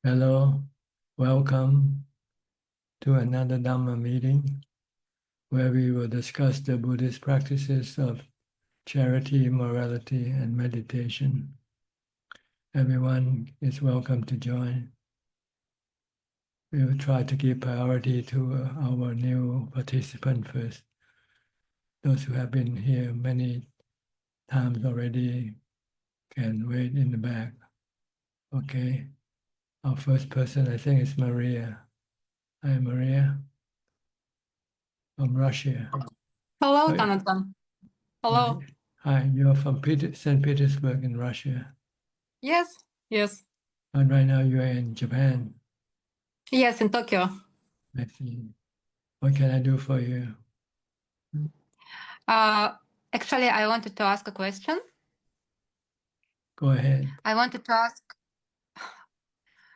Hello, welcome to another Dhamma meeting where we will discuss the Buddhist practices of charity, morality, and meditation. Everyone is welcome to join. We will try to give priority to our new participant first. Those who have been here many times already can wait in the back. Okay. Our first person, I think, is Maria. Hi, Maria, from Russia. Hello, Oh, Jonathan. Hello. Hi, you're from St. Petersburg in Russia. Yes, yes. And right now you're in Japan. Yes, in Tokyo. I see. What can I do for you? Actually, I wanted to ask a question. Go ahead. I wanted to ask,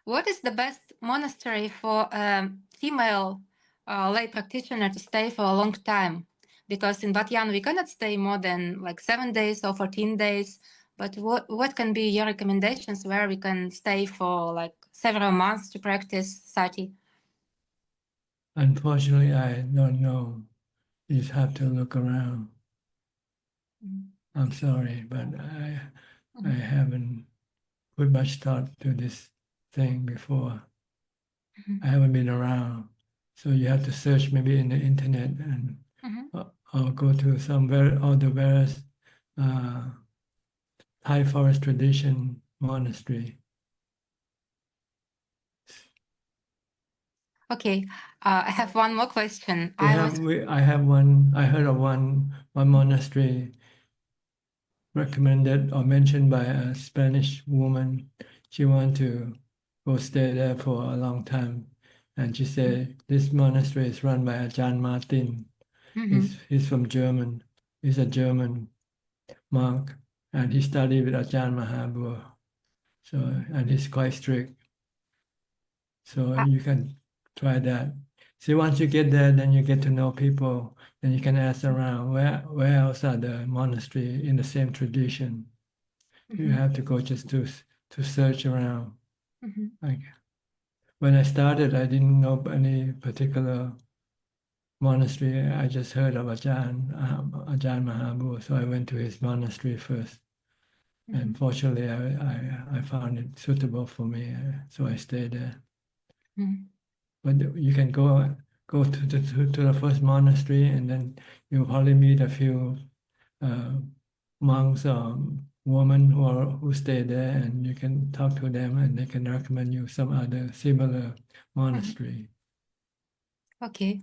what is the best monastery for a female lay practitioner to stay for a long time? Because in Wat Yan, we cannot stay more than like 7 days or 14 days. But what can be your recommendations where we can stay for like several months to practice sati? Unfortunately, I don't know. You just have to look around. I'm sorry, but I haven't put much thought to this thing before. I haven't been around. So you have to search maybe in the internet and or go to some all the various Thai forest tradition monastery. Okay, I have one more question. I have one. I heard of one monastery recommended or mentioned by a Spanish woman. She wanted to go stay there for a long time, and she said this monastery is run by Ajahn Martin. He's from German. He's a German monk, and he studied with Ajahn Mahabur. So, and he's quite strict. So you can try that. See, once you get there, then you get to know people, and you can ask around where else are the monastery in the same tradition. You have to go just to search around. Like when I started, I didn't know any particular monastery. I just heard of Ajahn Mahabur, so I went to his monastery first. And fortunately, I found it suitable for me, so I stayed there. But you can go to the first monastery, and then you'll probably meet a few monks or women who stay there, and you can talk to them, and they can recommend you some other similar monastery. Okay.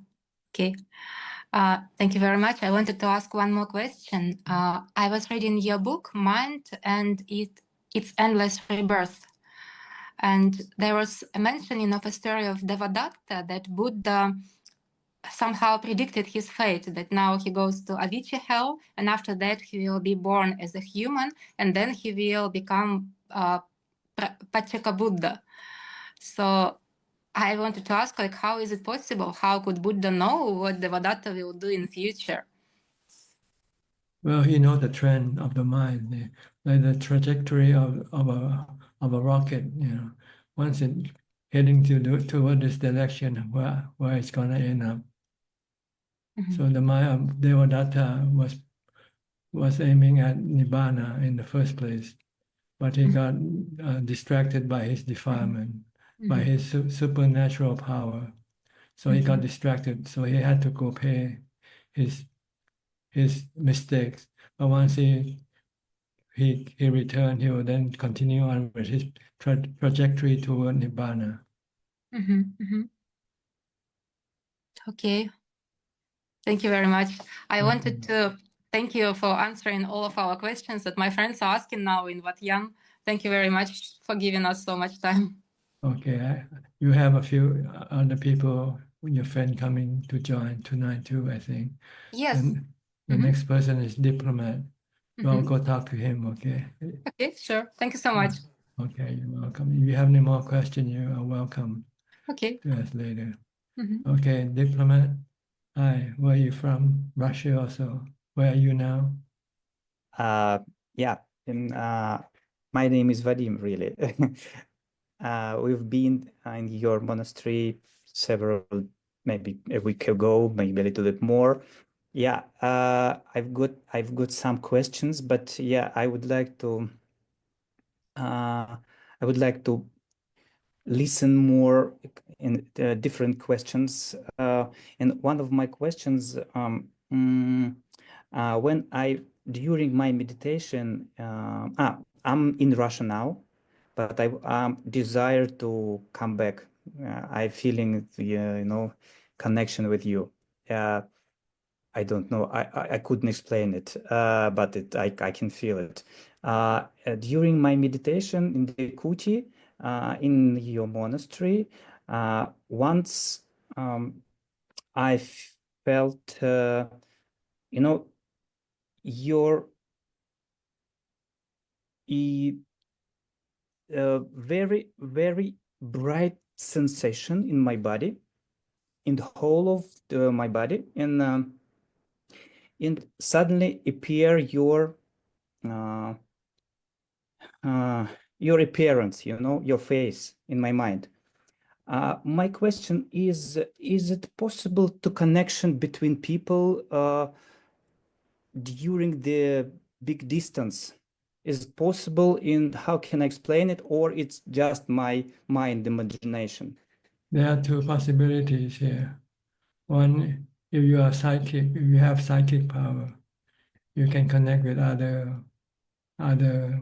Thank you very much. I wanted to ask one more question. I was reading your book, Mind and Its Endless Rebirth. And there was a mentioning of a story of Devadatta that Buddha somehow predicted his fate, that now he goes to Avicii hell, and after that he will be born as a human, and then he will become Pachaka Buddha. So I wanted to ask, like, how is it possible? How could Buddha know what Devadatta will do in future? Well, he knows the trend of the mind, like the trajectory of a rocket. Once it heading toward this direction, where it's gonna end up. So the mind of Devadatta was aiming at Nibbana in the first place, but he got distracted by his defilement, by his supernatural power. So he got distracted. So he had to go pay his mistakes. But once he returned, he will then continue on with his trajectory toward Nibbana. Okay. Thank you very much. I wanted to thank you for answering all of our questions that my friends are asking now in Wat Yan. Thank you very much for giving us so much time. Okay, you have a few other people, your friend coming to join tonight too, I think. Yes. And the next person is Diplomat. Well, go talk to him, okay? Okay, sure. Thank you so much. Okay, you're welcome. If you have any more questions, you are welcome Okay. to ask later. Okay, Diplomat. Hi, where are you from? Russia also. Where are you now? Yeah, my name is Vadim, really. we've been in your monastery several, maybe a week ago, maybe a little bit more. Yeah, I've got some questions, but yeah, I would like to listen more in different questions. And one of my questions, when I during my meditation, I'm in Russia now, but I desire to come back. I feeling the connection with you. Uh, I don't know. I couldn't explain it, but I can feel it. During my meditation in the Kuti, in your monastery, once I felt, you know, your e- very, very bright sensation in my body, in the whole of my body, and suddenly appear uh, your appearance, your face in my mind. My question is it possible to connection between people during the big distance? Is it possible, and how can I explain it, or it's just my mind imagination? There are two possibilities here. One, if you are psychic, if you have psychic power, you can connect with other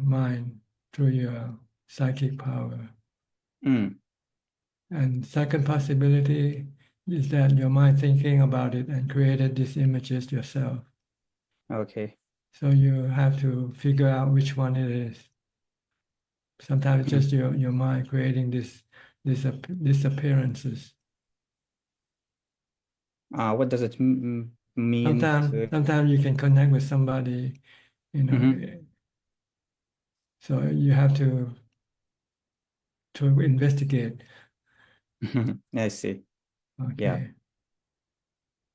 mind through your psychic power. Mm, And second possibility is that your mind thinking about it and created these images yourself. okay. So you have to figure out which one it is. Sometimes it's just your mind creating these appearances. What does it mean Sometimes you can connect with somebody, you know. Mhm. So you have to investigate. I see. Yeah, Okay.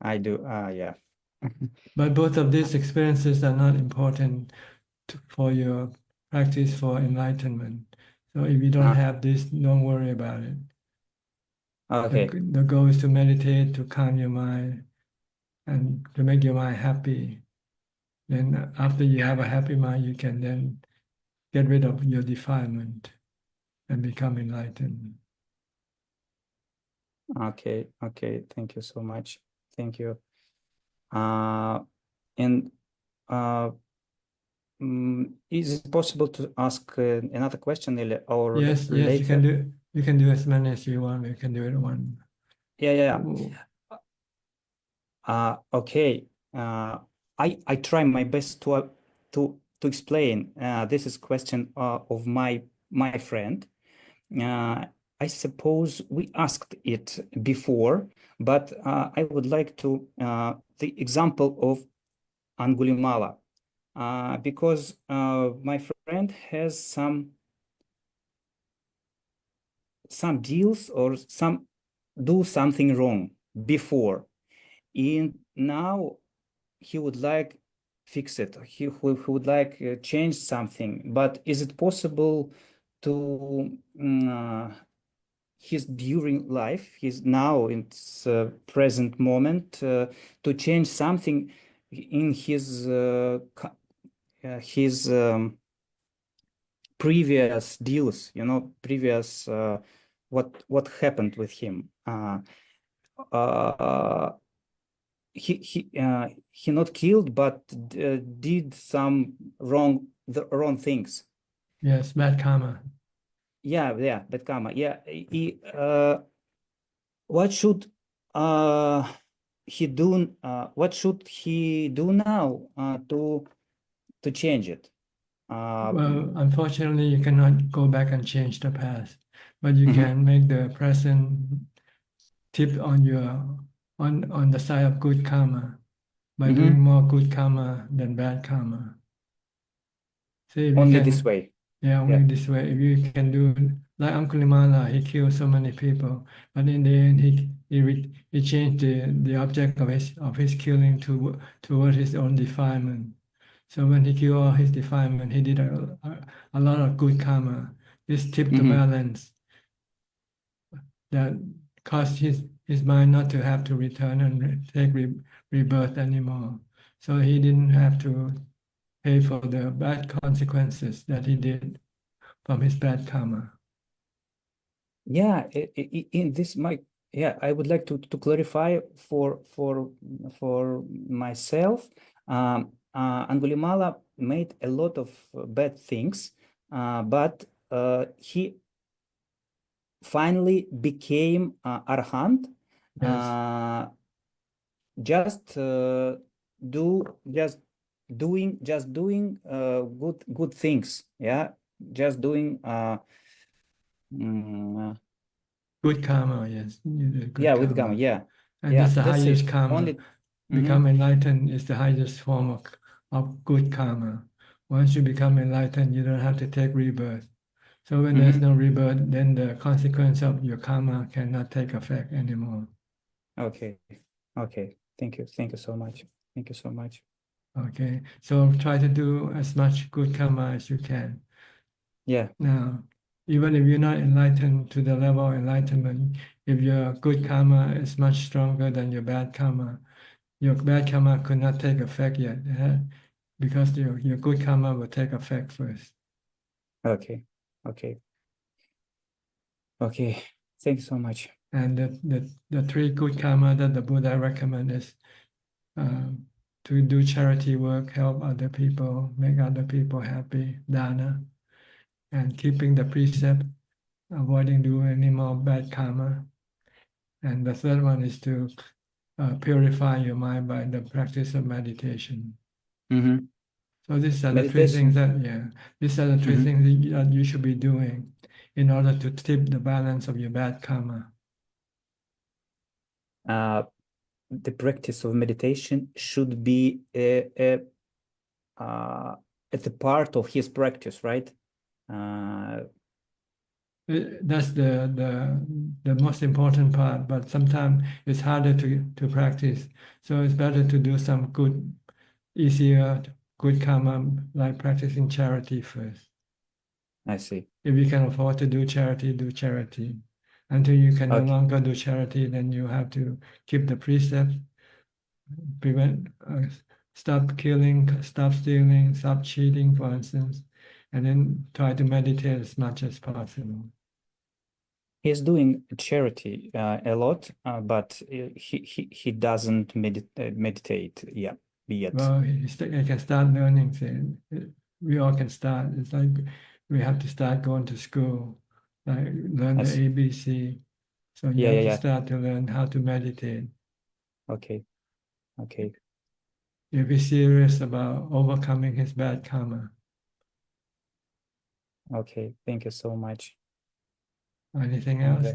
I do. Yeah. But both of these experiences are not important for your practice for enlightenment. So if you don't Uh, have this, don't worry about it. The, okay. the goal is to meditate, to calm your mind, and to make your mind happy. Then after you have a happy mind, you can then get rid of your defilement and become enlightened. Okay. Okay. Thank you so much. Thank you. Uh, and uh, is it possible to ask another question or Yes, later? you can do as many as you want. You can do it one. Yeah, yeah, Oh, yeah. Okay. Uh, I try my best to explain. This is question of my friend. Uh, I suppose we asked it before, but I would like to the example of Angulimala, because my friend has some deals or some do something wrong before, and now he would like fix it. He would like change something, but is it possible to his during life, he's now in present moment to change something in his previous deals, previous what happened with him. Uh, he not killed, but did some the wrong things. yes, bad karma. Yeah, yeah, bad karma. Yeah, what should uh what should he do now to change it? Uh, Well, unfortunately, you cannot go back and change the past, but you mhm, can make the present tip on on the side of good karma by doing mhm. more good karma than bad karma. So if you Only this can, way. yeah, Yeah. only this way. If you can do like Angulimala, he killed so many people, but in the end, he changed the object of his killing toward his own defilement. So when he killed all his defilement, he did a lot of good karma. This tipped the Hmm. balance. that caused his mind not to have to return and take rebirth anymore. So he didn't have to pay for the bad consequences that he did from his bad karma. Yeah, in this I would like to clarify for myself. Angulimala made a lot of bad things, but he finally became Arhant. Yes. Just doing good things. Yeah, just doing Good karma, yes. You did good yeah, with karma. Gamma, yeah. And Yeah, this is the that's highest it. karma. Only Become enlightened is the highest form of good karma. Once you become enlightened, you don't have to take rebirth. So when there's no rebirth, then the consequence of your karma cannot take effect anymore. Okay. Okay. Thank you. Thank you so much. Thank you so much. Okay. So try to do as much good karma as you can. Yeah. Now, even if you're not enlightened to the level of enlightenment, if your good karma is much stronger than your bad karma could not take effect yet, because your good karma will take effect first. Okay. Okay. Okay. Thank you so much. And the three good karma that the Buddha recommend is to do charity work, help other people, make other people happy, dana, and keeping the precept, avoiding doing any more bad karma. And the third one is to purify your mind by the practice of meditation. So these are the three things these are the three things that you should be doing in order to tip the balance of your bad karma. The practice of meditation should be at the part of his practice, right? That's the most important part, but sometimes it's harder to practice. So it's better to do some easier, good karma, like practicing charity first. I see. If you can afford to do charity. Until you can no longer do charity, then you have to keep the precepts, stop killing, stop stealing, stop cheating, for instance, and then try to meditate as much as possible. He's doing charity a lot, but he doesn't meditate yet. Well, he can start learning. We all can start. It's like we have to start going to school, like learn the ABC. So you have to start to learn how to meditate. Okay. Okay. If he's serious about overcoming his bad karma. Okay. Thank you so much. Anything else?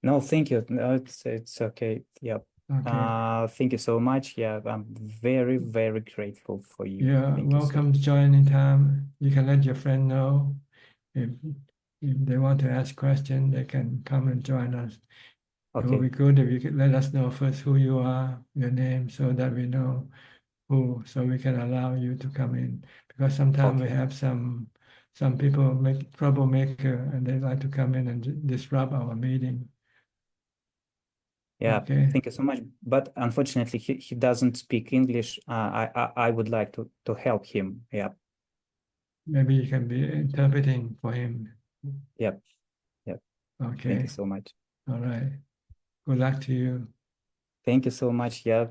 No, thank you. No, it's okay. Yeah. Okay. Thank you so much. Yeah, I'm very, very grateful for you. Yeah, Thank welcome you to join anytime. You can let your friend know if they want to ask questions, they can come and join us. It will be good if you could let us know first who you are, your name, so that we know who, so we can allow you to come in. Because sometimes we have some people make troublemaker and they like to come in and disrupt our meeting. Yeah, thank you so much. But unfortunately, he doesn't speak English. I would like to help him. Yeah. Maybe you can be interpreting for him. Yep. Yep. Okay. Thank you so much. All right. Good luck to you. Thank you so much. Yeah.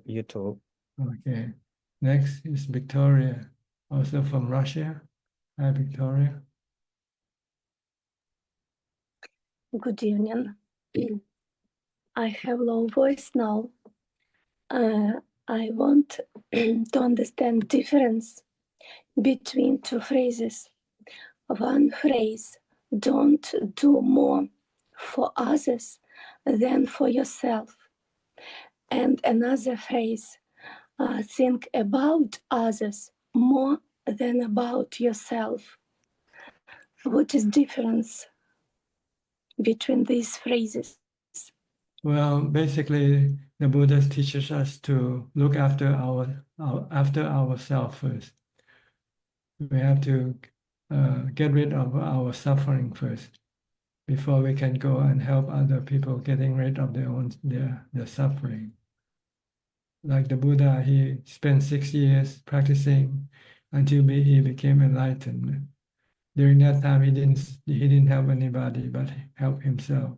You too. Okay. Next is Victoria, also from Russia. Hi, Victoria. Good evening. I have low voice now. I want to understand difference between two phrases. One phrase, don't do more for others than for yourself. And another phrase, think about others more than about yourself. What is difference between these phrases? Well, basically, the Buddha teaches us to look after ourselves first. We have to get rid of our suffering first. before we can go and help other people getting rid of their suffering. Like the Buddha, he spent 6 years practicing until he became enlightened. During that time, he didn't help anybody, but helped himself.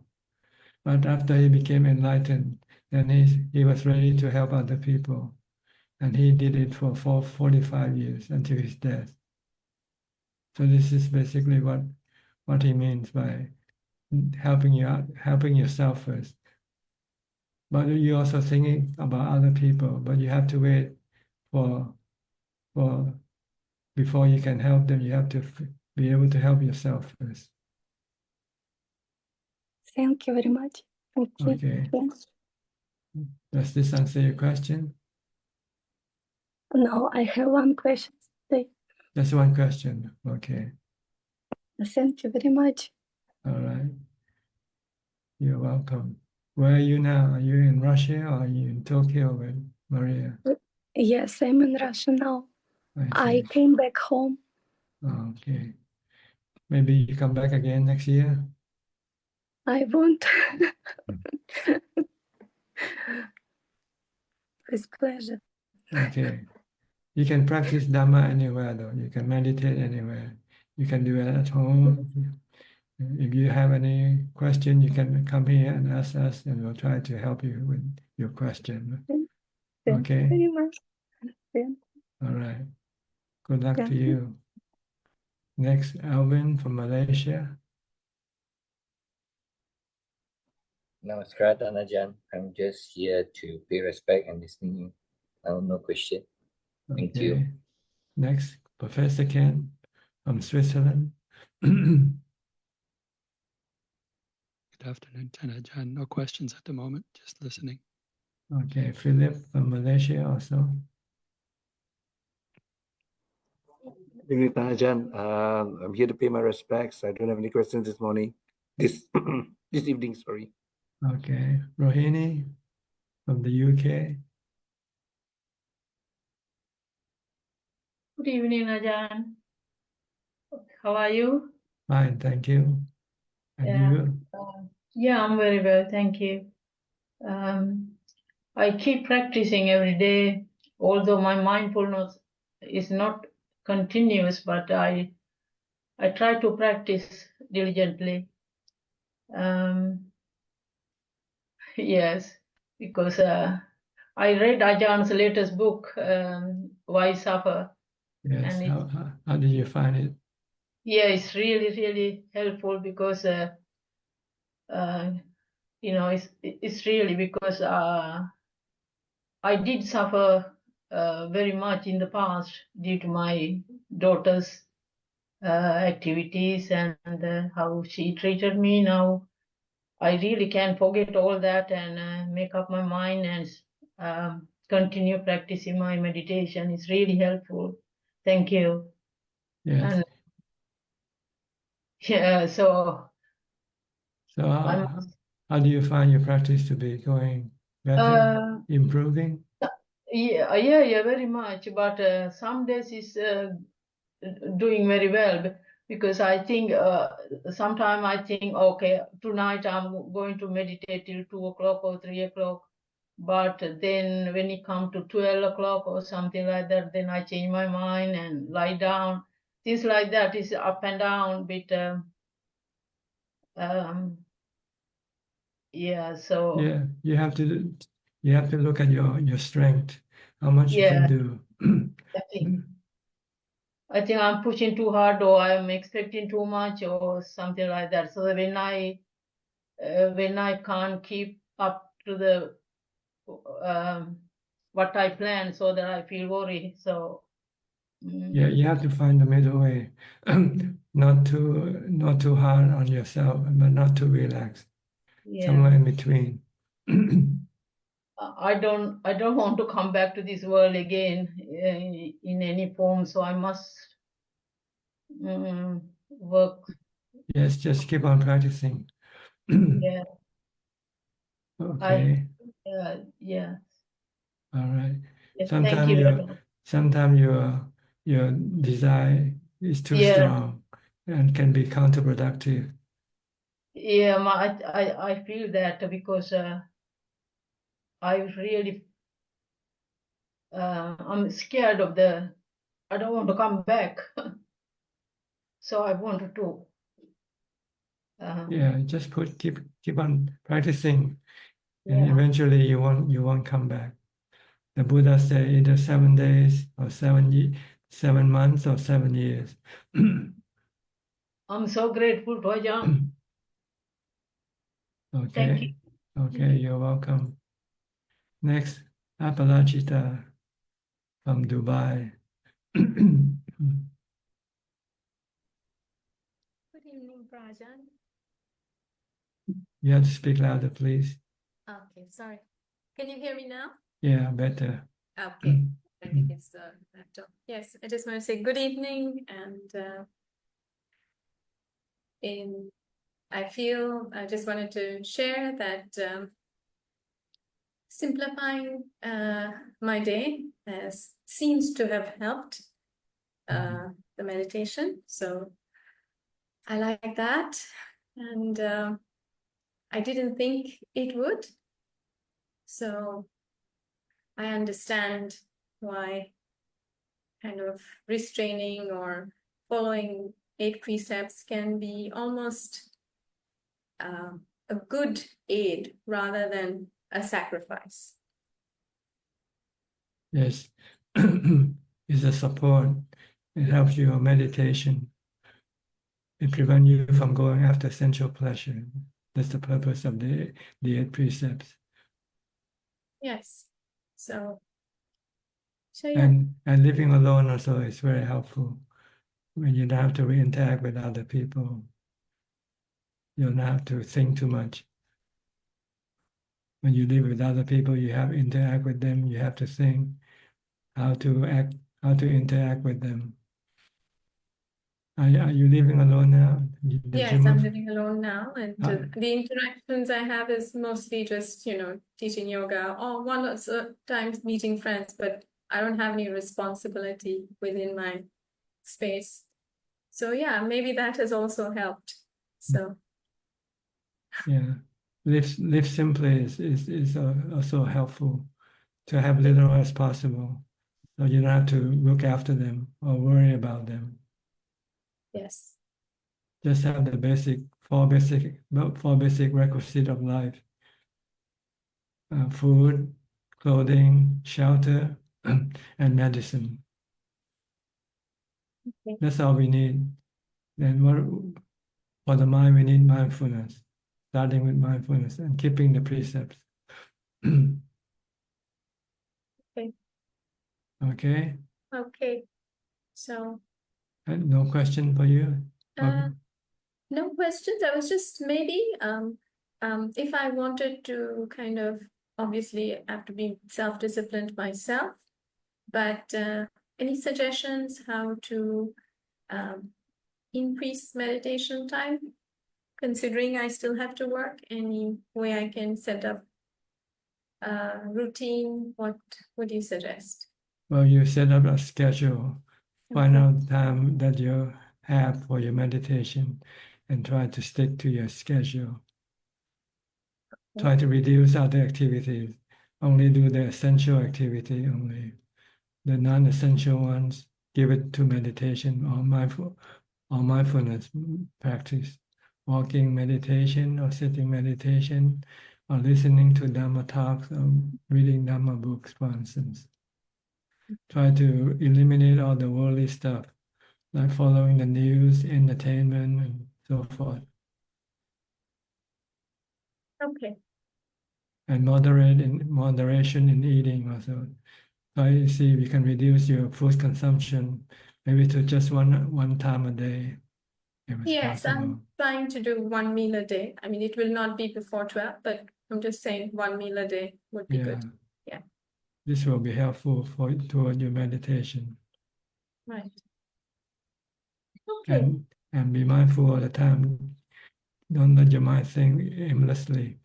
But after he became enlightened, then he was ready to help other people, and he did it for 45 years until his death. So this is basically what he means by helping you out, helping yourself first. But you're also thinking about other people, but you have to wait for before you can help them. You have to be able to help yourself first. Thank you very much. Okay. Yes. Does this answer your question? No, I have one question today. Just one question. Okay. Thank you very much. All right. You're welcome. Where are you now? Are you in Russia or are you in Tokyo with Maria? Yes, I'm in Russia now. I see. came back home. Okay. Maybe you come back again next year? I want. With pleasure. Okay. You can practice Dhamma anywhere though. You can meditate anywhere. You can do it at home. If you have any question, you can come here and ask us and we'll try to help you with your question. Thank you Okay? very much. Thank All right. Good luck to you. you. Next, Alvin from Malaysia. Namaskar, Ajahn. I'm just here to pay respect and listening. No question. Thank you. Okay. Next, Professor Ken from Switzerland. Good afternoon, Ajahn. No questions at the moment, just listening. Okay, Philip from Malaysia also. Good evening, Ajahn. I'm here to pay my respects. I don't have any questions this morning. This evening, sorry. Okay, Rohini from the UK. Good evening, Ajahn. How are you? Fine, thank you. And Yeah. you? Yeah, I'm very well, thank you. I keep practicing every day, although my mindfulness is not continuous, but I try to practice diligently. Yes, because I read Ajahn latest book, Why Suffer? Yes, And how did you find it? yeah, it's really, really helpful because it's really because I did suffer very much in the past due to my daughter's activities and how she treated me. Now I really can forget all that and make up my mind and continue practicing my meditation. It's really helpful. Thank you. Yes. And yeah, so how do you find your practice to be going better, improving? Yeah, very much. But some days is doing very well because I think sometimes I think, okay, tonight I'm going to meditate till 2 o'clock or 3 o'clock. But then when it comes to 12 o'clock or something like that, then I change my mind and lie down. Things like that is up and down, but yeah, so yeah, you have to look at your strength, how much you can do. I think I'm pushing too hard or I'm expecting too much or something like that. So when I can't keep up to the what I plan, so that I feel worried. So Yeah, you have to find the middle way, not too hard on yourself, but not too relaxed. yeah. Somewhere in between. I don't want to come back to this world again in any form. So I must work. Yes, just keep on practicing. Yeah. Okay. Yeah. All right. Yes, thank you. Sometimes your desire is too strong and can be counterproductive. Yeah, I feel that because I really I'm scared of I don't want to come back. So I wanted to. Yeah, just keep on practicing, and Yeah. eventually you won't come back. The Buddha said either 7 days or 7 months or 7 years. I'm so grateful to Ajahn. Thank you. Okay, you're welcome. Next, Apalachita from Dubai. Good evening, Prajan. You have to speak louder, please. Okay, sorry. Can you hear me now? Yeah, better. Okay, I think it's the laptop. Yes, I just want to say good evening, and I just wanted to share that simplifying my day seems to have helped the meditation. So I like that, and I didn't think it would. So I understand why kind of restraining or following 8 precepts can be almost a good aid rather than a sacrifice. Yes, it's a support. It helps your meditation. It prevents you from going after sensual pleasure. That's the purpose of the 8 precepts. Yes. So yeah. And living alone also is very helpful. When you don't have to interact with other people, you don't have to think too much. When you live with other people, you have to interact with them. You have to think how to interact with them. Are you living alone now? Yes, I'm living alone now, and the interactions I have is mostly just, teaching yoga or one or two times meeting friends, but I don't have any responsibility within my space. So yeah, maybe that has also helped. So yeah, live simply is also helpful, to have little as possible, so you don't have to look after them or worry about them. yes. Just have the four basic requisites of life: food, clothing, shelter, and medicine. Okay. That's all we need. Then for the mind, we need mindfulness, starting with mindfulness and keeping the precepts. Okay. Okay. Okay. So And no question for you? no questions. I was just maybe if I wanted to kind of, obviously I have to be self-disciplined myself, but any suggestions how to increase meditation time, considering I still have to work? Any way I can set up a routine? What would you suggest? Well, you set up a schedule, find out the time that you have for your meditation, and try to stick to your schedule. Try to reduce other activities. Only do the essential activity only. The non-essential ones, give it to meditation or mindfulness practice. Walking meditation or sitting meditation or listening to Dhamma talks or reading Dhamma books, for instance. Try to eliminate all the worldly stuff, like following the news, entertainment, and so forth. Okay. And moderation in eating also. Try to see if you can reduce your food consumption, maybe to just one time a day, if it's Yes, possible. I'm trying to do 1 meal a day. I mean, it will not be before 12, but I'm just saying 1 meal a day would be good. Yeah. This will be helpful toward your meditation. Right. Okay. And be mindful all the time. Don't let your mind think aimlessly.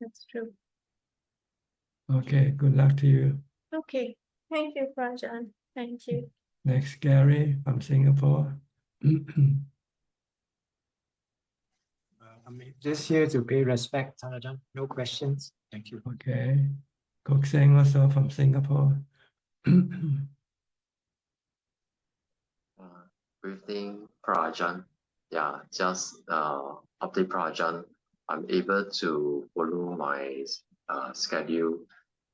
That's true. Okay, good luck to you. Okay. Thank you, Prajan. Thank you. Next, Gary from Singapore. I'm just here to pay respect, Ajahn. No questions. Thank you. Okay. Kok Seng also from Singapore. Greeting Prajan. Yeah, just update Prajan. I'm able to follow my schedule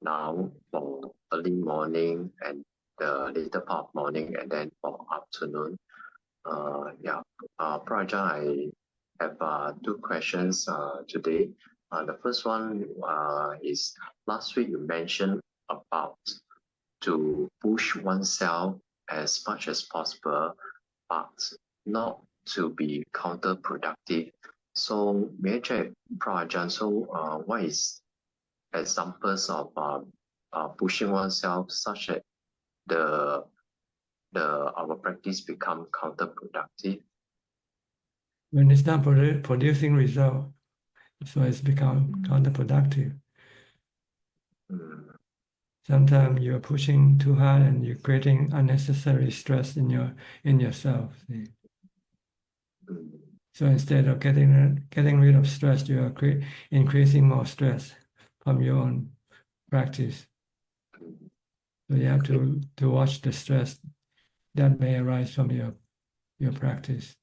now for early morning and the later part of morning and then for afternoon. Prajan, I have two questions today. The first one is last week you mentioned about to push oneself as much as possible, but not to be counterproductive. So may I check, Prajan, so what is examples of pushing oneself such that our practice become counterproductive? When it's not producing result, so it's become counterproductive. Sometimes you're pushing too hard and you're creating unnecessary stress in yourself. See? So instead of getting rid of stress, you are increasing more stress from your own practice. So you have to watch the stress that may arise from your practice.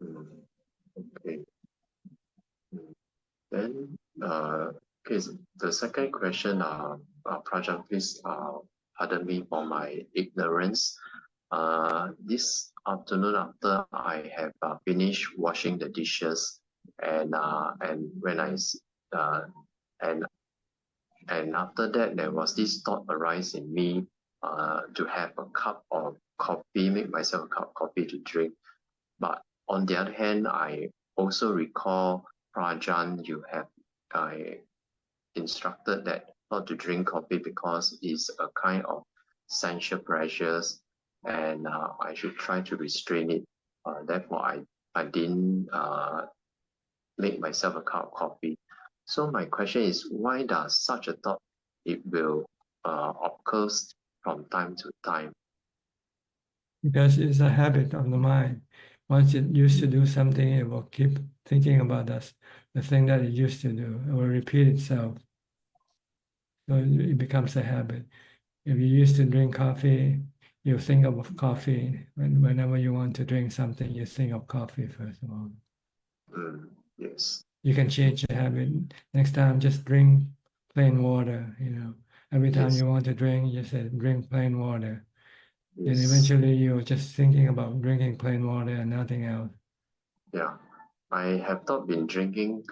Okay. Then, the second question, Prajan, please pardon me for my ignorance. This afternoon, after I have finished washing the dishes, and when and after that, there was this thought arise in me to have a cup of coffee, make myself a cup of coffee to drink. But on the other hand, I also recall, Prajan, you have instructed that not to drink coffee because it's a kind of sensual pressures, and I should try to restrain it. Therefore, I didn't make myself a cup of coffee. So my question is, why does such a thought it will occur from time to time? Because it's a habit of the mind. Once it used to do something, it will keep thinking about the thing that it used to do. It will repeat itself. So it becomes a habit. If you used to drink coffee, you think of coffee. Whenever you want to drink something, you think of coffee first of all. Yes. You can change the habit. Next time, just drink plain water. Every time you want to drink, you say drink plain water. Then eventually you're just thinking about drinking plain water and nothing else. Yeah, I have not been drinking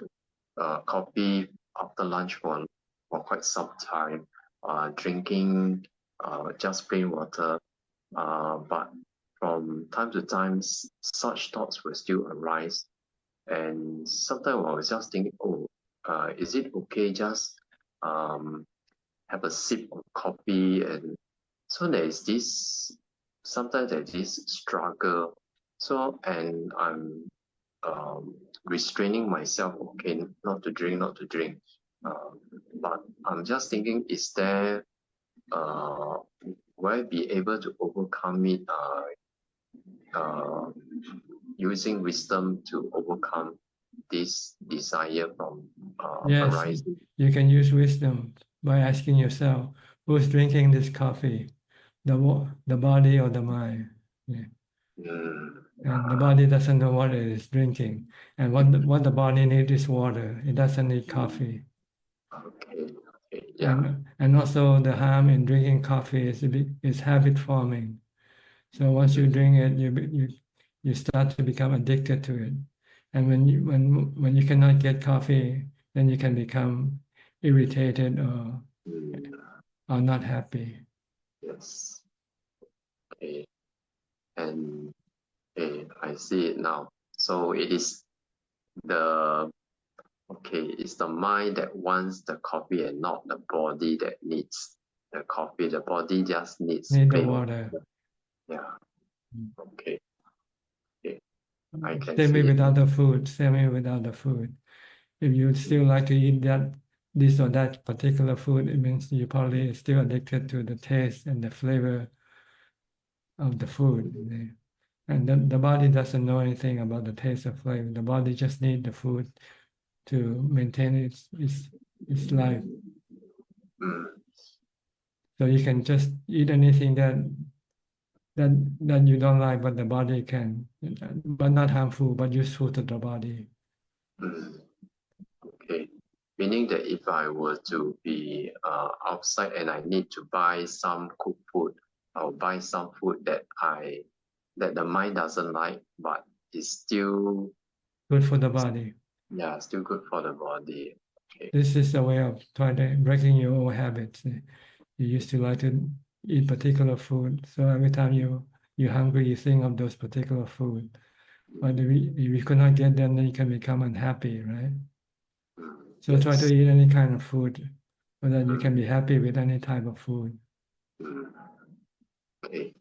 coffee after lunch for quite some time. Drinking just plain water. But from time to time, such thoughts will still arise. And sometimes I was just thinking, is it okay just have a sip of coffee? And so sometimes there's this struggle. So, and I'm restraining myself, okay, not to drink. But I'm just thinking, is there, will I be able to overcome it using wisdom to overcome this desire from arising? You can use wisdom by asking yourself, who's drinking this coffee? The body or the mind? Yeah. And the body doesn't know what it is drinking. And what the body needs is water. It doesn't need coffee. Okay. Yeah. And also the harm in drinking coffee is habit forming. So once you drink it, you start to become addicted to it. And when you cannot get coffee, then you can become irritated or not happy. Yes. Okay. And I see it now. So it's the mind that wants the coffee and not the body that needs the coffee. The body just needs the water. Yeah. Okay. I can Same way see with other food. Same way with other food. If you still like to eat this or that particular food, it means you probably still addicted to the taste and the flavor of the food. And the body doesn't know anything about the taste or flavor. The body just needs the food to maintain its life. So you can just eat anything that you don't like, but the body can, but not harmful, but useful to the body. Okay. Meaning that if I were to be outside and I need to buy some cooked food, I'll buy some food that the mind doesn't like, but is still Good for the body. still good for the body. Okay. This is a way of trying to breaking your old habits. You used to like to eat particular food, so every time you're hungry, you think of those particular food. But if you could not get them, then you can become unhappy, right? So try to eat any kind of food so that you can be happy with any type of food. Okay.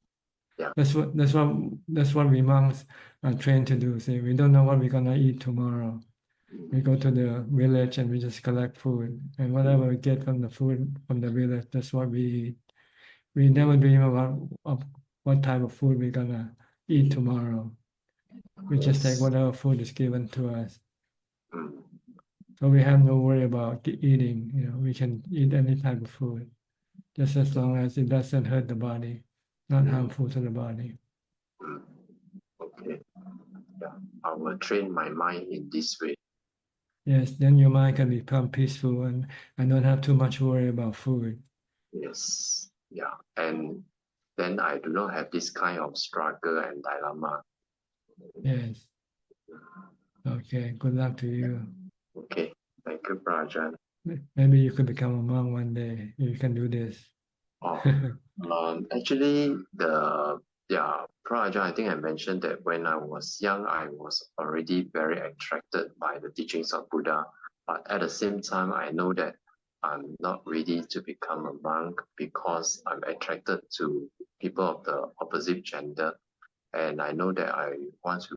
Yeah. That's what we monks are trained to do. See, we don't know what we're gonna eat tomorrow. We go to the village and we just collect food, and whatever we get from the food from the village, that's what we eat. We never dream about of what type of food we're gonna eat tomorrow. We just take whatever food is given to us. So we have no worry about eating. We can eat any type of food, just as long as it doesn't hurt the body, not harmful to the body. Okay. Yeah. I will train my mind in this way. Yes, then your mind can become peaceful and don't have too much worry about food. Yes. Yeah. And then I do not have this kind of struggle and dilemma. Yes. Okay, good luck to you. Okay. Thank you, Ajahn. Maybe you could become a monk one day. You can do this. Actually, Ajahn, I think I mentioned that when I was young, I was already very attracted by the teachings of Buddha. But at the same time, I know that I'm not ready to become a monk because I'm attracted to people of the opposite gender. And I know that I want to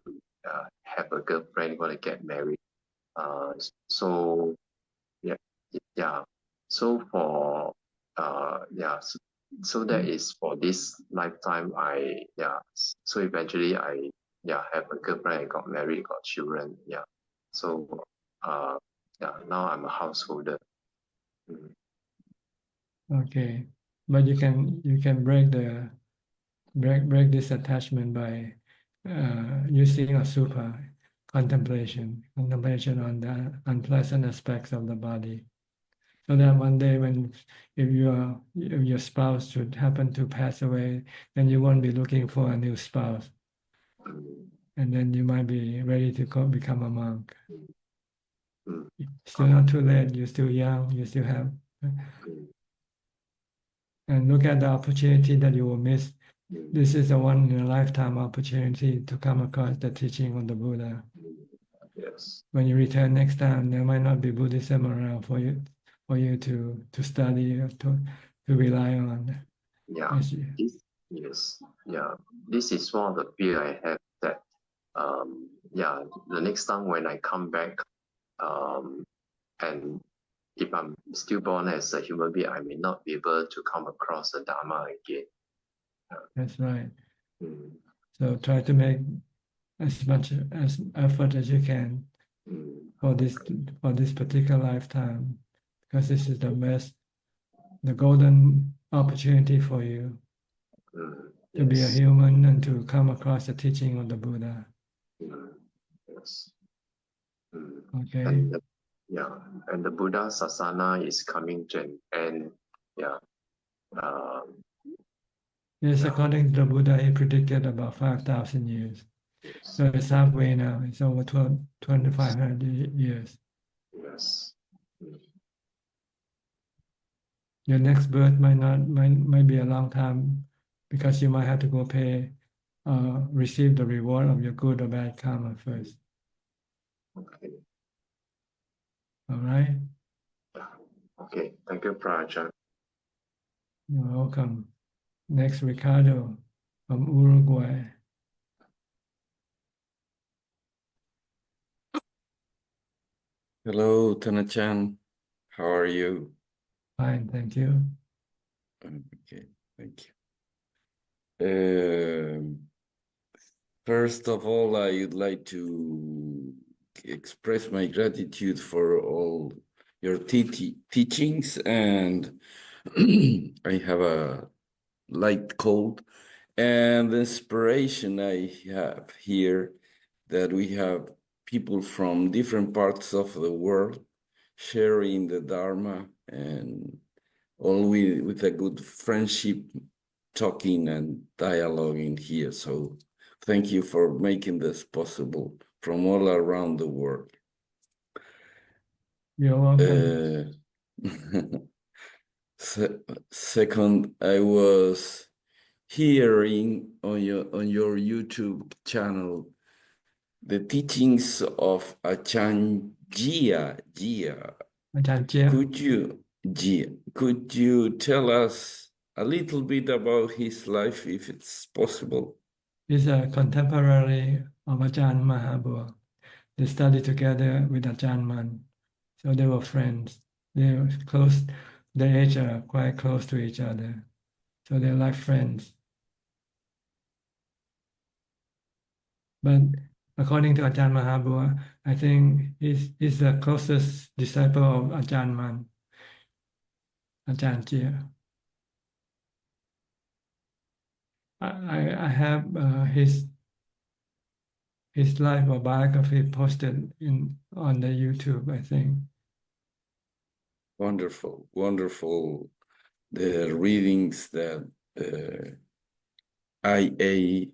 have a girlfriend, want to get married. So so that is for this lifetime. So eventually I have a girlfriend, I got married, got children. So now I'm a householder. Okay, but you can break this attachment by using a super contemplation on the unpleasant aspects of the body, so that one day if your spouse should happen to pass away, then you won't be looking for a new spouse, and then you might be ready to become a monk. Still not too late. You're still young. You still have. And look at the opportunity that you will miss. This is a one-in-a-lifetime opportunity to come across the teaching of the Buddha. Yes. When you return next time, there might not be Buddhism around for you to study or to rely on. This is one of the fear I have, that the next time when I come back, and if I'm still born as a human being, I may not be able to come across the Dhamma again. That's right. So try to make as much effort as you can for this particular lifetime, because this is the golden opportunity for you to be a human and to come across the teaching of the Buddha. Yes. Okay. And the Buddha Sasana is coming to an end. Yes, according to the Buddha, he predicted about 5,000 years. So it's halfway now. It's over 2,500 years. Yes. Your next birth might be a long time, because you might have to go receive the reward of your good or bad karma first. Okay. All right. Okay. Thank you, Ajahn. You're welcome. Next, Ricardo from Uruguay. Hello, Tana-chan. How are you? Fine, thank you. Okay, thank you. First of all, I would like to express my gratitude for all your teachings, and I have a light cold, and the inspiration I have here that we have people from different parts of the world sharing the Dharma, and all with a good friendship, talking and dialoguing here. So thank you for making this possible from all around the world. You're welcome. Second, I was hearing on your YouTube channel the teachings of Ajahn Jia. Ajahn Jia. Could you tell us a little bit about his life, if it's possible? He's a contemporary of Ajahn Mahabua. They studied together with Ajahn Man, so they were friends. They were close. Their age are quite close to each other, so they're like friends. But according to Ajahn Mahabua, I think he's the closest disciple of Ajahn Man, Ajahn Jia. I have his life or biography posted on the YouTube, I think. Wonderful. The readings that IA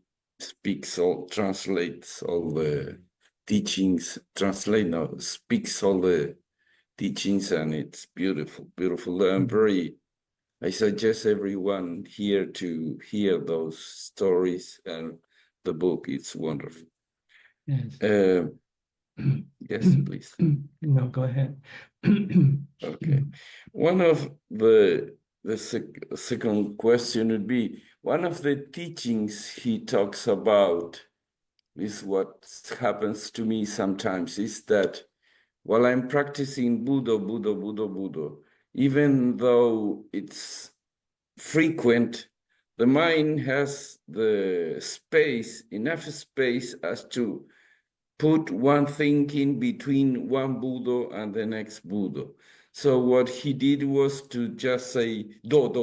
translates all the teachings, speaks all the teachings, and it's beautiful. I suggest everyone here to hear those stories and the book. It's wonderful. Yes. Yes, please. No, go ahead. Okay. One of the second question would be, one of the teachings he talks about is what happens to me sometimes, is that while I'm practicing Buddha, even though it's frequent, the mind has enough space as to put one thing in between one Buddha and the next Buddha. So what he did was to just say do,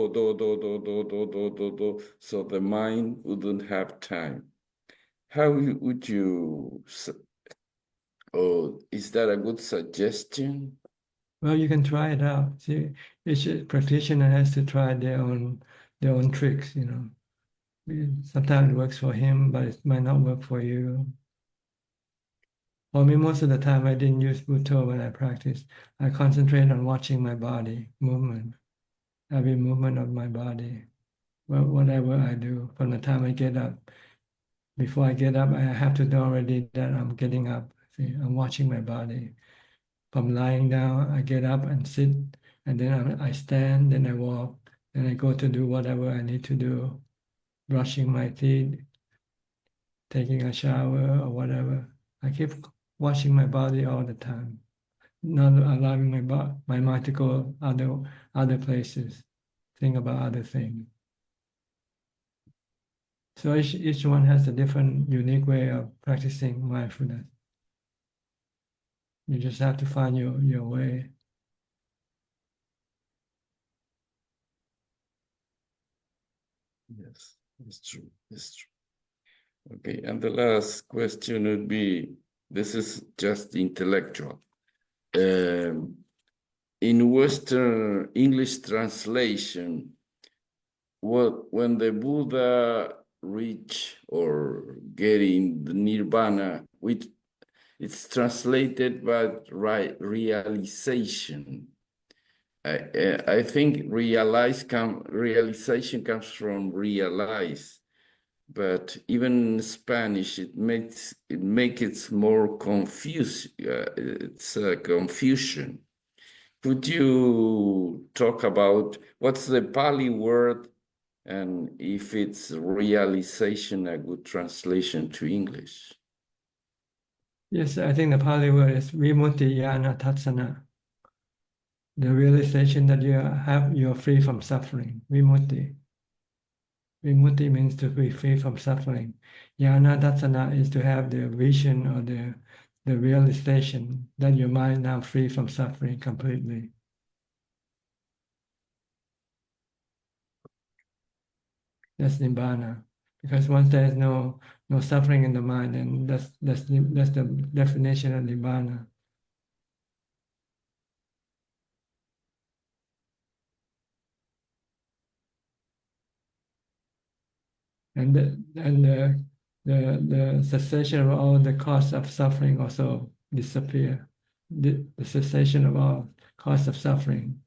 so the mind wouldn't have time. How would you, is that a good suggestion? Well, you can try it out. See, each practitioner has to try their own tricks, you know. Sometimes it works for him, but it might not work for you. For me, most of the time, I didn't use Buddha when I practiced. I concentrate on watching my body movement, every movement of my body, whatever I do. From the time I get up, before I get up, I have to know already that I'm getting up. See, I'm watching my body. From lying down, I get up and sit, and then I stand, then I walk, then I go to do whatever I need to do, brushing my teeth, taking a shower or whatever. I keep watching my body all the time, not allowing my mind to go other places, think about other things. So each one has a different, unique way of practicing mindfulness. You just have to find your way. Yes, it's true. Okay, and the last question would be, this is just intellectual. In Western English translation, when the Buddha reach or getting the Nirvana, which it's translated by realization. I think realization comes from realize, but even in Spanish it makes it more confused. It's a confusion. Could you talk about what's the Pali word, and if it's realization a good translation to English? Yes, I think the Pali word is vimuttiyana tatsana. The realization that you're free from suffering, vimutti. Vimutti means to be free from suffering. Jnana Dassana is to have the vision or the realization that your mind now free from suffering completely. That's Nibbana. Because once there is no suffering in the mind, then that's the definition of Nibbana. And the cessation of all the cause of suffering also disappear. The cessation of all cause of suffering.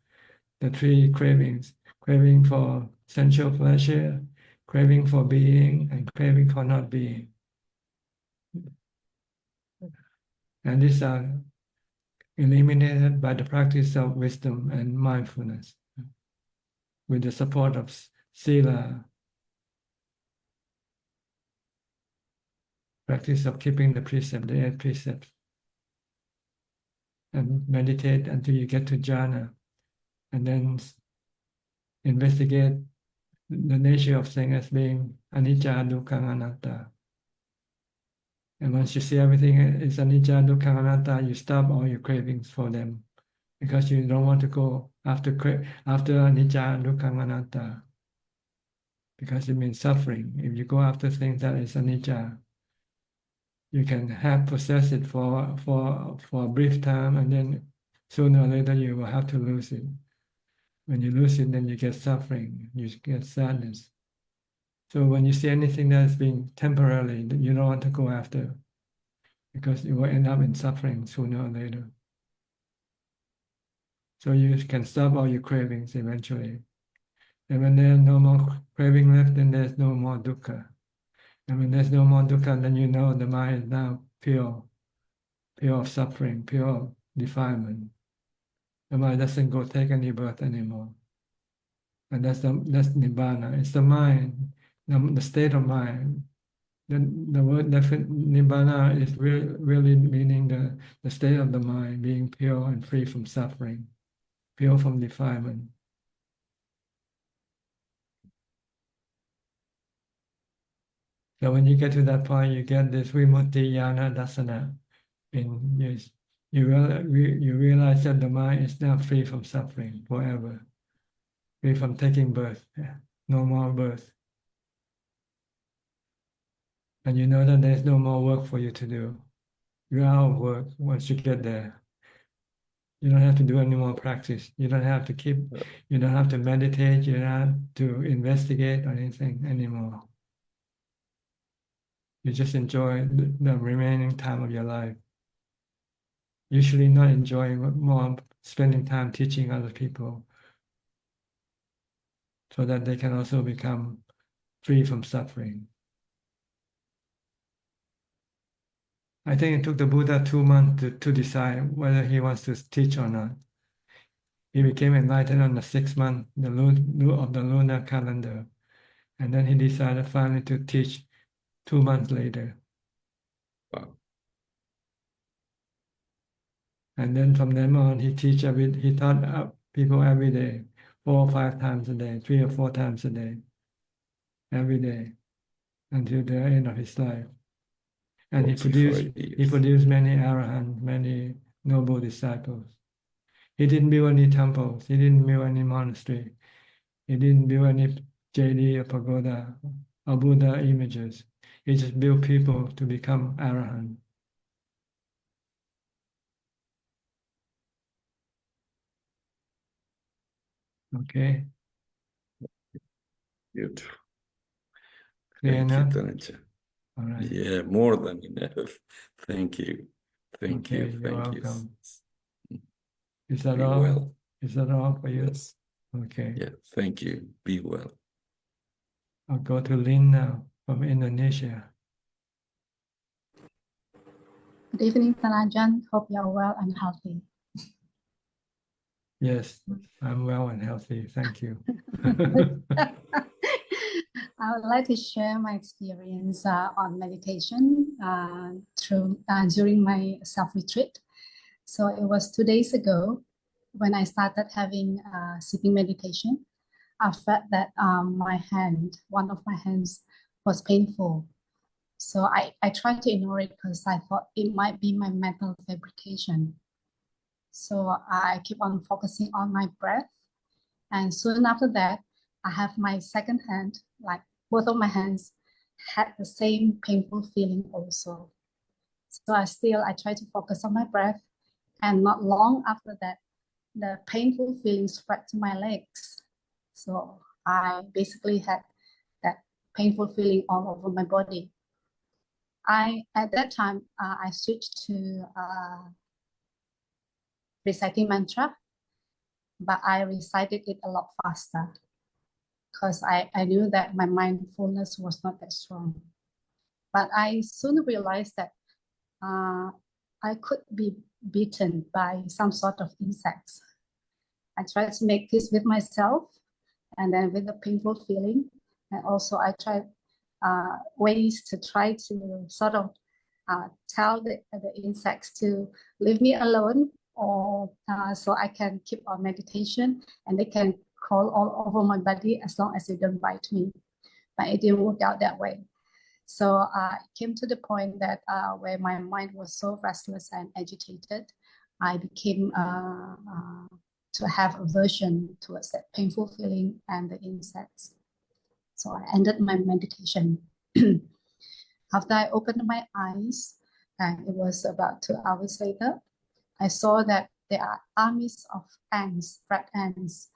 The three cravings: craving for sensual pleasure, craving for being, and craving for not being. And these are eliminated by the practice of wisdom and mindfulness, with the support of sila, practice of keeping the precept, the 8 precepts, and meditate until you get to jhana, and then investigate the nature of things as being anicca, dukkha, anatta. And once you see everything is anicca, dukkha, anatta, you stop all your cravings for them, because you don't want to go after anicca, dukkha, anatta, because it means suffering. If you go after things that is anicca, you can possess it for a brief time, and then sooner or later you will have to lose it. When you lose it, then you get suffering, you get sadness. So when you see anything that is being temporarily, you don't want to go after, because you will end up in suffering sooner or later. So you can stop all your cravings eventually. And when there's no more craving left, then there's no more dukkha. And when there's no more dukkha, then you know the mind is now pure of suffering, pure of defilement. The mind doesn't go take any birth anymore. And that's Nibbana. It's the mind, the state of mind. The word Nibbana is really meaning the state of the mind, being pure and free from suffering, pure from defilement. So when you get to that point, you get this Vimutti Jnana Dassana. You realize that the mind is now free from suffering forever, free from taking birth, no more birth. And you know that there's no more work for you to do. You're out of work once you get there. You don't have to do any more practice. You don't have to meditate, you don't have to investigate or anything anymore. You just enjoy the remaining time of your life. Usually not enjoying more, spending time teaching other people so that they can also become free from suffering. I think it took the Buddha 2 months to decide whether he wants to teach or not. He became enlightened on the 6th month of the lunar calendar, and then he decided finally to teach 2 months later. Wow. And then from then on, he taught people every day, 4 or 5 times a day, 3 or 4 times a day, every day, until the end of his life. And he produced many arahants, many noble disciples. He didn't build any temples. He didn't build any monastery. He didn't build any JD or pagoda or Buddha images. He just built people to become arahant. Okay. Beautiful. Clear Thank enough? you, Tanacha. All right. Yeah, more than enough. Thank you. Thank Okay, you. you're Thank welcome. you. Is that Be all? well. Is that all for you? Yes. Okay. Yeah, thank you. Be well. I'll go to Lynn now from Indonesia. Good evening, Ajahn. Hope you're well and healthy. Yes, I'm well and healthy. Thank you. I would like to share my experience on meditation during my self-retreat. So it was 2 days ago when I started having sitting meditation. I felt that one of my hands was painful. So I tried to ignore it because I thought it might be my mental fabrication. So I keep on focusing on my breath. And soon after that, I have my second hand, like both of my hands had the same painful feeling also. So I try to focus on my breath. And not long after that, the painful feeling spread to my legs. So I basically had that painful feeling all over my body. At that time, I switched to reciting mantra, but I recited it a lot faster because I knew that my mindfulness was not that strong. But I soon realized that I could be bitten by some sort of insects. I tried to make peace with myself and then with the painful feeling. And also I tried ways to try to sort of tell the insects to leave me alone, or so I can keep on meditation and they can crawl all over my body as long as they don't bite me. But it didn't work out that way. So it came to the point that where my mind was so restless and agitated, I became to have aversion towards that painful feeling and the insects. So I ended my meditation. After I opened my eyes, and it was about 2 hours later, I saw that there are armies of ants, red ants,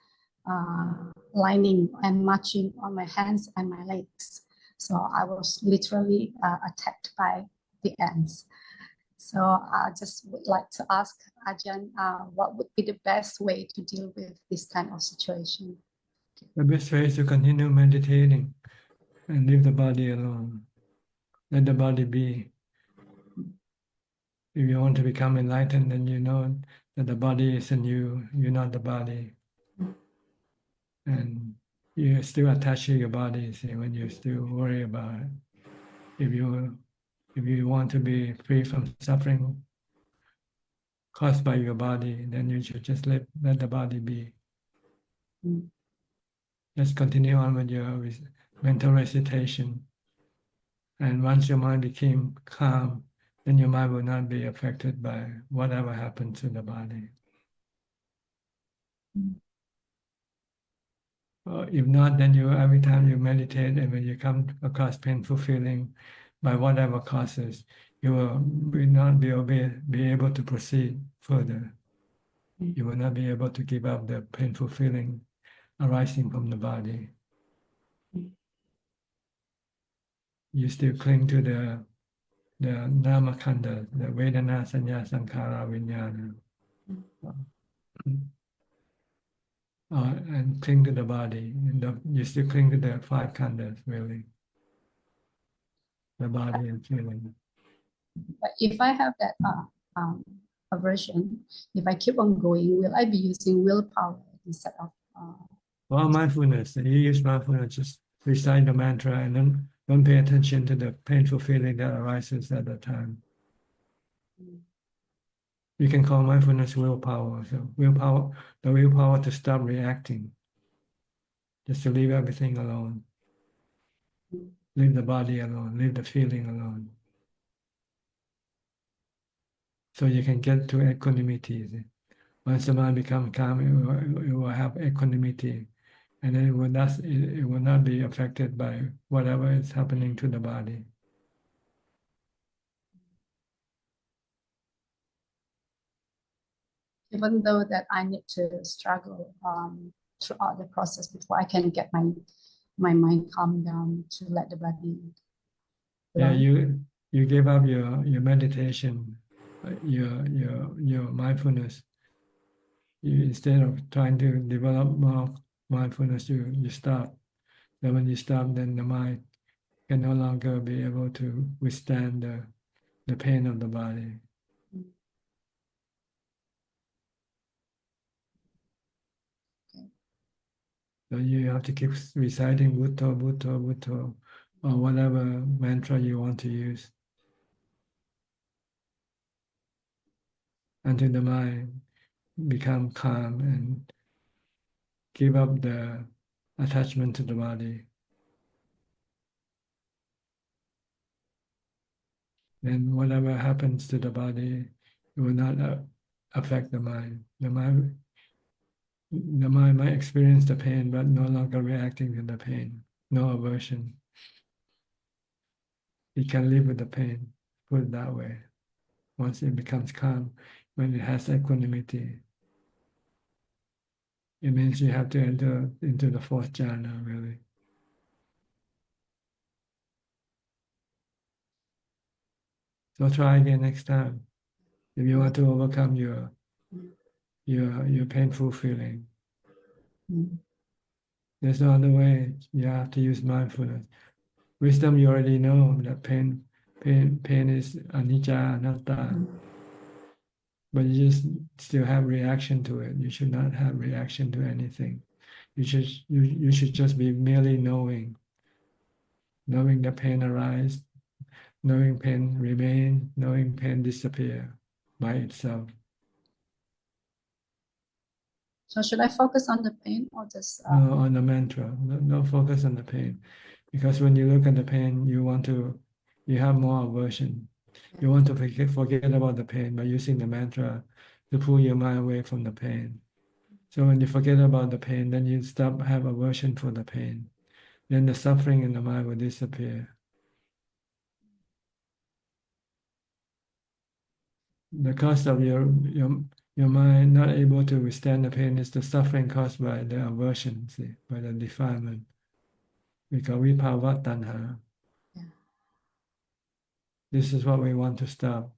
lining and marching on my hands and my legs. So I was literally attacked by the ants. So I just would like to ask Ajahn, what would be the best way to deal with this kind of situation? The best way is to continue meditating and leave the body alone. Let the body be. If you want to become enlightened, then you know that the body isn't you, you're not the body. And you're still attached to your body, see, when you still worry about it. If you want to be free from suffering caused by your body, then you should just let the body be. Just continue on with your mental recitation. And once your mind became calm, then your mind will not be affected by whatever happens to the body. If not, then every time you meditate and when you come across painful feeling by whatever causes, you will not be able to proceed further. You will not be able to give up the painful feeling arising from the body. You still cling to the nama khanda, the Vedana, Sanya, Sankhara, Vijnana. And cling to the body. You still cling to the 5 khandas, really. The body and feeling. But if I have that aversion, if I keep on going, will I be using willpower instead of? Well, mindfulness. You use mindfulness, just recite the mantra and then don't pay attention to the painful feeling that arises at the time. You can call mindfulness willpower. So the willpower to stop reacting, just to leave everything alone. Leave the body alone, leave the feeling alone. So you can get to equanimity. Once the mind becomes calm, it will have equanimity, and then it will not be affected by whatever is happening to the body. Even though that I need to struggle throughout the process before I can get my mind calm down to let the body. Yeah, you give up your meditation, your mindfulness. Instead of trying to develop more mindfulness, you stop. Then when you stop, then the mind can no longer be able to withstand the pain of the body. So you have to keep reciting Bhutto, Bhutto, Bhutto, or whatever mantra you want to use until the mind become calm and give up the attachment to the body. Then whatever happens to the body, it will not affect the mind. The mind might experience the pain, but no longer reacting to the pain. No aversion. It can live with the pain, put it that way. Once it becomes calm, when it has equanimity, it means you have to enter into the fourth jhana, really. So try again next time. If you want to overcome your painful feeling. There's no other way. You have to use mindfulness. Wisdom, you already know that pain is anicca, anatta. But you just still have reaction to it. You should not have reaction to anything. You should just be merely knowing the pain arise, knowing pain remain, knowing pain disappear by itself. So should I focus on the pain or just No, on the mantra. No focus on the pain, because when you look at the pain, you have more aversion. You want to forget about the pain by using the mantra to pull your mind away from the pain. So when you forget about the pain, then you have aversion for the pain. Then the suffering in the mind will disappear. The cause of your mind not able to withstand the pain is the suffering caused by the aversion, by the defilement. We call vibhava tanha. Yeah. This is what we want to stop.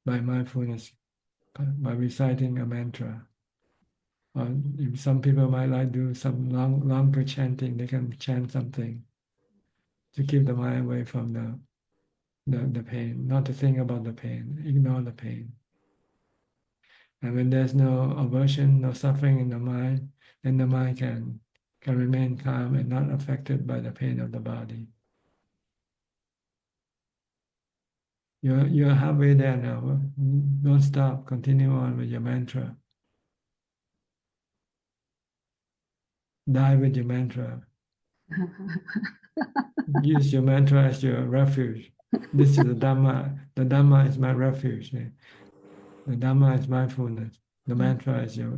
By mindfulness, by reciting a mantra. Or if some people might like do some longer chanting, they can chant something to keep the mind away from the pain, not to think about the pain, ignore the pain. And when there's no aversion, no suffering in the mind, then the mind can remain calm and not affected by the pain of the body. You're halfway there now. Don't stop. Continue on with your mantra. Die with your mantra. Use your mantra as your refuge. This is the Dhamma. The Dhamma is my refuge. The Dhamma is mindfulness. The mantra is your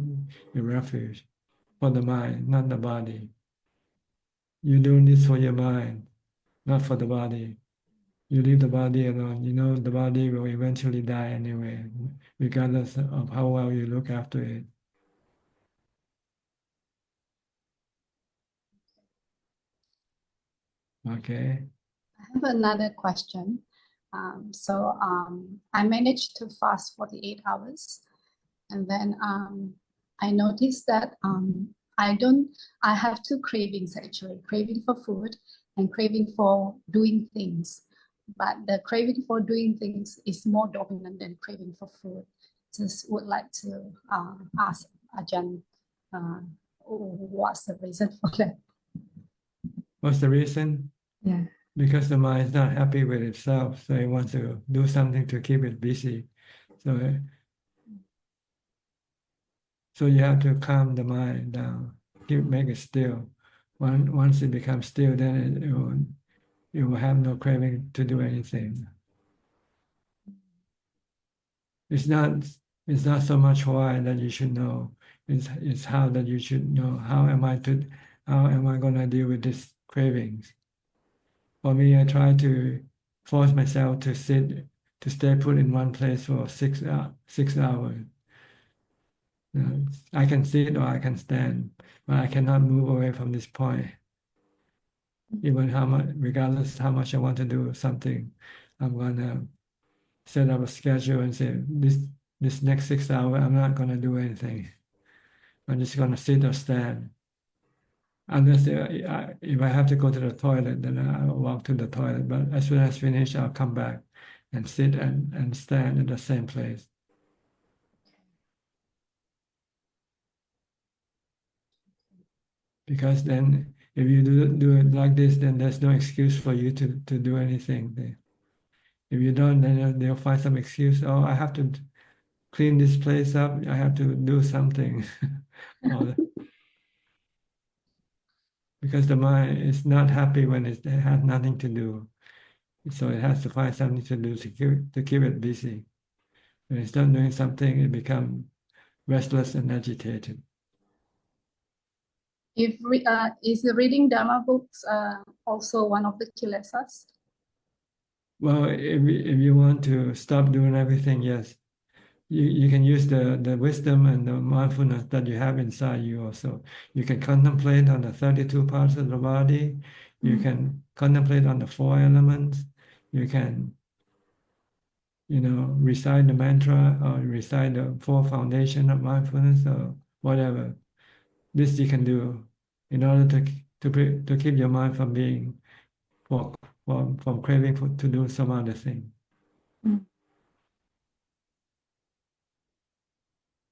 refuge for the mind, not the body. You're doing this for your mind, not for the body. You leave the body alone. You know the body will eventually die anyway, regardless of how well you look after it. Okay. I have another question. I managed to fast 48 hours, and then I noticed that I have two cravings actually, craving for food and craving for doing things. But the craving for doing things is more dominant than craving for food. Just would like to ask Ajahn, what's the reason for that? What's the reason? Yeah. Because the mind is not happy with itself, so it wants to do something to keep it busy. So you have to calm the mind down, make it still. Once it becomes still, then it will have no craving to do anything. It's not so much why that you should know. It's how that you should know. How am I going to deal with these cravings? For me, I try to force myself to stay put in one place for 6 hours. I can sit or I can stand, but I cannot move away from this point. Even regardless how much I want to do something, I'm gonna set up a schedule and say this next 6 hours I'm not gonna do anything. I'm just gonna sit or stand. Unless if I have to go to the toilet, then I'll walk to the toilet. But as soon as I finish, I'll come back and sit and stand in the same place. Because then if you do it like this, then there's no excuse for you to do anything. If you don't, then they'll find some excuse. Oh, I have to clean this place up, I have to do something. Because the mind is not happy when it has nothing to do. So it has to find something to do to keep it busy. When it's not doing something, it becomes restless and agitated. Is reading Dhamma books also one of the kilesas? Well, if you want to stop doing everything, yes. You can use the wisdom and the mindfulness that you have inside you also. You can contemplate on the 32 parts of the body. You can contemplate on the 4 elements. You can, recite the mantra or recite the 4 foundation of mindfulness or whatever. This you can do in order to keep your mind from being from craving to do some other thing.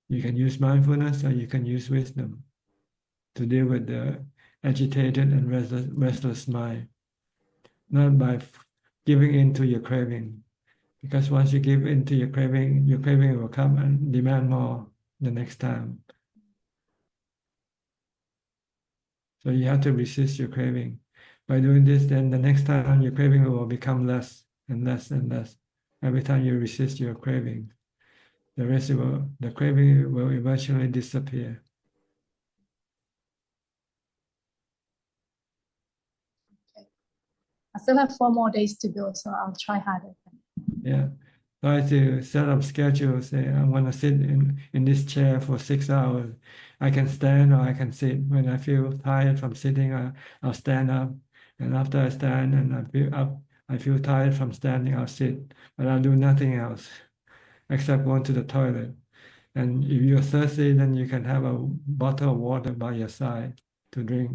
You can use mindfulness or you can use wisdom to deal with the agitated and restless mind, not by giving in to your craving. Because once you give in to your craving will come and demand more the next time. So you have to resist your craving. By doing this, then the next time your craving will become less and less and less. Every time you resist your craving, the craving will eventually disappear. Okay. I still have 4 more days to go, so I'll try harder. Yeah. Try to set up schedule, say, I want to sit in this chair for 6 hours. I can stand or I can sit. When I feel tired from sitting, I'll stand up. And after I stand and I feel tired from standing, I'll sit. But I'll do nothing else except going to the toilet. And if you're thirsty, then you can have a bottle of water by your side to drink.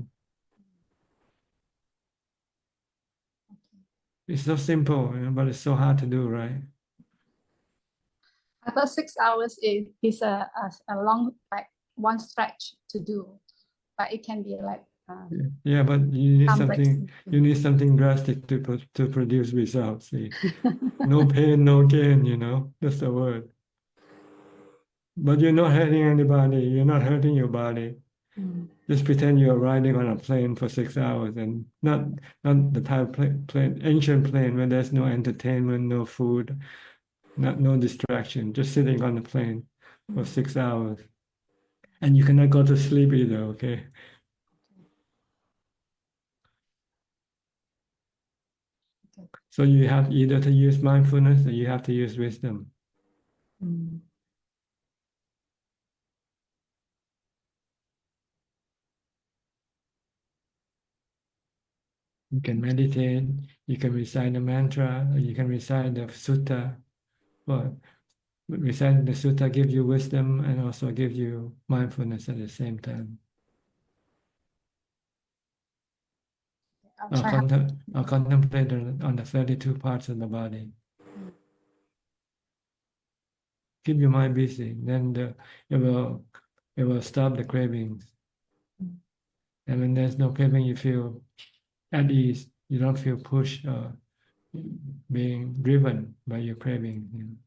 It's so simple, but it's so hard to do, right? I thought 6 hours is a long, like one stretch to do, but it can be like Yeah, but you need complex. something drastic to produce results. See, no pain, no gain. That's the word. But you're not hurting anybody. You're not hurting your body. Just pretend you're riding on a plane for 6 hours, and not the type of plane, ancient plane where there's no entertainment, no food, no distraction. Just sitting on the plane for 6 hours, and you cannot go to sleep either. Okay. So you have either to use mindfulness or you have to use wisdom. You can meditate, you can recite the mantra, or you can recite the sutta. Well, reciting the sutta gives you wisdom and also gives you mindfulness at the same time. I'll contemplate on the 32 parts of the body. Keep your mind busy, then it will stop the cravings. And when there's no craving, you feel at ease. You don't feel pushed or being driven by your craving.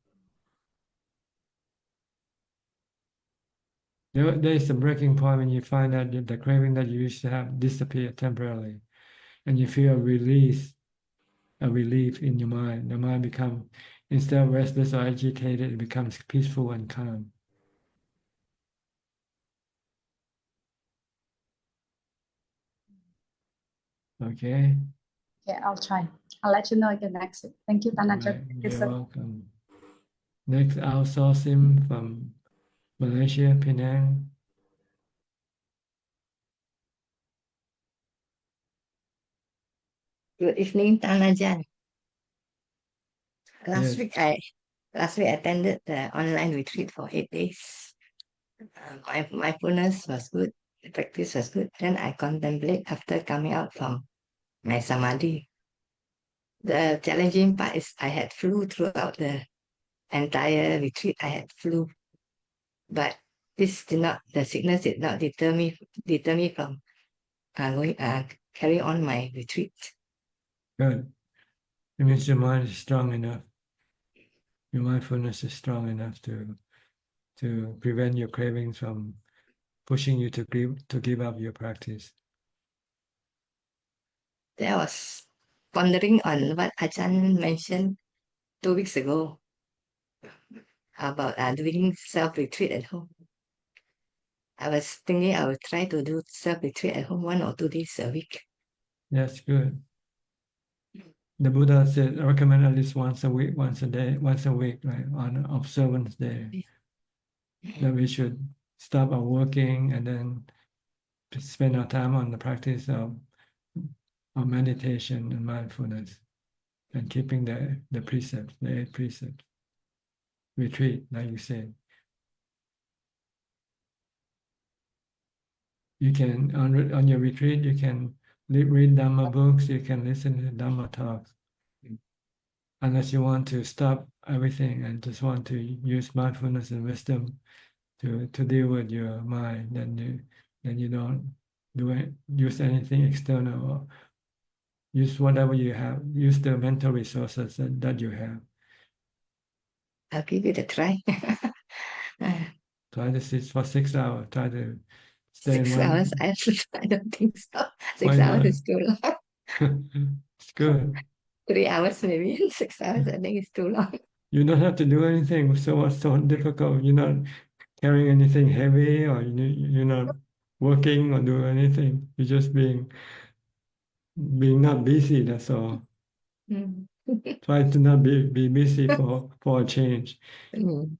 There is a breaking point when you find that the craving that you used to have disappear temporarily, and you feel a relief in your mind. The mind becomes, instead of restless or agitated, it becomes peaceful and calm. Okay? Yeah, I'll try. I'll let you know again next week. Thank you, Tanajan. Right. You're welcome. Next, outsourcing from Malaysia, Penang. Good evening, Tanajan. Yes. Last week I attended the online retreat for 8 days. My mindfulness was good, the practice was good. Then I contemplate after coming out from my samadhi. The challenging part is I had flu throughout the entire retreat. I had flu, but the sickness did not deter me from carrying on my retreat. Good. It means your mind is strong enough. Your mindfulness is strong enough to to prevent your cravings from pushing you to give up your practice? I was pondering on what Ajahn mentioned 2 weeks ago about doing self-retreat at home. I was thinking I would try to do self-retreat at home 1 or 2 days a week. That's good. The Buddha said recommend at least once a week, once a week, right, on observance day, that we should stop our working and then spend our time on the practice of meditation and mindfulness and keeping the precepts, the 8 precepts. Retreat, like you said. You can, on your retreat, you can read Dhamma books, you can listen to Dhamma talks. Unless you want to stop everything and just want to use mindfulness and wisdom to deal with your mind, then you don't use anything external, or use whatever you have, use the mental resources that you have. I'll give it a try. Try to sit for 6 hours, try to stay 6 in one. hours? I don't think so. 6 Why hours not? is too long. It's good. 3 hours maybe. 6 hours I think is too long. You don't have to do anything. So what's so difficult? You're not carrying anything heavy, or you're not working or doing anything. You're just being not busy. That's all. Mm. Try to not be busy for a change. Mm.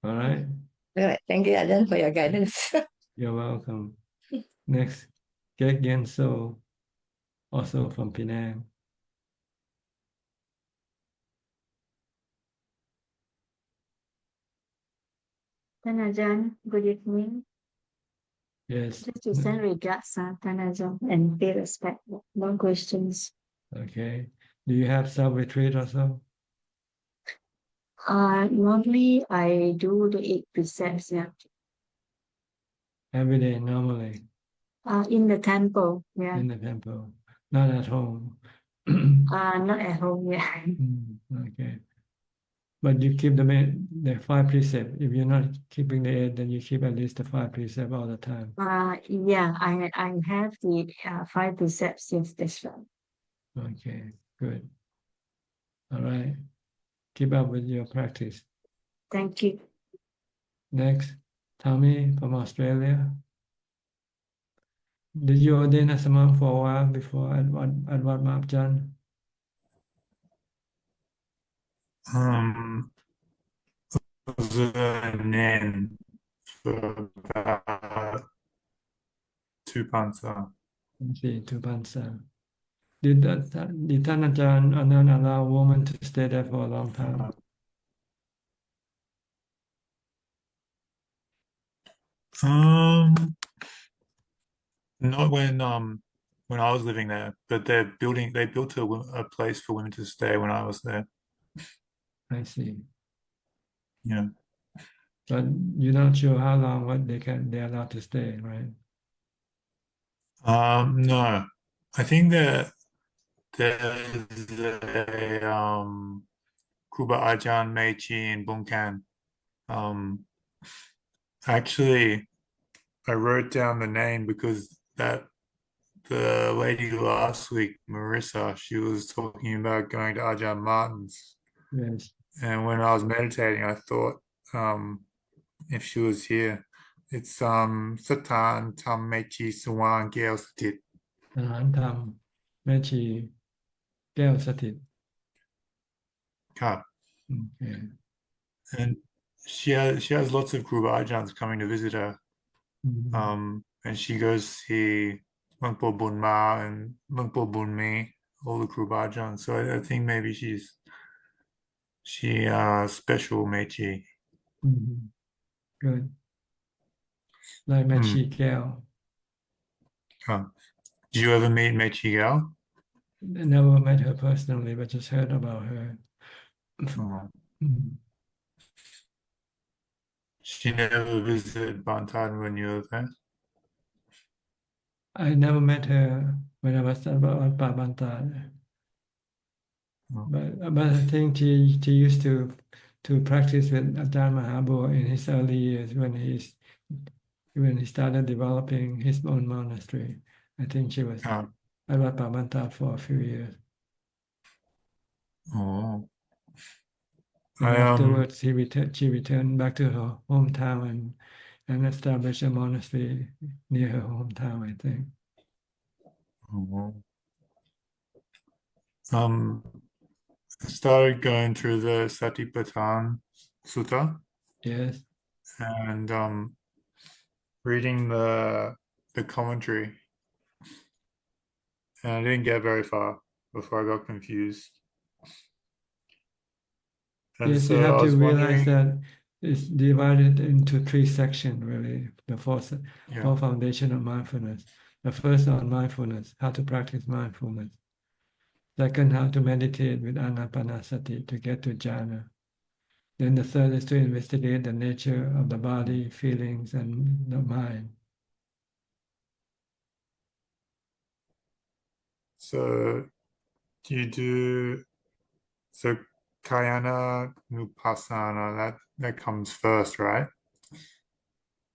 All right. All right. Thank you, Ajahn, for your guidance. You're welcome. Next, Kek Yen So, also from Penang. Ajahn, good evening. Yes. Just to send regards, Ajahn, and pay respect. No questions. Okay. Do you have self-retreat also? Normally I do the 8 precepts, yeah. Every day, normally, In the temple, yeah. in the temple, not at home. Not at home, yeah. Okay. But you keep the 5 precepts. If you're not keeping the 8, then you keep at least the 5 precepts all the time. Yeah, I have the 5 precepts, yes, that's right. Okay, good. All right. Keep up with your practice. Thank you. Next, Tommy from Australia. Did you ordain as a monk for a while before at Wat Mapjan? Was a nan for about 2 months. See, 2 months. Didท่านอาจารย์allow women to stay there for a long time? Not when I was living there, but they built a place for women to stay when I was there. I see. Yeah. But you're not sure how long they're allowed to stay, right? No, I think that there's a Kuba Ajahn Meichi in Bunkan. Actually, I wrote down the name because the lady last week, Marissa, she was talking about going to Ajahn Martin's. Yes. And when I was meditating, I thought if she was here, it's Satan Tam Mechi Suwan Gail Satit. สถานธรรมแม่ชีแก้วสถิต Cup. Okay. And she has lots of Kruba Ajahns coming to visit her. And she goes to see Mangpo Bunma and Mangpo Bunmi, all the Kruba Ajahns. So I think maybe she special Mechi. Good. Like แม่ชีแก้ว Did you ever meet Mechi Gao? Never met her personally, but just heard about her. She never visited Bantan when you were there? I never met her when I was at Wat Pa Bantar. But I think she used to practice with Ajahn Mahabua in his early years when he started developing his own monastery. I think she was at Wat Pabanta for a few years. Oh. And afterwards, she returned back to her hometown and established a monastery near her hometown, I think. I started going through the Satipatthana Sutta. Yes. And reading the commentary. And I didn't get very far before I got confused. And Yes, so you have I to was realize wondering, that it's divided into three sections, really, the four foundation of mindfulness. The first on mindfulness, how to practice mindfulness. Second, how to meditate with anapanasati to get to jhana. Then the third is to investigate the nature of the body, feelings, and the mind. so Kayana Nupassana, that comes first, right?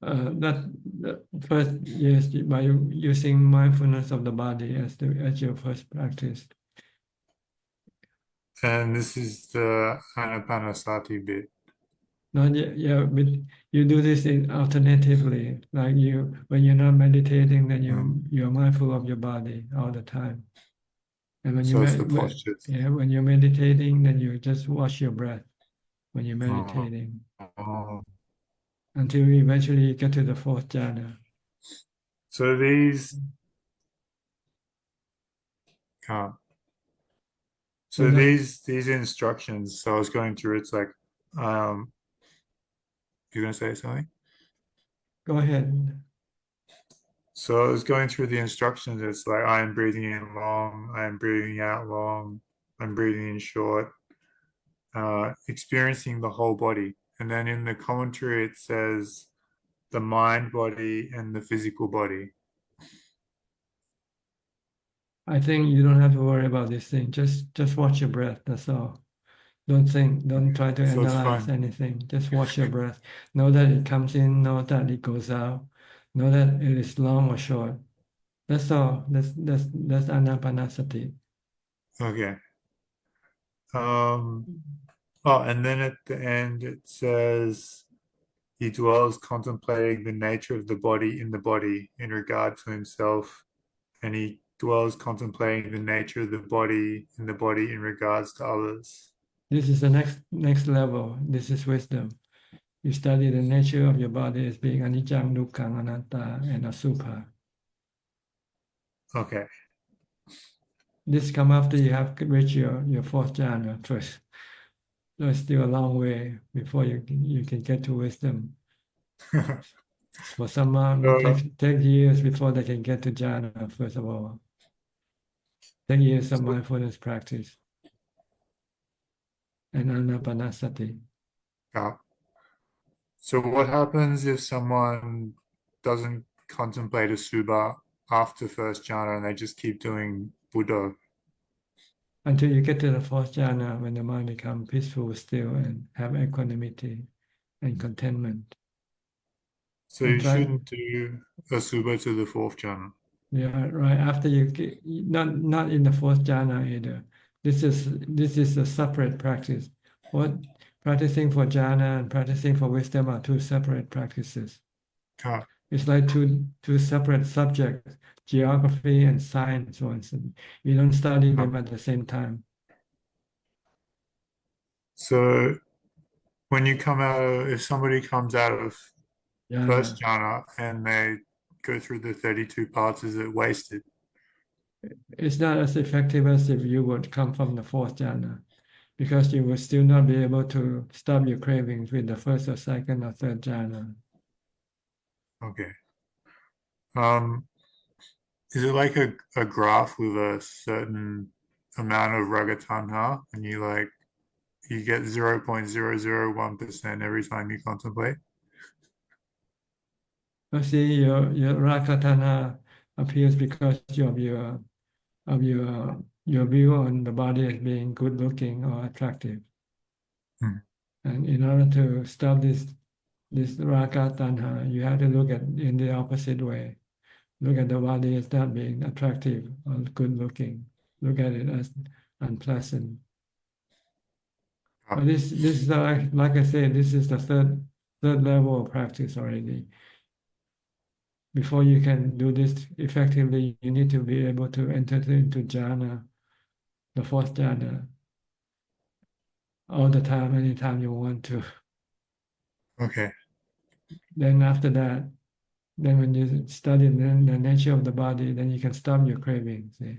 That first, yes, by using mindfulness of the body as your first practice. And this is the Anapanasati bit. Not yet, yeah, but you do this alternatively. Like when you're not meditating, then you're mindful of your body all the time. And when So it's the postures. when you're meditating, then you just watch your breath when you're meditating. Until eventually you get to the fourth jhana. So these these instructions, so I was going through, it's like you're gonna say something? Go ahead. So I was going through the instructions, it's like I'm breathing in long, I'm breathing out long, I'm breathing in short, experiencing the whole body. And then in the commentary it says the mind body and the physical body. I think you don't have to worry about this thing. Just watch your breath, that's all. Don't think, don't try to So it's analyze fine. anything. Just watch your breath. Know that it comes in, know that it goes out. Know that it is long or short. That's all. That's anapanasati. Okay. And then at the end it says he dwells contemplating the nature of the body in the body in regard to himself, and he dwells contemplating the nature of the body in regards to others. This is the next level. This is wisdom. You study the nature of your body as being anicca, dukkha, anatta, and asubha. Okay. This come after you have reached your fourth jhana first. So it's still a long way before you can get to wisdom. For someone, it takes years before they can get to jhana, first of all. 10 years of mindfulness practice and anapanasati. Yeah. So what happens if someone doesn't contemplate a subha after first jhana and they just keep doing Buddha? Until you get to the fourth jhana, when the mind becomes peaceful, still, and have equanimity and contentment. So you shouldn't do a subha to the fourth jhana. Yeah, right. After you get, not in the fourth jhana either. This is a separate practice. What practicing for jhana and practicing for wisdom are two separate practices. It's like two separate subjects, geography and science, for instance. You don't study them at the same time. So when you come out of, if somebody comes out of first jhana and they go through the 32 parts, is it wasted? It's not as effective as if you would come from the fourth jhana, because you will still not be able to stop your cravings with the first or second or third jhana. Okay. Is it like a graph with a certain amount of ragatanha and you get 0.001% every time you contemplate? You see, your rakatana appears because of your your view on the body as being good looking or attractive. And in order to stop this raga tanha, you have to look at in the opposite way. Look at the body as not being attractive or good looking. Look at it as unpleasant. But this is like I said, this is the third level of practice already. Before you can do this effectively, you need to be able to enter into jhana, the fourth jhana, all the time, anytime you want to. Okay. Then after that, then when you study the nature of the body, then you can stop your cravings. See?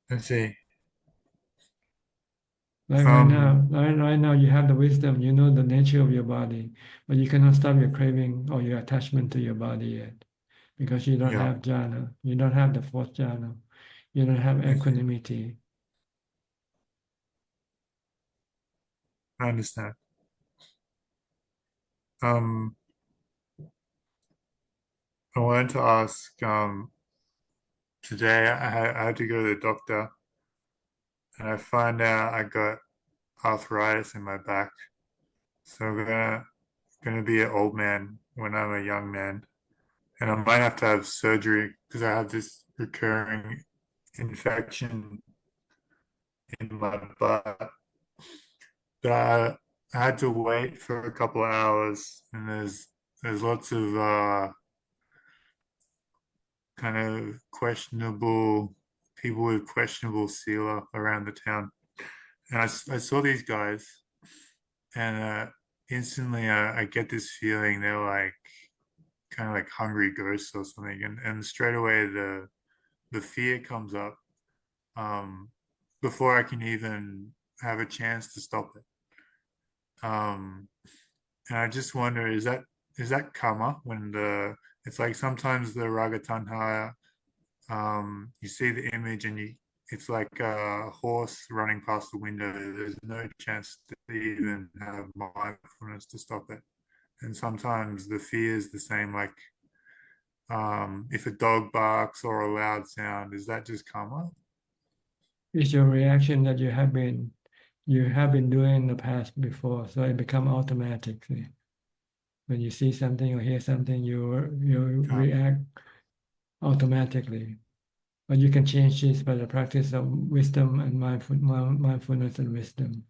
Let's see. Like right now you have the wisdom, you know the nature of your body, but you cannot stop your craving or your attachment to your body yet, because you don't have jhana, you don't have the fourth jhana, you don't have equanimity. I understand. I wanted to ask, today I had to go to the doctor and I found out I got arthritis in my back. So I'm gonna be an old man when I'm a young man. And I might have to have surgery because I have this recurring infection in my butt. But I had to wait for a couple of hours, and there's lots of kind of questionable people with questionable sila around the town. And I saw these guys, and instantly I get this feeling they're like kind of like hungry ghosts or something, and straight away the fear comes up before I can even have a chance to stop it. And I just wonder, is that karma when it's like sometimes the raga tanha, you see the image and it's like a horse running past the window. There's no chance to even have mindfulness to stop it. And sometimes the fear is the same, like if a dog barks or a loud sound, is that just karma? It's your reaction that you have been doing in the past before, so it becomes automatic. See? When you see something or hear something, you react automatically. But you can change this by the practice of wisdom and mindfulness and wisdom.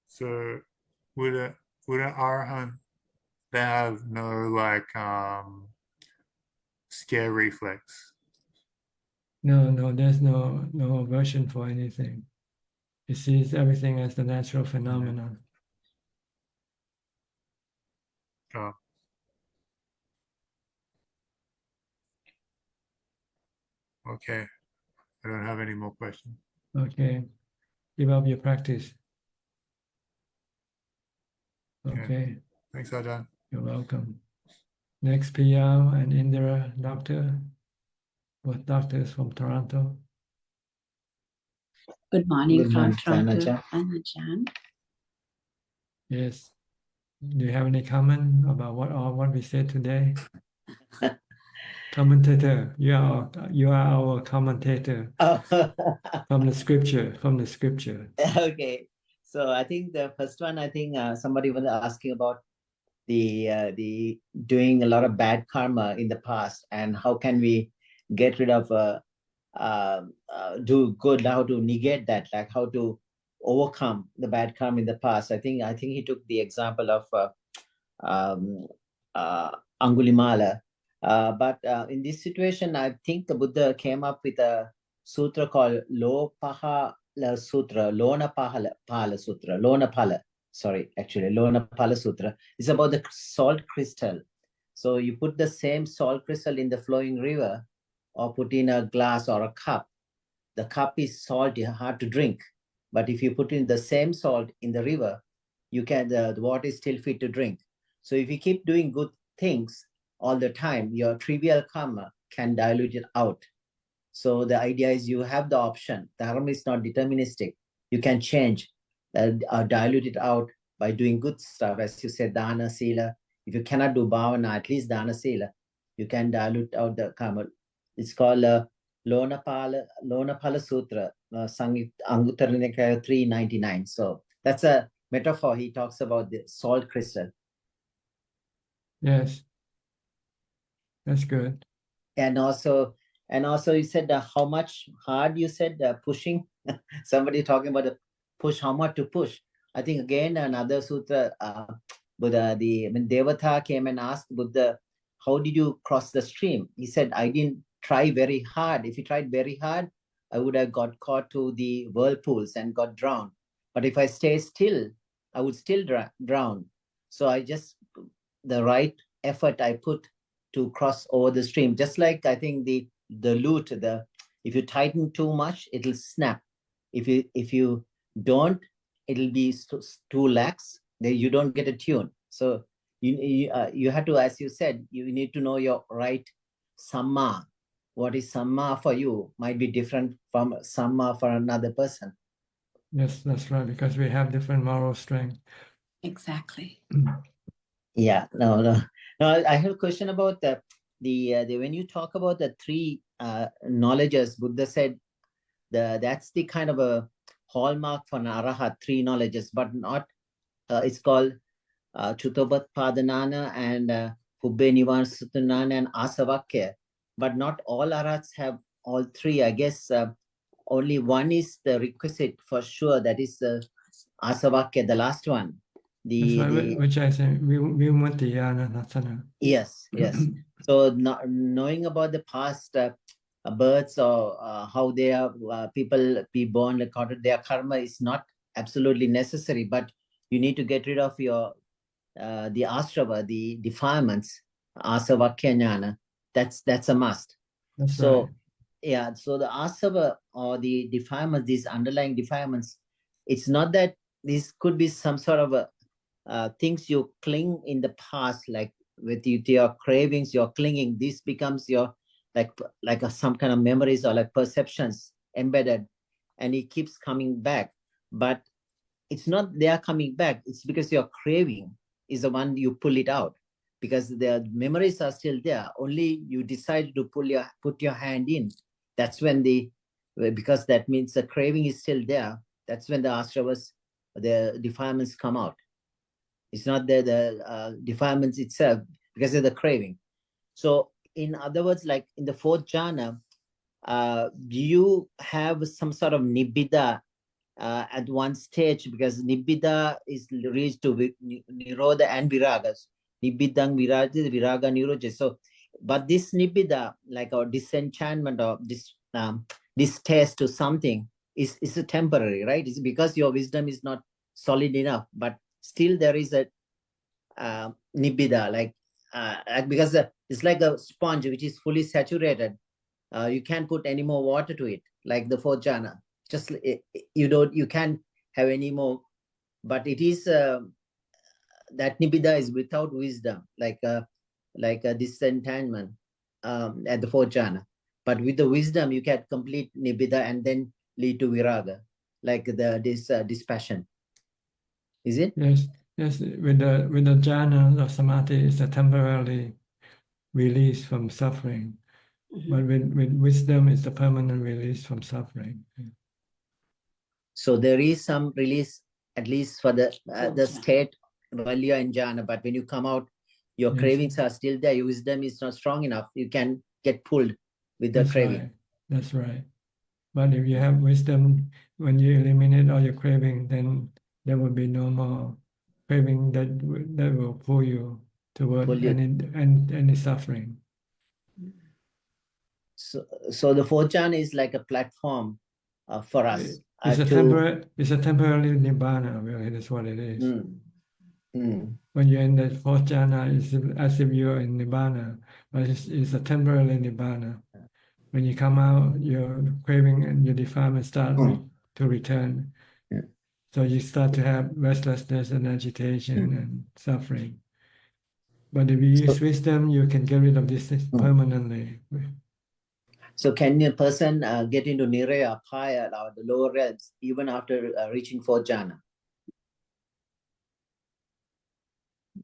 So would an arahant, they have no like scare reflex? No, there's no aversion for anything. It sees everything as the natural phenomenon. Oh. Okay. I don't have any more questions. Okay. Give up your practice. Okay. Thanks, Ajahn. You're welcome. Next, Piyao and Indira, doctor. Both doctors from Toronto. Good morning Good from morning, Toronto, Ajahn. Ajahn. Yes. Do you have any comment about what we said today? Commentator, you are our commentator from the scripture. Okay, so I think the first one, I think somebody was asking about the doing a lot of bad karma in the past, and how can we get rid of do good, how to negate that, like how to overcome the bad karma in the past. I think he took the example of Angulimala. But in this situation, I think the Buddha came up with a sutra called Lopahala Sutra, Lonapala Sutra, Lonapala. Sorry, actually, Lonapala Sutra. It's about the salt crystal. So you put the same salt crystal in the flowing river, or put in a glass or a cup. The cup is salty, hard to drink. But if you put in the same salt in the river, you can the water is still fit to drink. So if you keep doing good things all the time, your trivial karma can dilute it out. So the idea is you have the option. Dharma is not deterministic. You can change, dilute it out by doing good stuff. As you said, dana, sila, if you cannot do bhavana, at least dana sila, you can dilute out the karma. It's called Lonapala Sutra, Sangyutta Anguttara Nikaya 399. So that's a metaphor. He talks about the salt crystal. Yes, that's good. And also you said how much hard you said pushing. Somebody talking about the push, how much to push. I think again another sutra, Buddha, when Devata came and asked Buddha, how did you cross the stream? He said, I didn't try very hard. If you tried very hard, I would have got caught to the whirlpools and got drowned. But if I stay still, I would still drown. So I just, the right effort I put to cross over the stream. Just like I think the lute, if you tighten too much, it'll snap. If you don't, it'll be too lax. Then you don't get a tune. So you have to, as you said, you need to know your right samma. What is samma for you might be different from samma for another person. Yes, that's right, because we have different moral strength. Exactly. Yeah, no. I have a question about the when you talk about the three knowledges, Buddha said that's the kind of a hallmark for an arahat, three knowledges, but not. It's called Chutopat Padanana and Hubbe Nivan Sutanana and Asavakya. But not all arahats have all three. I guess only one is the requisite for sure. That is Asavakya, the last one. Which I say, Vimutti Yannasangwararam. Yes. So knowing about the past births or how they are people be born according to their karma is not absolutely necessary, but you need to get rid of your the asrava, the defilements, asavakya jnana. That's a must. That's so right. Yeah, so the asava or the defilements, these underlying defilements, it's not that this could be some sort of a things you cling in the past, like with your cravings, you're clinging. This becomes your like some kind of memories or like perceptions embedded, and it keeps coming back. But it's not they are coming back. It's because your craving is the one you pull it out, because the memories are still there. Only you decide to put your hand in. That's when because that means the craving is still there. That's when the asravas, the defilements come out. It's not the defilements itself, because of the craving. So in other words, like in the fourth jhana, do you have some sort of nibbida at one stage? Because nibbida is reached to nirodha and viragas. Nibbidang viraja, viraga nirodha. So, but this nibbida, like our disenchantment or distaste to something, is a temporary, right? It's because your wisdom is not solid enough, but still there is a nibbida, like because it's like a sponge which is fully saturated. You can't put any more water to it, like the fourth jhana. Just you can't have any more, but it is that nibbida is without wisdom, like a disenchantment at the fourth jhana. But with the wisdom, you can complete nibbida and then lead to viraga, like this dispassion. Is it? Yes. With the jhana or samadhi, it's a temporarily release from suffering. But with wisdom, it's a permanent release from suffering. So there is some release, at least for the state while you're in jhana. But when you come out, your cravings are still there. Your wisdom is not strong enough. You can get pulled with the craving. Right. That's right. But if you have wisdom, when you eliminate all your craving, then there will be no more craving that will pull you toward any suffering. So the fourth jhana is like a platform for us. It's a temporary nibbana, really. That's what it is. When you're in the fourth jhana, it's as if you're in nibbana, but it's a temporary nibbana. When you come out, your craving and your defilement start to return. So you start to have restlessness and agitation and suffering. But if you use wisdom, you can get rid of this permanently. So can a person get into niraya, apaya, or the lower realms even after reaching fourth jhana?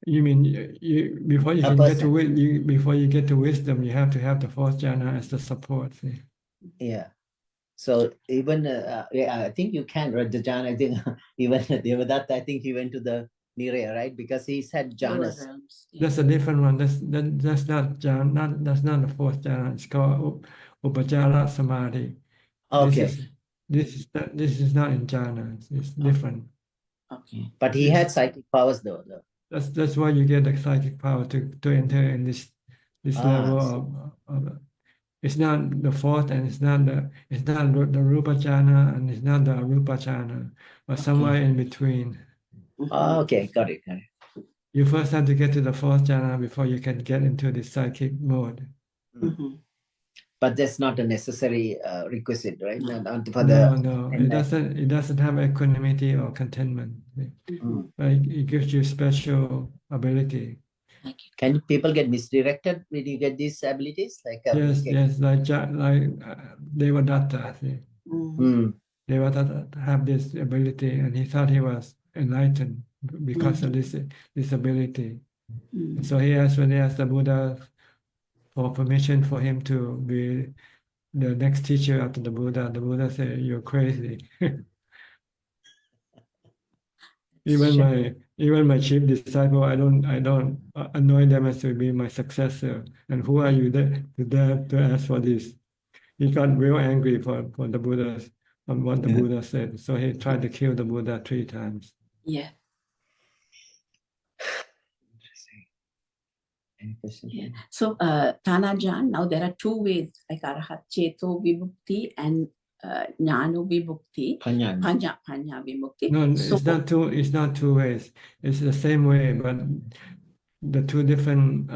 You mean you before you A can get to person. before you get to wisdom, you have to have the fourth jhana as the support. See? Yeah. So even I think you can read the jhana. I think even Devadatta, I think he went to the Niraya, right? Because he said jhanas. That's a different one. That's not jhana. That's not the fourth jhana. It's called upajjhara samadhi. Okay. This is not in jhana. It's different. Okay. But he had psychic powers though. That's why you get the psychic power to enter in this level of it's not the fourth and it's not the rupa jhana and it's not the arupa jhana, but somewhere in between. Okay, got it. You first have to get to the fourth jhana before you can get into the psychic mode. But that's not a necessary requisite, right? Not for No, it doesn't have equanimity or contentment. But it gives you special ability. Can people get misdirected when you get these abilities? Like Yes, like Devadatta. See? Devadatta have this ability, and he thought he was enlightened because of this ability. So he asked the Buddha for permission for him to be the next teacher after the Buddha. The Buddha said, "You're crazy." Even my chief disciple, I don't anoint them as to be my successor. And who are you to ask for this? He got real angry for the Buddha on what the Buddha said. So he tried to kill the Buddha 3 times. Yeah. Any question? Yeah. So, Tanajan, now there are 2 ways, like Arahat Cheto Vibhukti and Jnana Vibhukti. Panya Vibhukti. No, it's not 2 ways. It's the same way, but the 2 different.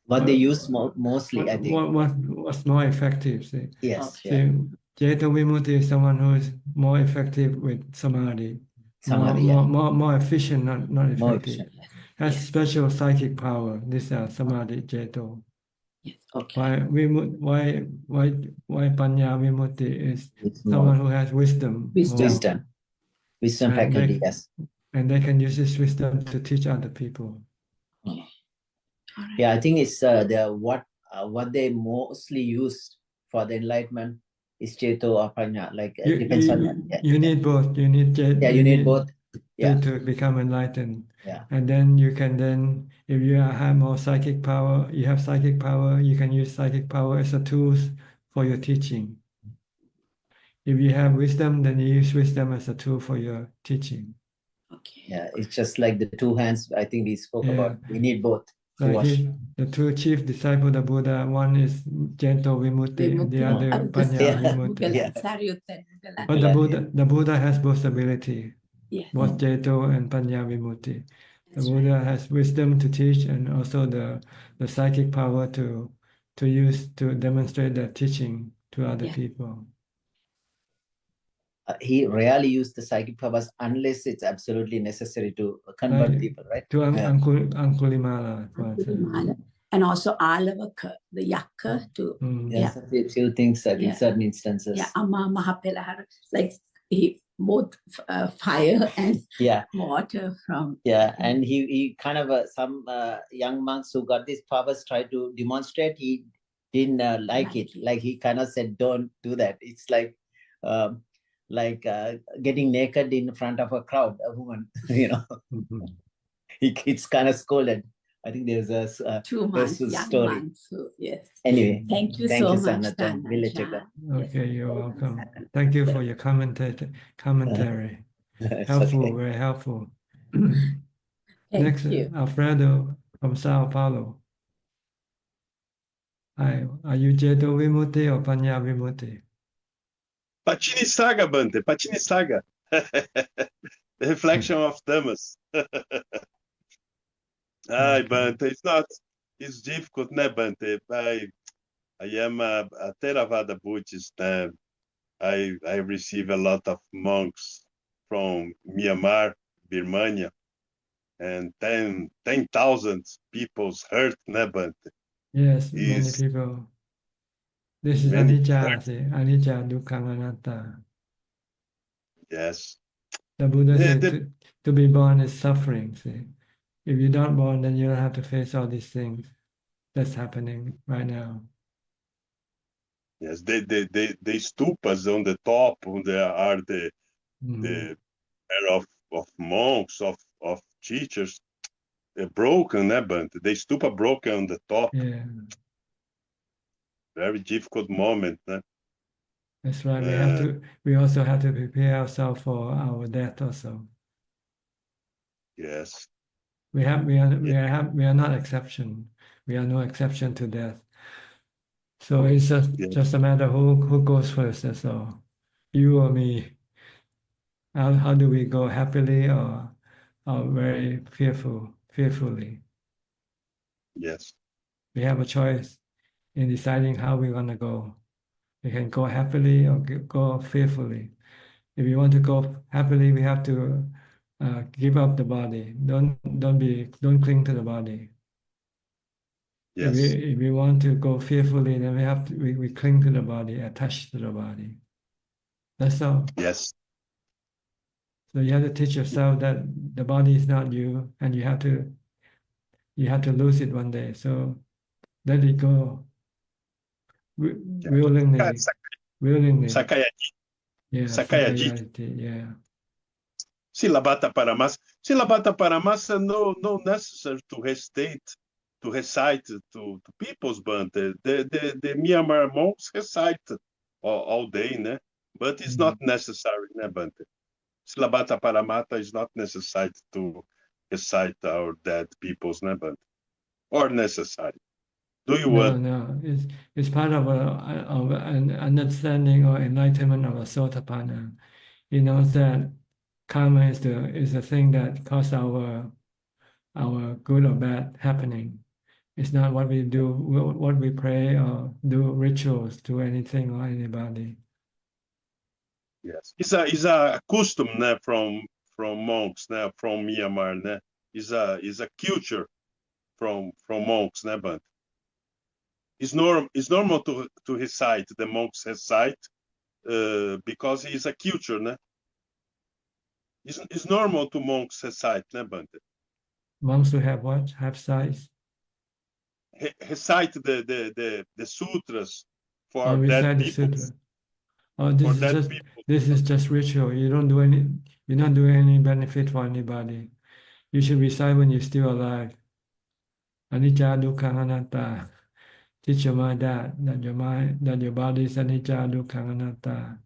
What they use mostly, I think. What's more effective? See? Yes. See, Jeta Vimutti is someone who is more effective with samadhi. More efficient, not effective. More efficient. Has special psychic power. These are samadhi Jeto. Yes. Okay. Why Panya Vimutti is someone who has wisdom. Wisdom faculty, yes. And they can use this wisdom to teach other people. Yeah, I think it's what they mostly use for the enlightenment is Cheto or Panya. Like depends on that. You need both. You need you need both. To become enlightened. Yeah. And then you can if you have more psychic power, you have psychic power, you can use psychic power as a tool for your teaching. If you have wisdom, then you use wisdom as a tool for your teaching. Okay. Yeah, it's just like the 2 hands I think we spoke about. We need both. Like the 2 chief disciples of the Buddha, one is Jento Vimutti, and the other Panya Vimutti. But the Buddha has both ability, both Jento and Panya Vimutti. The Buddha has wisdom to teach and also the psychic power to use to demonstrate that teaching to other people. He rarely used the psychic powers unless it's absolutely necessary to convert people, right? To Angulimala, for example. And also Alavaka, the Yakka, to a few things that in certain instances. Yeah, Amma Mahapelahara, like he both fire and water from. Yeah, and he kind of some young monks who got these powers tried to demonstrate. He didn't like it. Like he kind of said, "Don't do that." It's like getting naked in front of a crowd, a woman, it's kind of scolded. I think there's a 2 months, young story. months. So, yes. Anyway, thank you so much, Sanatan. We'll let you go. Okay, you're welcome. Thank you for your commentary. Helpful, okay. Very helpful. Next, Alfredo from Sao Paulo. Hi, are you Jeto Vimutti or Panya Vimutti? Pachini Saga, Bante, Pachini Saga. The reflection of Dhammas. Bante, it's difficult, né, Bante? I am a Theravada Buddhist. I receive a lot of monks from Myanmar, Birmania, and 10,000 people hurt, né, Bante? Yes, many people. This is anicca, anicca, dukkha, anatta. Yes. The Buddha said to be born is suffering. See? If you're not born, then you don't have to face all these things that's happening right now. Yes, they stupas on the top, there are the pair of monks, of teachers, broken, but they stupa broken on the top. Yeah, very difficult moment. that's right. We also have to prepare ourselves for our death also. Yes. We are not exception. We are no exception to death. So it's just a matter who goes first. That's all. You or me. How do we go happily or very fearfully? Yes. We have a choice in deciding how we're gonna go. We can go happily or go fearfully. If we want to go happily, we have to give up the body. Don't cling to the body. Yes. If we want to go fearfully, then we cling to the body, attached to the body. That's all. Yes. So you have to teach yourself that the body is not you, and you have to lose it one day. So let it go willingly. Sakayati. Yeah, Sakayati. Yeah. Silabata Paramasa. Silabata Paramasa no necessary to recite to people's, but the Myanmar monks recite all day, né? But it's not necessary, né, Bante? Silabata Paramata is not necessary to recite our dead people's, né, Bante? Or necessary. Do you want? No. It's part of an understanding or enlightenment of a Sotapanna. He knows that karma is the thing that causes our good or bad happening. It's not what we do, what we pray or do rituals to anything or anybody. Yes, it's a custom, né, from monks, né, from Myanmar, né. Is a culture from monks, né, but it's normal to recite. The monks recite because it's a culture, né. It's normal to monks recite, né, Bante? Monks who have what? Have size? Recite the sutras for Or dead recite the people. sutra. Oh, this is just ritual. You're not doing any benefit for anybody. You should recite when you're still alive. Anicca dukkha anatta. Teach your mind that your body is anicca dukkha anatta,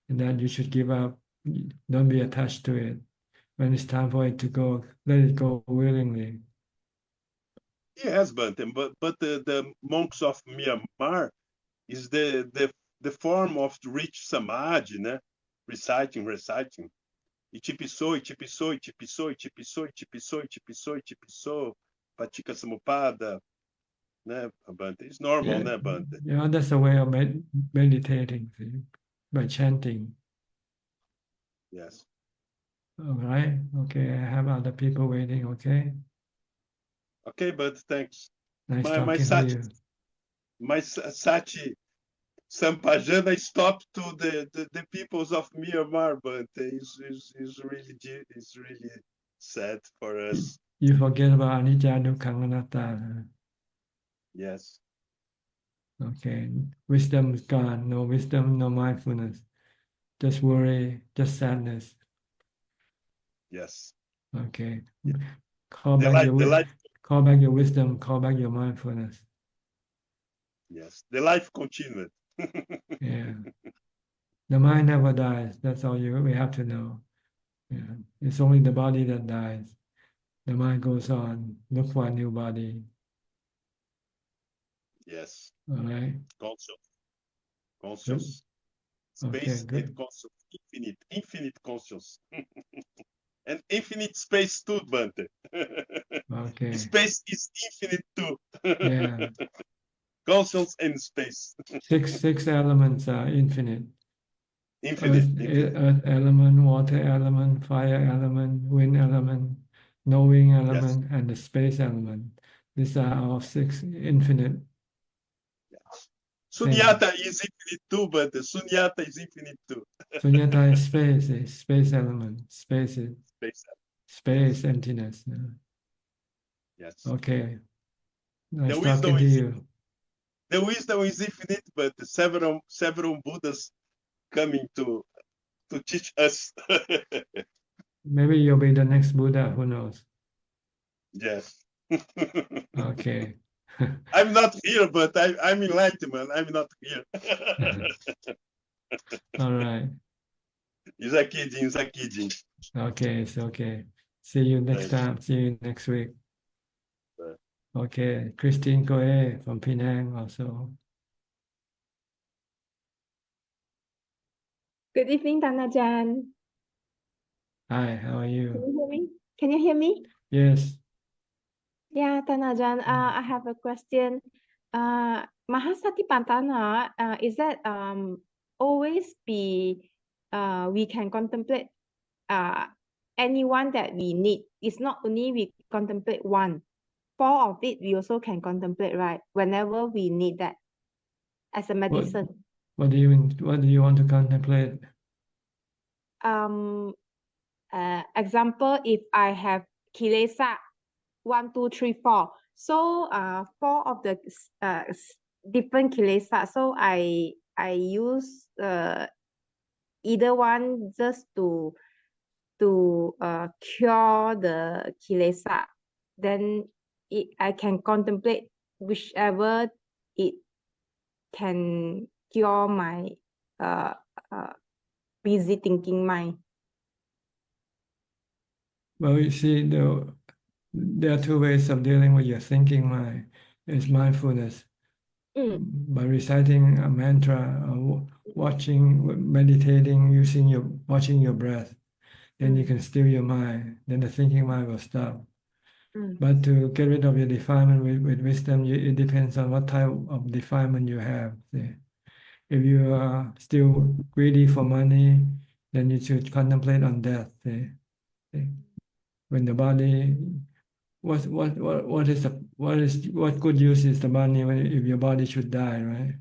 and that you should give up. Don't be attached to it. When it's time for it to go, let it go willingly. Yes, Bante, but the monks of Myanmar is the form of rich samadhi, né? Reciting. Itipiso, patika samupada, né, Bante? It's normal, né, Bante? Yeah, that's a way of meditating, see? By chanting. Yes. All right. Okay, I have other people waiting. Okay. Okay, but thanks. Nice my talking to you. My Sati Sampajana stopped to the peoples of Myanmar, but it's really sad for us. You forget about anicca dukkha anatta. Yes. Okay. Wisdom is gone. No wisdom, no mindfulness. Just worry, just sadness. Yes. Okay. Call back your wisdom, call back your mindfulness. Yes. The life continued. Yeah. The mind never dies. That's all we have to know. Yeah. It's only the body that dies. The mind goes on. Look for a new body. Yes. All right. Conscious. Space and conscious. Infinite conscious. And infinite space too, Bante. Okay. Space is infinite too. Yeah. Conscious and space. Six elements are infinite. Infinite. Earth element, water element, fire element, wind element, knowing element, and the space element. These are our six infinite. Sunyata is infinite too, but the sunyata is infinite too. Sunyata is space element. Space emptiness. Yeah. Yes. Okay. The Nice wisdom talking to is you. the wisdom is infinite, but several Buddhas coming to teach us. Maybe you'll be the next Buddha, who knows? Yes. Okay. I'm not here, but I'm enlightenment. I'm not here. All right. It's a kidding. It's a kidding. Okay, it's okay. See you next time. See you next week. Okay. Christine Coe from Penang also. Good evening, Ajahn. Hi, how are Can you? you hear me? Can you hear me? Yes. Yeah, Ajahn. I have a question. Mahasatipatthana, is that always be we can contemplate anyone that we need. It's not only we contemplate one. Four of it we also can contemplate, right? Whenever we need that as a medicine. What do you want to contemplate? Example, if I have kilesa 1, 2, 3, 4. So four of the different kilesa. So I use either one just to cure the kilesa. Then I can contemplate whichever it can cure my busy thinking mind. Well, you see, there are two ways of dealing with your thinking mind. It's mindfulness. By reciting a mantra or watching, meditating, watching your breath, then you can still your mind. Then the thinking mind will stop. But to get rid of your defilement with wisdom, it depends on what type of defilement you have. See? If you are still greedy for money, then you should contemplate on death. See? When the body, what good use is the money if your body should die, right?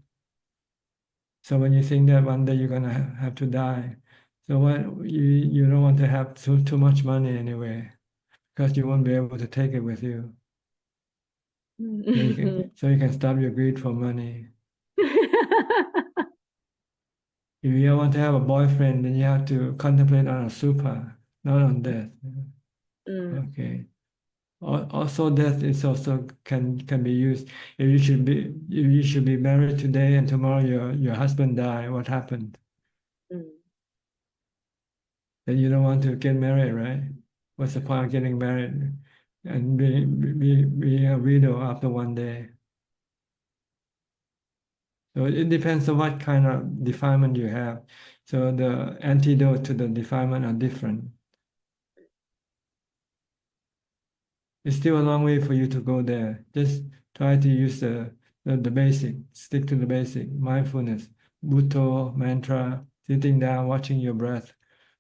So when you think that one day you're gonna have to die, so what you don't want to have too much money anyway, because you won't be able to take it with you. So you can stop your greed for money. If you want to have a boyfriend, then you have to contemplate on a super, not on death. Okay. Also, death is also can be used. If you should be married today and tomorrow your husband die, what happened? Then you don't want to get married, right? What's the point of getting married and being a widow after one day? So it depends on what kind of defilement you have. So the antidote to the defilement are different. It's still a long way for you to go there. Just try to use the basic, stick to the basic, mindfulness, Bhutto, mantra, sitting down, watching your breath,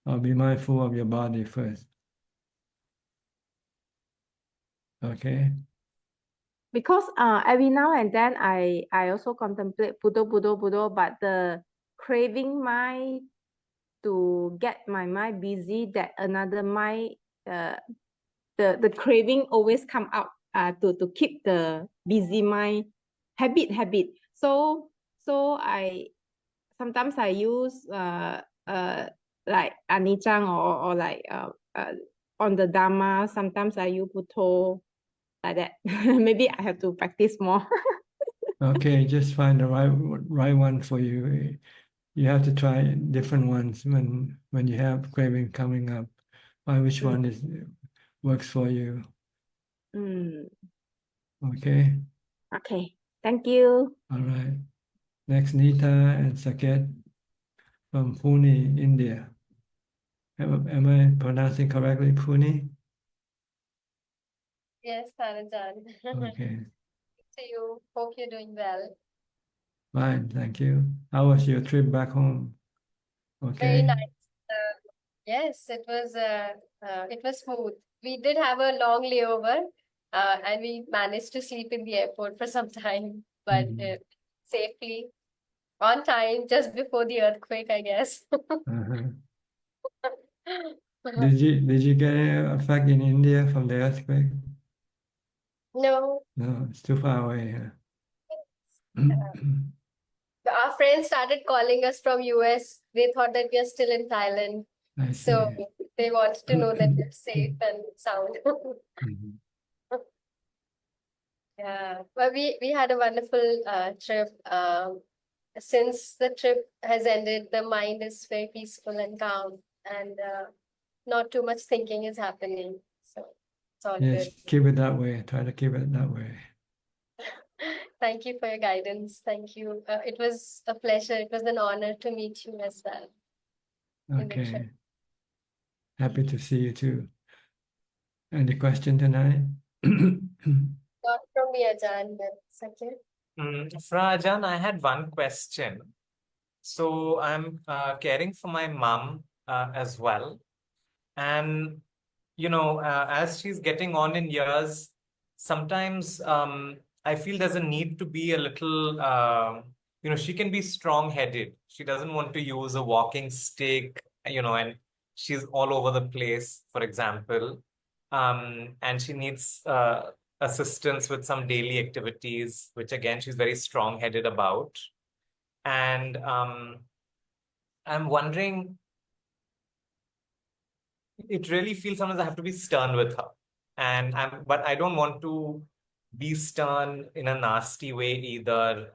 or be mindful of your body first. Okay? Because every now and then I also contemplate Buddha, but the craving mind to get my mind busy, that another mind, the craving always come out to keep the busy mind habit. So I sometimes I use like Anicang or like on the Dhamma. Sometimes I use Buddha. Like that. Maybe I have to practice more. Okay, just find the right one for you. You have to try different ones when you have craving coming up. Find which one works for you. Okay. Okay. Thank you. All right. Next, Nita and Saket from Pune, India. Am I pronouncing correctly, Pune? Yes, Ajahn. Okay. See you. Hope you're doing well. Fine, thank you. How was your trip back home? Very Okay. nice. Yes, it was smooth. We did have a long layover, and we managed to sleep in the airport for some time, but safely, on time, just before the earthquake, I guess. Did you get any effect in India from the earthquake? No. No, it's too far away. Our friends started calling us from US. They thought that we are still in Thailand. I So see. they wanted to know that we're safe and sound. Mhm. Yeah, but we had a wonderful trip. Since the trip has ended, the mind is very peaceful and calm, and not too much thinking is happening. So it's all Yes, good. keep it that way. Try to keep it that way. Thank you for your guidance. Thank you. It was a pleasure. It was an honor to meet you as well in the trip. Okay. Happy to see you too. Any question tonight? Not from me, Ajahn, but Suchart. Fra Ajahn, I had one question. So I'm caring for my mom as well. And, as she's getting on in years, sometimes I feel there's a need to be a little, she can be strong-headed. She doesn't want to use a walking stick, and she's all over the place, for example. And she needs assistance with some daily activities, which again, she's very strong-headed about. And I'm wondering, it really feels sometimes I have to be stern with her. But I don't want to be stern in a nasty way either.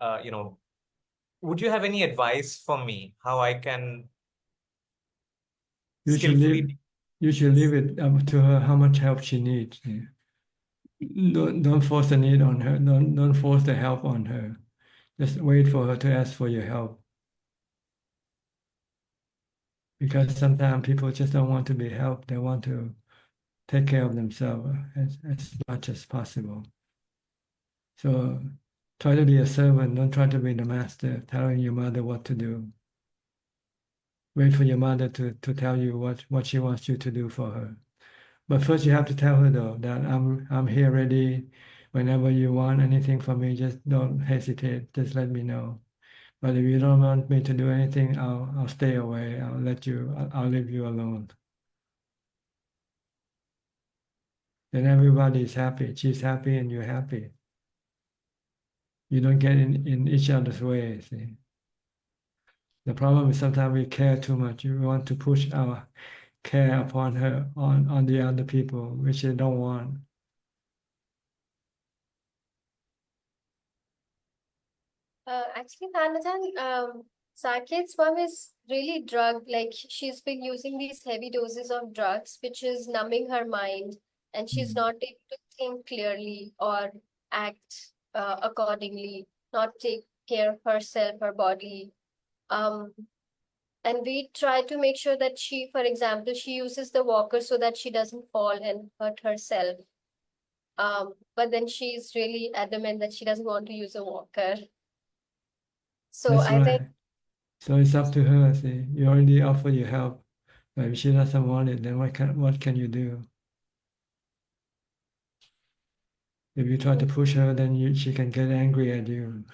Would you have any advice for me how I can You should leave it up to her how much help she needs. Don't force the need on her. Don't force the help on her. Just wait for her to ask for your help. Because sometimes people just don't want to be helped. They want to take care of themselves as much as possible. So try to be a servant. Don't try to be the master, telling your mother what to do. Wait for your mother to tell you what she wants you to do for her. But first you have to tell her though that I'm here ready. Whenever you want anything from me, just don't hesitate. Just let me know. But if you don't want me to do anything, I'll stay away. I'll leave you alone. Then everybody is happy. She's happy and you're happy. You don't get in each other's way, see. The problem is sometimes we care too much. We want to push our care upon her, on the other people, which they don't want. Actually, Tanajan, Saket's mom is really drugged. Like she's been using these heavy doses of drugs, which is numbing her mind, and she's not able to think clearly or act accordingly, not take care of herself, her body. And we try to make sure that she, for example, she uses the walker so that she doesn't fall and hurt herself. But then she's really adamant that she doesn't want to use a walker. So That's I right. think So it's up to her. See, you already offer your help, but if she doesn't want it, then what can you do? If you try to push her, then she can get angry at you.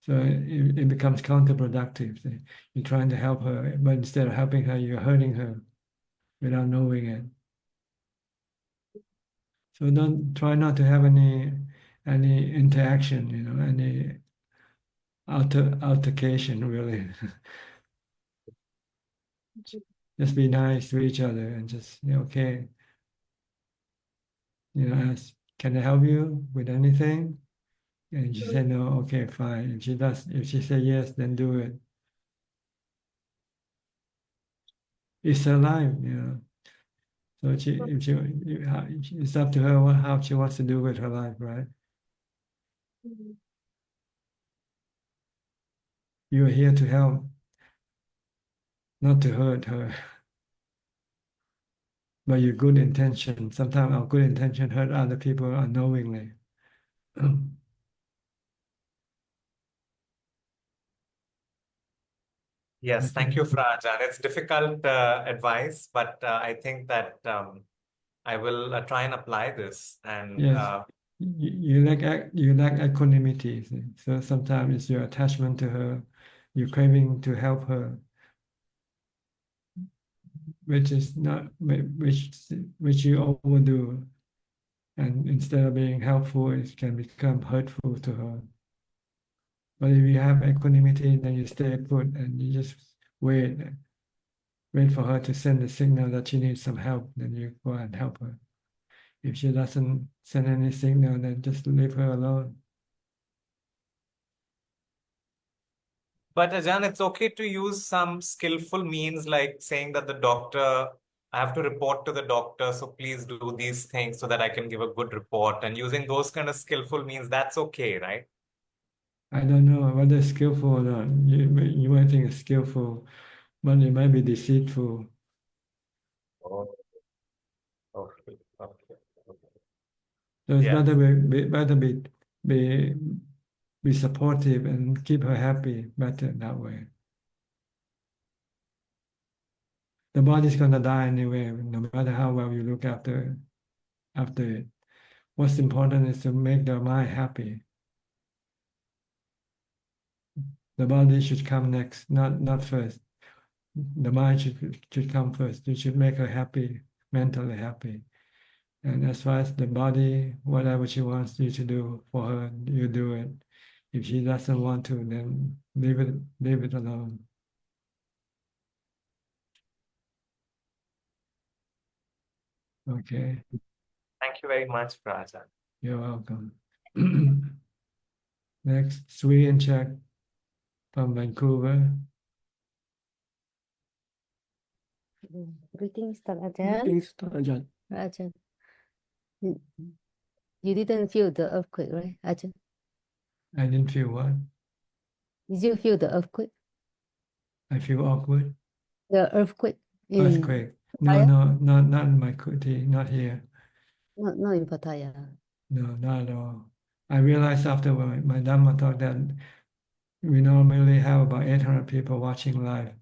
So it becomes counterproductive. See? You're trying to help her, but instead of helping her, you're hurting her without knowing it. So don't try not to have any interaction, any altercation really. Just be nice to each other and just okay. Ask, can I help you with anything? And she said no, okay, fine. If she say yes, then do it. It's her life, So it's up to her how she wants to do with her life, right? You are here to help, not to hurt her. But your good intention, sometimes our good intention hurt other people unknowingly. Yes, Okay. thank you, Fra Ajahn. It's difficult advice, but I think that I will try and apply this. And Yes, you lack equanimity. See? So sometimes it's your attachment to her, you're craving to help her, which is not which you overdo. and instead of being helpful, it can become hurtful to her. But if you have equanimity, then you stay put and you just wait for her to send a signal that she needs some help, then you go and help her. If she doesn't send any signal, then just leave her alone. But Ajahn, it's okay to use some skillful means like saying that I have to report to the doctor, so please do these things so that I can give a good report. And using those kind of skillful means, that's okay, right? I don't know whether it's skillful or not. You might think it's skillful, but it might be deceitful. Oh, okay. So it's Yeah. better be supportive and keep her happy, better that way. The body's gonna die anyway, no matter how well you look after it. What's important is to make the mind happy. The body should come next, not first. The mind should come first. You should make her happy, mentally happy. And as far as the body, whatever she wants you to do for her, you do it. If she doesn't want to, then leave it alone. Okay, Thank you very much, Ajahn. you're welcome. Next, Sui and Check from Vancouver. Greetings, Ajahn. Greetings, Ajahn. Ajahn. You didn't feel the earthquake, right, Ajahn? I didn't feel what? Did you feel the earthquake? I feel awkward. The earthquake in Earthquake. No, Pattaya? not in my kuti, not here. Not in Pattaya. No, not at all. I realized after my Dhamma talk that we normally have about 800 people watching live,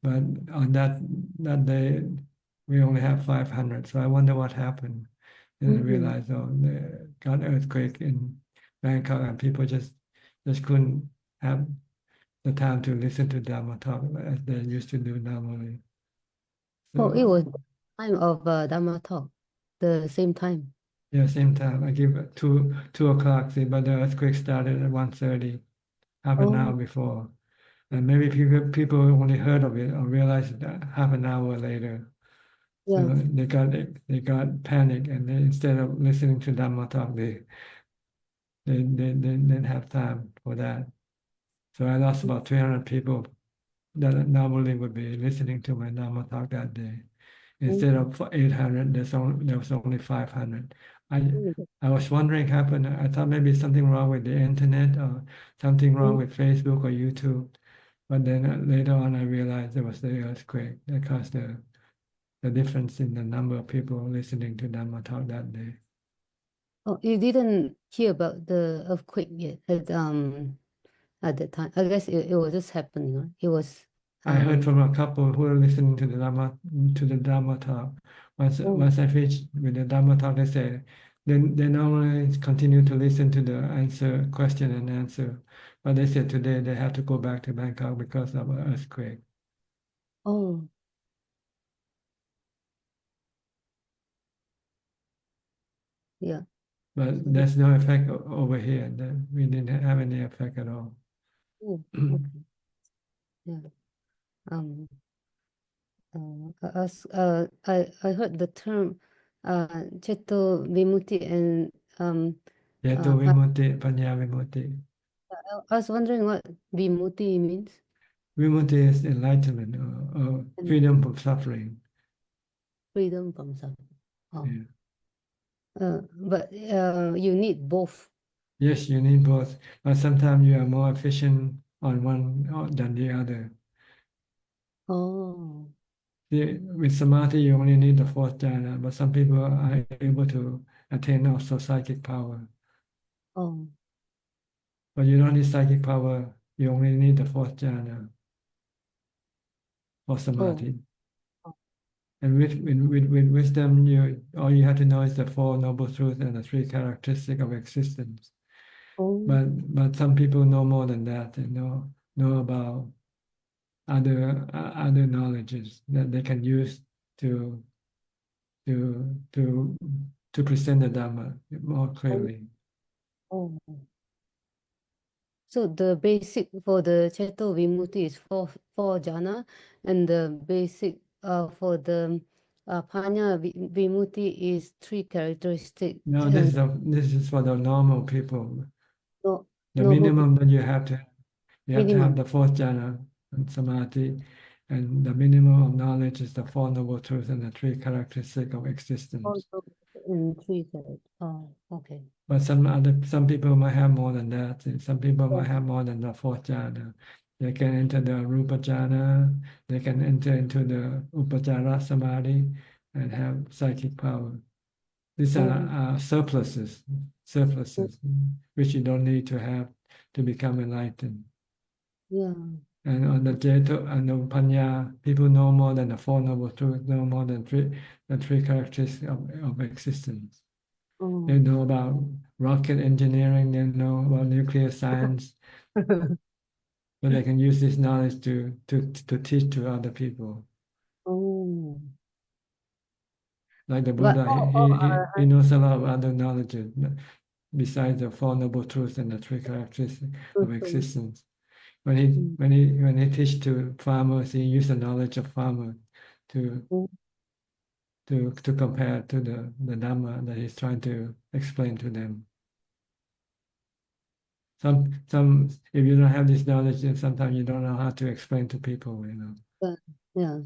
but on that day we only have 500. So I wonder what happened. Then I realized, they got earthquake in Bangkok, and people just couldn't have the time to listen to Dhamma talk as they used to do normally. Oh, it So, was time of Dhamma talk, the same time. yeah, same time. I give it 2 o'clock, see, but the earthquake started at 1:30, half an hour Oh, before. And maybe people only heard of it or realized that half an hour later. So yeah. they got panic, and instead of listening to Dhamma talk, they didn't have time for that. So I lost about 300 people that normally would be listening to my Dhamma talk that day. Instead of 800, there was only 500. I was wondering what happened. I thought maybe something wrong with the internet or something wrong with Facebook or YouTube. But then later on, I realized there was the earthquake that caused the difference in the number of people listening to Dhamma talk that day. Oh, you didn't hear about the earthquake yet at that time. I guess it was just happening, right? It was I heard from a couple who were listening to the Dhamma talk. Once I finished with the Dhamma talk, they said they normally continue to listen to the question and answer, but they said today they have to go back to Bangkok because of an earthquake. Oh, yeah. But there's no effect over here. We didn't have any effect at all. Oh, okay. Yeah. I heard the term Cheto Vimutti and Yeto Vimutti, Panya Vimutti. I was wondering what Vimutti means. Vimutti is enlightenment or freedom from suffering. Freedom from suffering. Oh. Yeah. But you need both. Yes, you need both, but sometimes you are more efficient on one than the other. Oh, With samadhi, you only need the fourth jhana, but some people are able to attain also psychic power. oh, But you don't need psychic power, you only need the fourth jhana for samadhi. And with wisdom, all you have to know is the Four Noble Truths and the three characteristics of existence. oh, But some people know more than that. They know about other knowledges that they can use to to present the Dhamma more clearly. Oh. So the basic for the Cheto Vimutti is four jhana, and the basic for the Panya Vimutti is 3 characteristics. No, this is for the normal people. No, The normal minimum that you have to have minimum. the 4th jhana and samadhi, and the minimum of knowledge is the 4 noble truths and the 3 characteristics of existence. And 3 characteristics. Oh, okay. But some people might have more than that. Some people might have more than the 4th jhana. They can enter the rupa jhana. They can enter into the upajjara samadhi and have psychic power. These are surpluses, which you don't need to have to become enlightened. Yeah. And on the Jeto and the Panya, people know more than the 4 noble truths, know more than the 3 characteristics of existence. Oh. They know about rocket engineering, they know about nuclear science. So they can use this knowledge to teach to other people. Oh. Like the But Buddha, he knows a lot of other knowledges besides the 4 noble truths and the 3 characteristics of existence. When he teach to farmers, he use the knowledge of farmers to compare to the Dhamma that he's trying to explain to them. Some if you don't have this knowledge, then sometimes you don't know how to explain to people, you know. Yeah.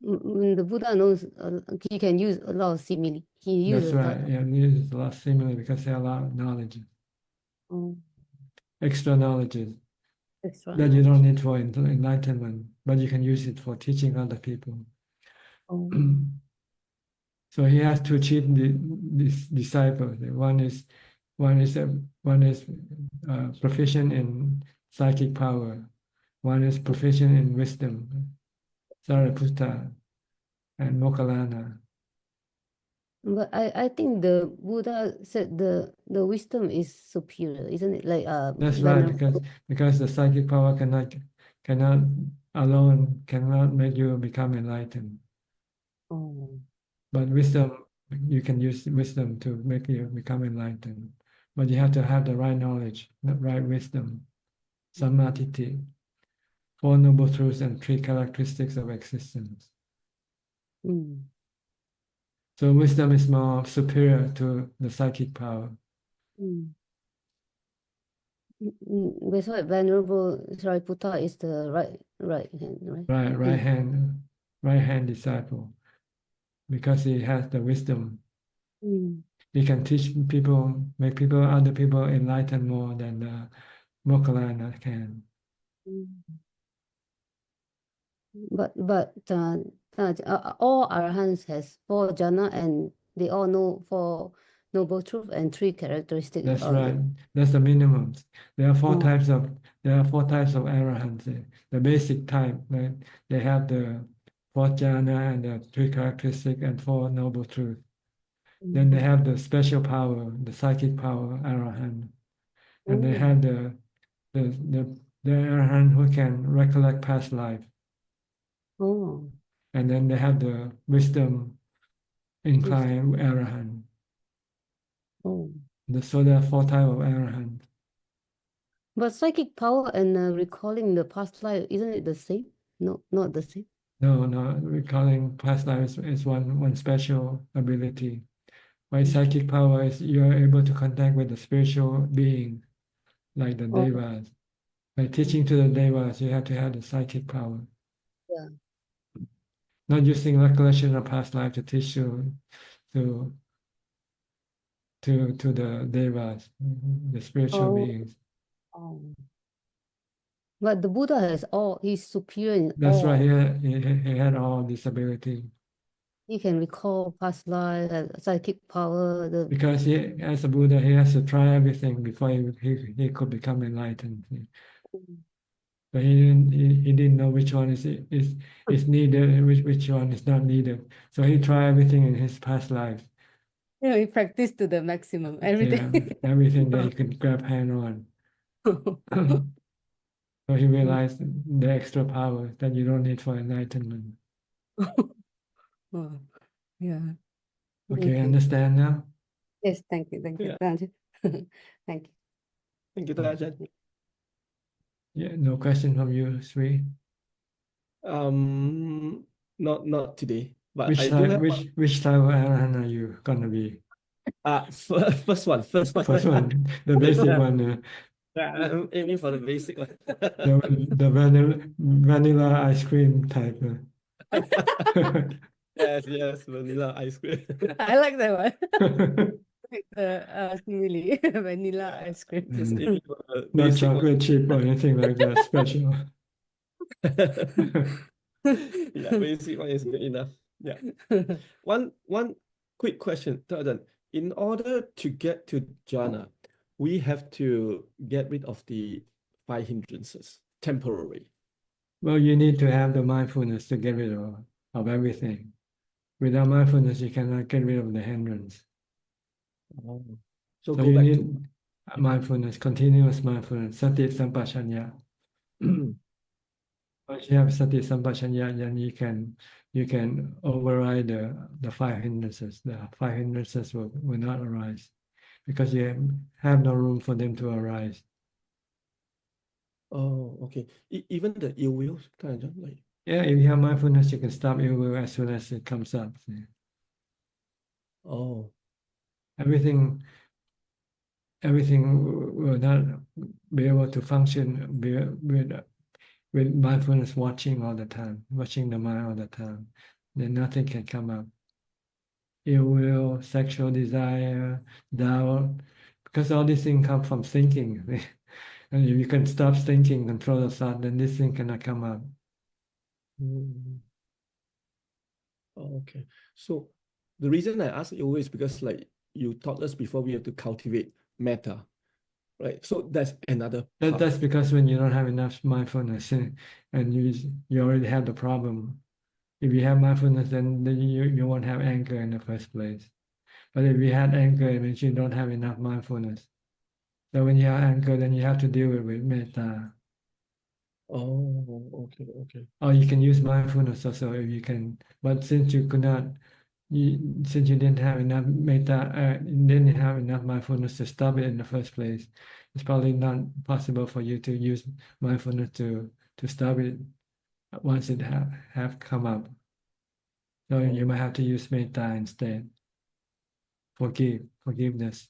The Buddha knows he can use a lot of simile. He That's uses a lot. right. Yeah, he uses a lot of simile because there are a lot of knowledge, Oh, extra knowledges extra that you don't need for enlightenment, but you can use it for teaching other people. Oh. So he has to achieve this disciples. One is proficient in psychic power. One is proficient in wisdom, Sariputta and Mokkallana. But I think the Buddha said the wisdom is superior, isn't it? Like That's right, because the psychic power cannot make you become enlightened. Oh. But wisdom, you can use wisdom to make you become enlightened. But you have to have the right knowledge, the right wisdom, samadhi, 4 noble truths and 3 characteristics of existence. Mm. So wisdom is more superior to the psychic power. Mm. That's why Venerable Sariputta is the right hand, right? Right hand disciple, because he has the wisdom. Mm. He can teach people, make other people enlightened more than the Mokkallana can. But all arahants has 4 jhana, and they all know 4 noble truth and 3 characteristics. That's right. That's the minimum. There are 4 types of arahants. The basic type, right? They have the 4th jhana and the 3 characteristics and 4 noble truths. Then they have the special power, the psychic power, arahant, and they have the arahant who can recollect past life. Oh. And then they have the wisdom inclined arahant. Oh. So there are 4 types of arahant. But psychic power and recalling the past life, isn't it the same? No, not the same. No, recalling past life is one special ability. By psychic power is you are able to contact with the spiritual being, like the devas. By teaching to the devas, you have to have the psychic power. Yeah. Not using recollection of past life to teach you to the devas, the spiritual beings. Oh. But the Buddha has all, he's superior in That's all. right. He had all this ability. He can recall past life, has psychic power. Because as a Buddha, he has to try everything before he could become enlightened. But he didn't know which one is needed and which one is not needed. So he tried everything in his past life. Yeah, he practiced to the maximum, everything. Yeah, everything that he could grab hand on. So he realized the extra power that you don't need for enlightenment. Oh, yeah. Okay, you. understand now? Yes, thank you, Yeah. Thank you. Thank you, Ajahn. Yeah, no question from you, Sri. Not today, but Which I do type, have which type of Arahant are you gonna be? first one. First one, the basic one, Yeah, I'm aiming for the basic one. the vanilla ice cream type. Yes, vanilla ice cream. I like that one. Like the simile, vanilla ice cream. Just aiming for the Not basic one. chocolate chip or anything like that special. Yeah, basic one is good enough. Yeah. One quick question, Ajahn. In order to get to jhana, we have to get rid of the 5 hindrances temporarily. Well, you need to have the mindfulness to get rid of everything. Without mindfulness, you cannot get rid of the hindrance. So So go you back need mindfulness, continuous mindfulness, sati sampashanya. Once you have sati sampashanya, then you can override the 5 hindrances. The 5 hindrances will not arise because you have no room for them to arise. Oh, okay. Even the ill will kind of like. Yeah, if you have mindfulness, you can stop ill will as soon as it comes up. Oh. Everything will not be able to function with mindfulness watching all the time, watching the mind all the time. Then nothing can come up. Ill will, sexual desire, doubt, because all these things come from thinking. And if you can stop thinking, control the thought, then this thing cannot come up. Oh, okay. So the reason I ask you is because like you taught us before, we have to cultivate metta, right? So that's another part. That's because when you don't have enough mindfulness and you already have the problem. If you have mindfulness, then you won't have anger in the first place. But if you had anger, it means you don't have enough mindfulness. So when you have anger, then you have to deal with metta. Oh, okay. Or you can use mindfulness also if you can. But since you could not, since you didn't have enough metta, didn't have enough mindfulness to stop it in the first place, it's probably not possible for you to use mindfulness to stop it once it have come up. So you might have to use metta instead. Forgiveness.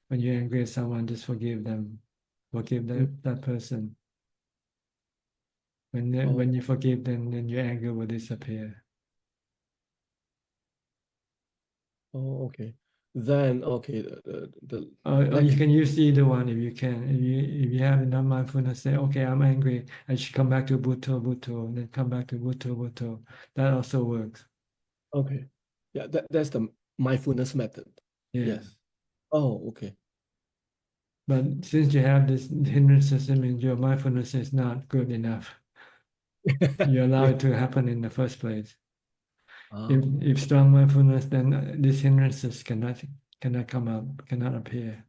When you're angry at someone, just forgive them. Forgive that person. When you forgive them, then your anger will disappear. Oh, okay. Then okay, Or you can use either one if you can. If you have enough mindfulness, say, okay, I'm angry. I should come back to Bhutto, and then come back to Bhutto. That also works. Okay. Yeah, that's the mindfulness method. Yeah. Yes. Oh, okay. But since you have this hindrances, it means your mindfulness is not good enough. You allow it to happen in the first place. If strong mindfulness, then these hindrances cannot come up, cannot appear.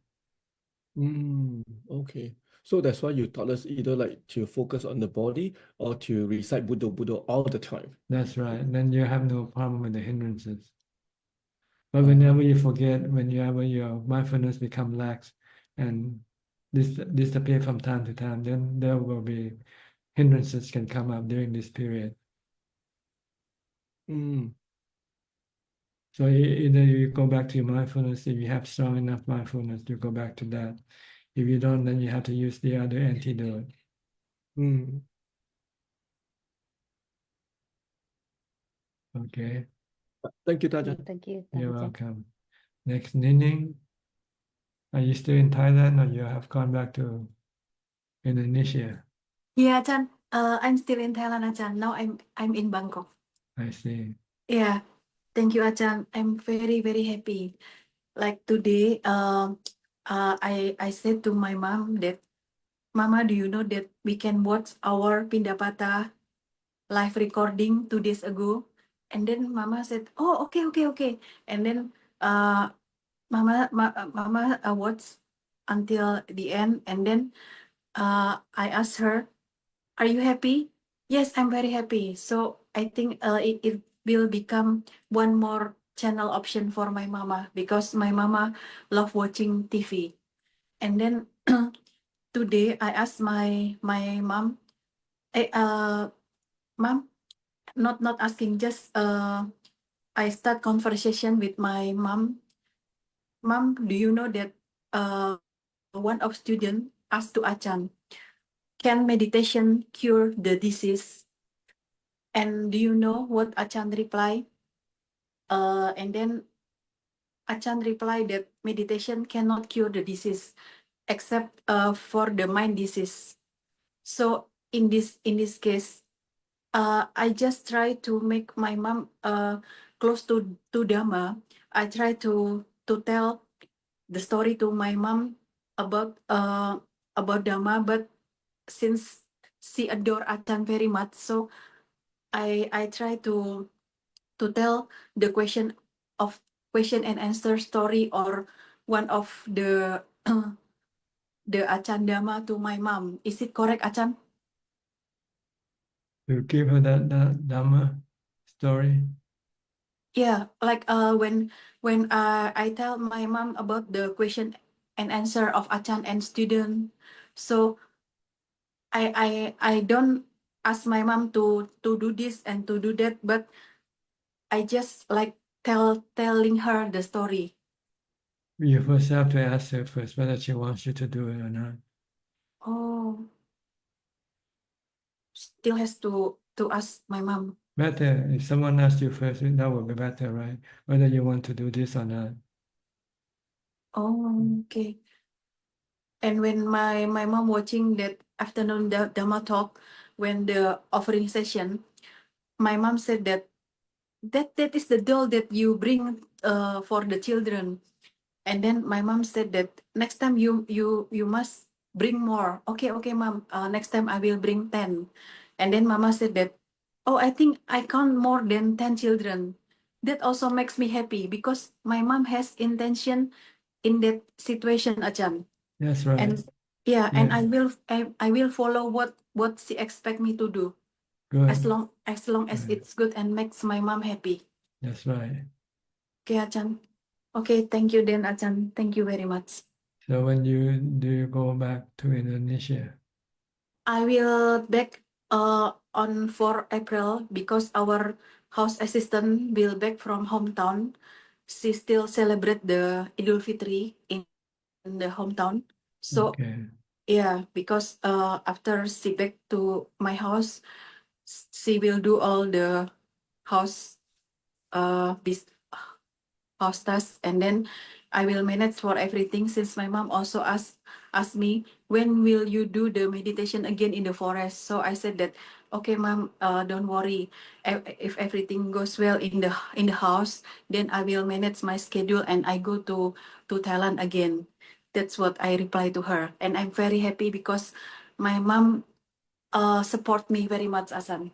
Okay. So that's why you taught us either like to focus on the body or to recite Buddha all the time. That's right. Then you have no problem with the hindrances. But whenever you forget, whenever your mindfulness become lax and disappear from time to time, then there will be hindrances can come up during this period. So either you go back to your mindfulness, if you have strong enough mindfulness, you go back to that. If you don't, then you have to use the other antidote. Okay. Thank you, Ajahn. Thank you. You're welcome. Next, Nining. Are you still in Thailand or you have gone back to Indonesia? Yeah, Ajahn. I'm still in Thailand, Ajahn. Now I'm in Bangkok. I see. Yeah. Thank you, Ajahn. I'm very, very happy. Like today, I said to my mom that, Mama, do you know that we can watch our Pindapata live recording 2 days ago? And then Mama said, oh, okay. And then Mama watched until the end. And then I asked her, are you happy? Yes, I'm very happy. So I think it will become one more channel option for my mama because my mama love watching TV. And then today I asked my mom, mom, not asking, just I start conversation with my mom. Mom, do you know that one of student asked to Ajahn, can meditation cure the disease? And do you know what Ajahn reply? And then Ajahn replied that meditation cannot cure the disease except for the mind disease. So in this case, I just try to make my mom close to Dhamma. I try to tell the story to my mom about Dhamma, but since she adore Ajahn very much, so I try to tell the question and answer story or one of the the Ajahn Dhamma to my mom. Is it correct, Ajahn? To give her that Dhamma story. Yeah, like when I tell my mom about the question and answer of Ajahn and student, so I don't ask my mom to do this and to do that, but I just like telling her the story. You first have to ask her first whether she wants you to do it or not. Oh, still has to ask my mom. Better if someone asks you first, that would be better, right? Whether you want to do this or not. Oh, okay. And when my mom watching that afternoon Dhamma talk, when the offering session, my mom said that is the doll that you bring for the children. And then my mom said that next time you must bring more. Okay, mom. Next time I will bring 10. And then mama said that, oh, I think I count more than 10 children. That also makes me happy because my mom has intention in that situation, Ajahn. That's right. And yeah, and Yes. I will follow what she expect me to do. Good. As long as it's good and makes my mom happy. That's right. Okay, Ajahn. Okay, thank you then, Ajahn. Thank you very much. So when do you go back to Indonesia? I will back on 4 April because our house assistant will back from hometown. She still celebrate the Idul Fitri in the hometown. So Okay. yeah, because after she back to my house, she will do all the house house tasks, and then I will manage for everything since my mom also asked me when will you do the meditation again in the forest. So I said that okay mom, don't worry, if everything goes well in the house, then I will manage my schedule and I go to Thailand again. That's what I reply to her, and I'm very happy because my mom support me very much, Ajahn.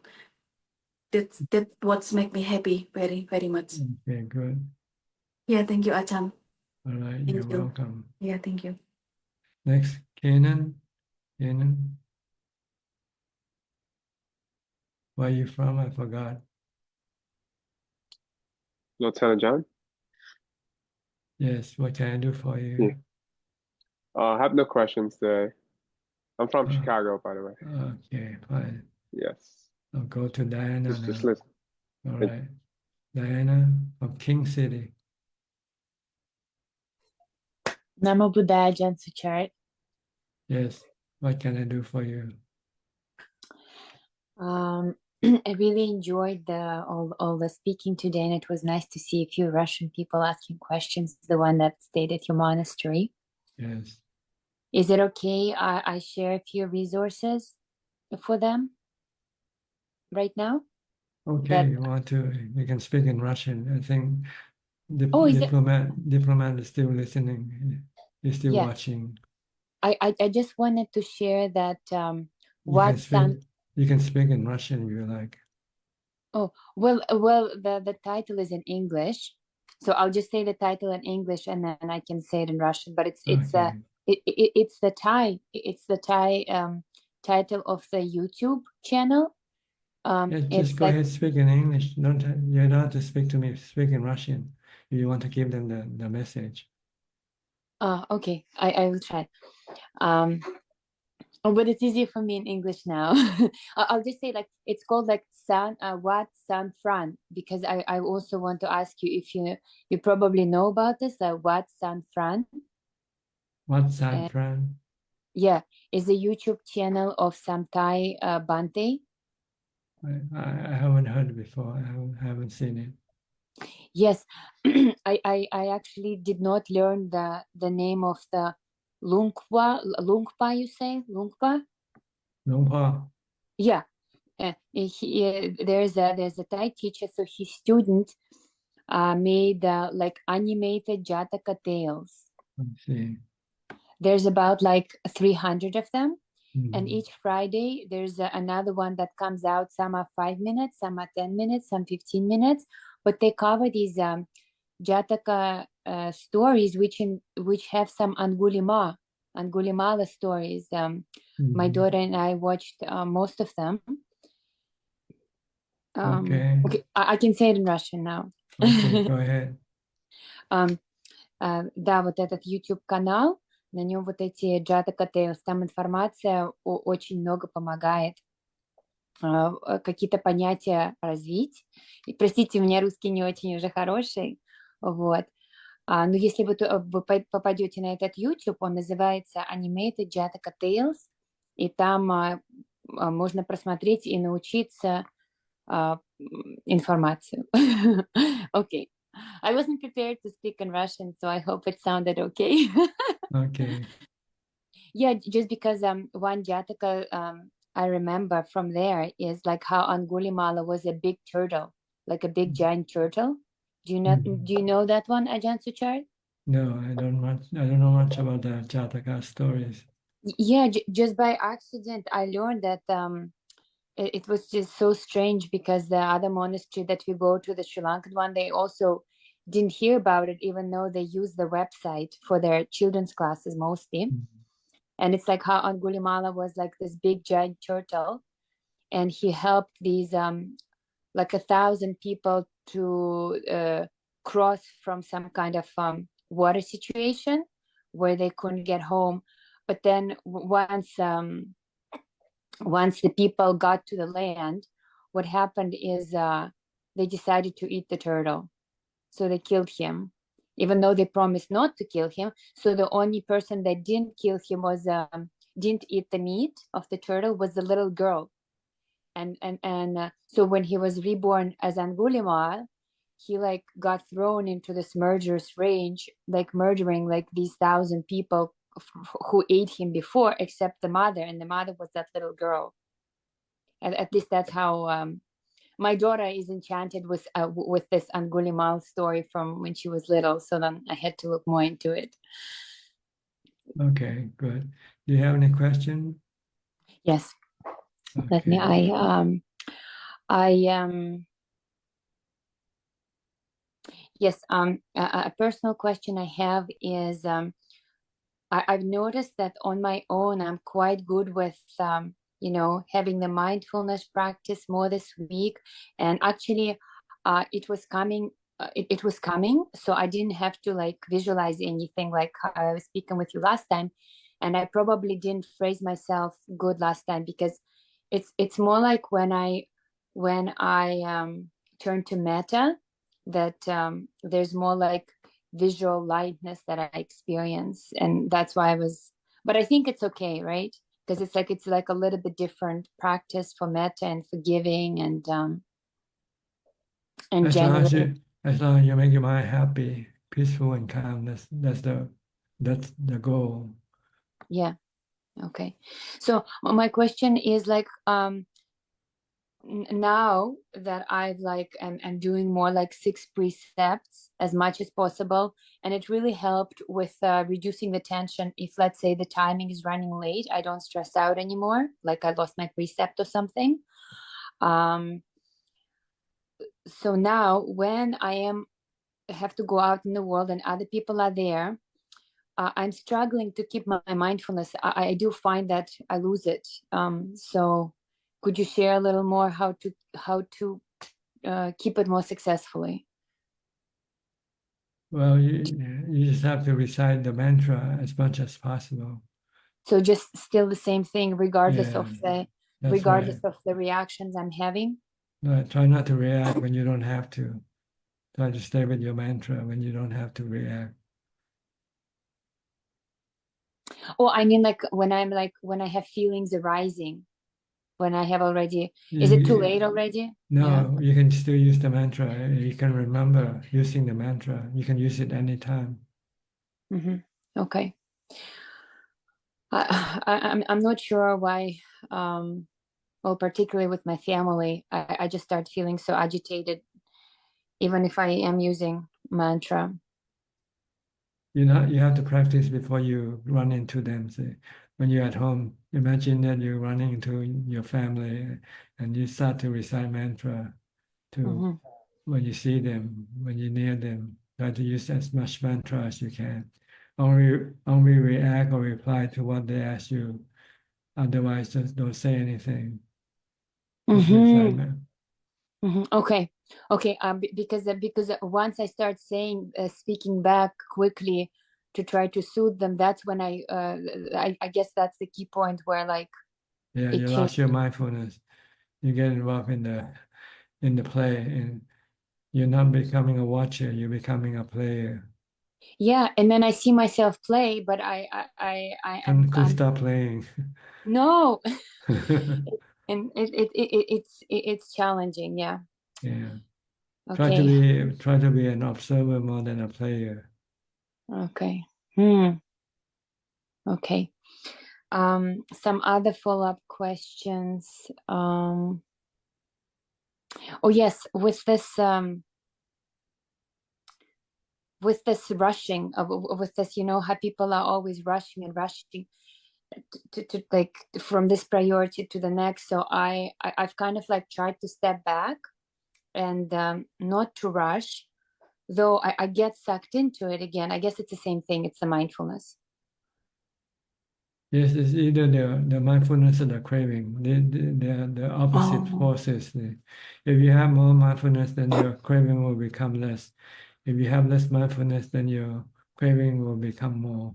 That what's make me happy very very much. Okay, good. Yeah, thank you, Ajahn. All right, Thank you're you. welcome. Yeah, thank you. Next, Kenan. Where are you from? I forgot. Lieutenant John? Yes, what can I do for you? Yeah. I have no questions today. I'm from Chicago, by the way. Okay, fine. Yes. I'll go to Diana Just now. listen. All right. Diana from King City. Namo Buddhaya, Ajahn Suchart. Yes, what can I do for you? I really enjoyed all the speaking today, and it was nice to see a few Russian people asking questions, the one that stayed at your monastery. Yes. Is it okay I share a few resources for them right now? Okay, you can speak in Russian. I think the Oh, is it? diplomat is still listening. He's still Yeah. watching. I just wanted to share that You can speak in Russian if you like. Oh, well, the title is in English, so I'll just say the title in English and then I can say it in Russian. But it's Okay. the Thai title of the YouTube channel. Yeah, just It's go like, ahead, speak in English. You don't have to speak to me. Speak in Russian if you want to give them the message. okay, I will try. But it's easier for me in English now. I'll just say like it's called like Wat San Fran, because I also want to ask you if you probably know about this, like Wat San Fran. Wat San Fran? Yeah, it's a YouTube channel of Samtai Bante. I haven't heard it before. I haven't seen it. Yes, I actually did not learn the name of the Lungpa, you say? Lungpa? Longpa. Yeah. There's a Thai teacher, so his student made like animated Jataka tales. I see. There's about like 300 of them. And Mhm. each Friday, there's another one that comes out. Some are 5 minutes, some are 10 minutes, some 15 minutes. But they cover these Jataka stories, which have some Angulimala stories. My daughter and I watched most of them. Okay. Okay, I can say it in Russian now. Okay, go ahead. Да, вот этот YouTube-канал, на нем вот эти Jataka Tales, там информация очень много помогает какие-то понятия развить. И, простите, у меня русский не очень уже хороший, вот. Но если вы попадете на этот YouTube, он называется Animated Jataka Tales, и там можно просмотреть и научиться информацию. Okay. I wasn't prepared to speak in Russian, so I hope it sounded okay. Okay. Yeah, just because one Jataka I remember from there is like how Angulimala was a big turtle, like a big giant turtle. Do you know that one, Ajahn Suchart? No, I don't know much about the Jataka stories. Yeah, just by accident I learned that it was just so strange because the other monastery that we go to, the Sri Lankan one, they also didn't hear about it, even though they use the website for their children's classes mostly. And it's like how Angulimala was like this big giant turtle, and he helped these like 1,000 people to cross from some kind of water situation where they couldn't get home. But then once the people got to the land, what happened is they decided to eat the turtle. So they killed him, even though they promised not to kill him. So the only person that didn't kill him was didn't eat the meat of the turtle was the little girl. And so when he was reborn as Angulimala, he like got thrown into this murderous rage, like murdering like these 1,000 people who ate him before, except the mother, and the mother was that little girl. At least that's how my daughter is enchanted with this Angulimala story from when she was little. So then I had to look more into it. Okay, good. Do you have any question? Yes. Okay. Let me. Yes. A personal question I have is I've noticed that on my own I'm quite good with having the mindfulness practice more this week, and actually it was coming. It was coming, so I didn't have to like visualize anything like I was speaking with you last time, and I probably didn't phrase myself good last time because it's more like when I turn to metta, that there's more like visual lightness that I experience, and that's why but I think it's okay, right? Because it's like a little bit different practice for metta and forgiving and genuine. As long as you make your mind happy, peaceful, and calm, that's the goal. Yeah. Okay. So my question is like now that I've I'm doing more like 6 precepts as much as possible, and it really helped with reducing the tension. If let's say the timing is running late, I don't stress out anymore, like I lost my precept or something. So now when I have to go out in the world and other people are there, I'm struggling to keep my mindfulness. I do find that I lose it. So Could you share a little more how to keep it more successfully? Well, you just have to recite the mantra as much as possible. So just still the same thing, regardless Yeah, of the that's right. of the reactions I'm having. Try not to react when you don't have to. Try to stay with your mantra when you don't have to react. Oh, I mean, like when I have feelings arising, when I have already, is it too late already? No, you can still use the mantra. You can remember using the mantra. You can use it anytime. Okay. I'm not sure why, well, particularly with my family, I just start feeling so agitated, even if I am using mantra. You have to practice before you run into them. Say, when you're at home, imagine that you're running into your family and you start to recite mantra to when you see them, when you're near them. Try to use as much mantra as you can. Only react or reply to what they ask you. Otherwise, just don't say anything. Just recite Okay. Because once I start speaking back quickly to try to soothe them, that's when I guess that's the key point where like Yeah, you lost your mindfulness. You get involved in the play, and you're not becoming a watcher. You're becoming a player. Yeah, and then I see myself play, but I'm Stop playing. no, and it's challenging. Yeah. Yeah. Okay. Try to be an observer more than a player. Okay. Okay. Some other follow-up questions. Oh yes, with this rushing with this, how people are always rushing and rushing to like from this priority to the next. So I've kind of like tried to step back and not to rush, though I get sucked into it again. I guess it's the same thing. It's the mindfulness. Yes, it's either the mindfulness or the craving. They're the opposite forces. If you have more mindfulness, then your craving will become less. If you have less mindfulness, then your craving will become more.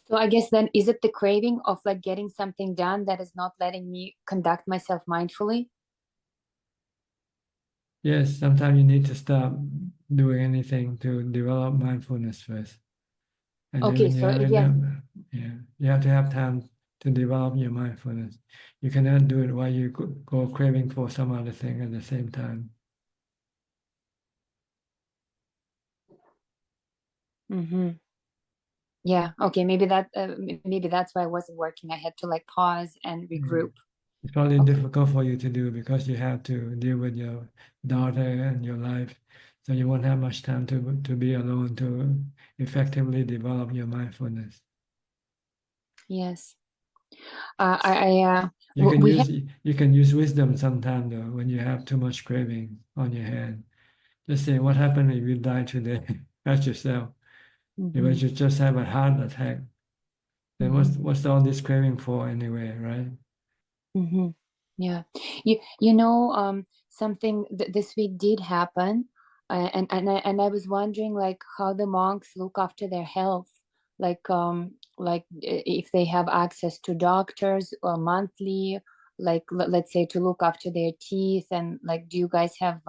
So I guess then, is it the craving of like getting something done that is not letting me conduct myself mindfully? Yes, sometimes you need to stop doing anything to develop mindfulness first. And then Okay, when you so have again, you have to have time to develop your mindfulness. You cannot do it while you go craving for some other thing at the same time. Yeah, okay, maybe that's why it wasn't working. I had to like pause and regroup. It's probably difficult for you to do because you have to deal with your daughter and your life. So you won't have much time to be alone to effectively develop your mindfulness. Yes. You can use wisdom sometime though when you have too much craving on your hand. Just say, what happened if you die today? Ask yourself. If you just have a heart attack, then what's all this craving for anyway, right? Yeah. Something this week did happen, and I was wondering like how the monks look after their health, like if they have access to doctors or monthly, like let's say to look after their teeth, and like do you guys have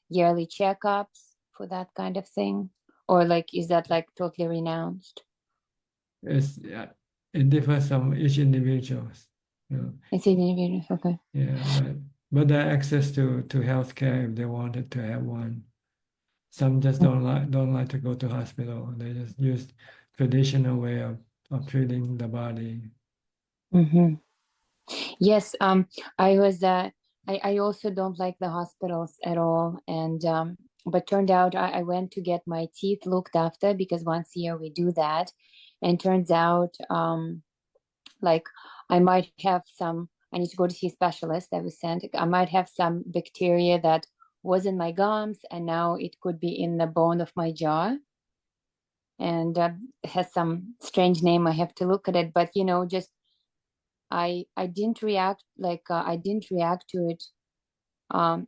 yearly checkups for that kind of thing, or like is that like totally renounced? It differs from each individual. It's individual, okay. Yeah, but there are access to healthcare if they wanted to have one. Some just don't like to go to hospital. They just use traditional way of treating the body. Yes, I also don't like the hospitals at all, and but turned out I went to get my teeth looked after because once a year we do that, and turns out like I might have I need to go to see a specialist that was sent. I might have some bacteria that was in my gums, and now it could be in the bone of my jaw, and it has some strange name. I have to look at it, but just I didn't react to it.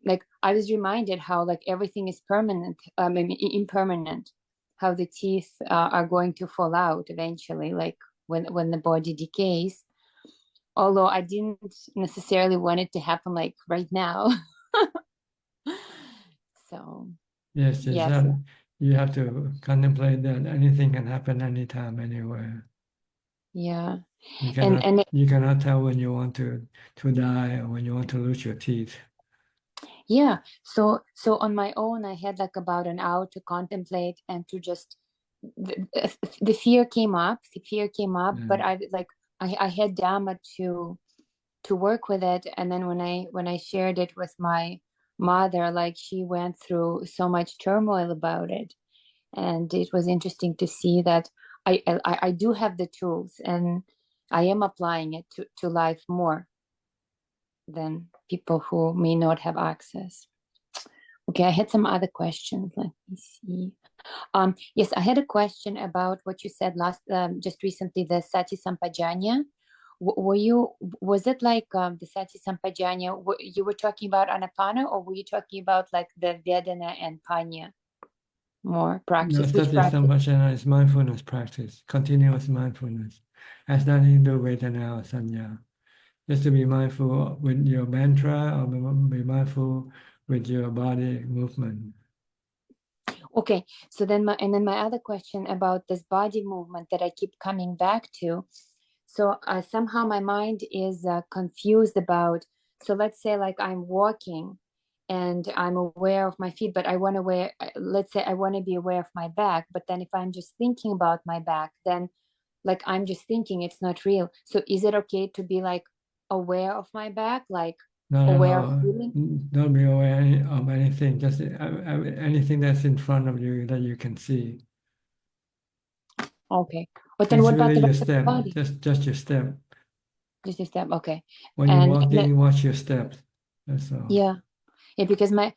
Like I was reminded how like everything is permanent, impermanent, how the teeth are going to fall out eventually, like when the body decays. Although I didn't necessarily want it to happen like right now. So Yes, yes, you have to contemplate that anything can happen anytime, anywhere. yeah, You and cannot tell when you want to die or when you want to lose your teeth. yeah. So on my own, I had like about an hour to contemplate and to just the fear came up. But I had Dhamma to work with it. And then when I shared it with my mother, like she went through so much turmoil about it, and it was interesting to see that I do have the tools and I am applying it to life more than people who may not have access. Okay, I had some other questions. Let me see. Yes, I had a question about what you said just recently, the Sati Sampajanya. Was it like the Sati Sampajanya, you were talking about Anapana, or were you talking about like the Vedana and Panya more practice? Which Sati practice? Sampajanya is mindfulness practice, continuous mindfulness. Has nothing to do with Vedana or Sanya. Just to be mindful with your mantra or be mindful with your body movement. Okay, so then my other question about this body movement that I keep coming back to. So somehow my mind is confused about, so let's say like I'm walking and I'm aware of my feet, but let's say I want to be aware of my back, but then if I'm just thinking about my back, then like I'm just thinking, it's not real. So is it okay to be like aware of my back, like Not at aware all. of feeling? Don't be aware of anything, just anything that's in front of you that you can see. Okay, but then what about the your rest of the step, body? just your step. Just a step, okay. When you're And walking, watch your steps. That's all. yeah, because my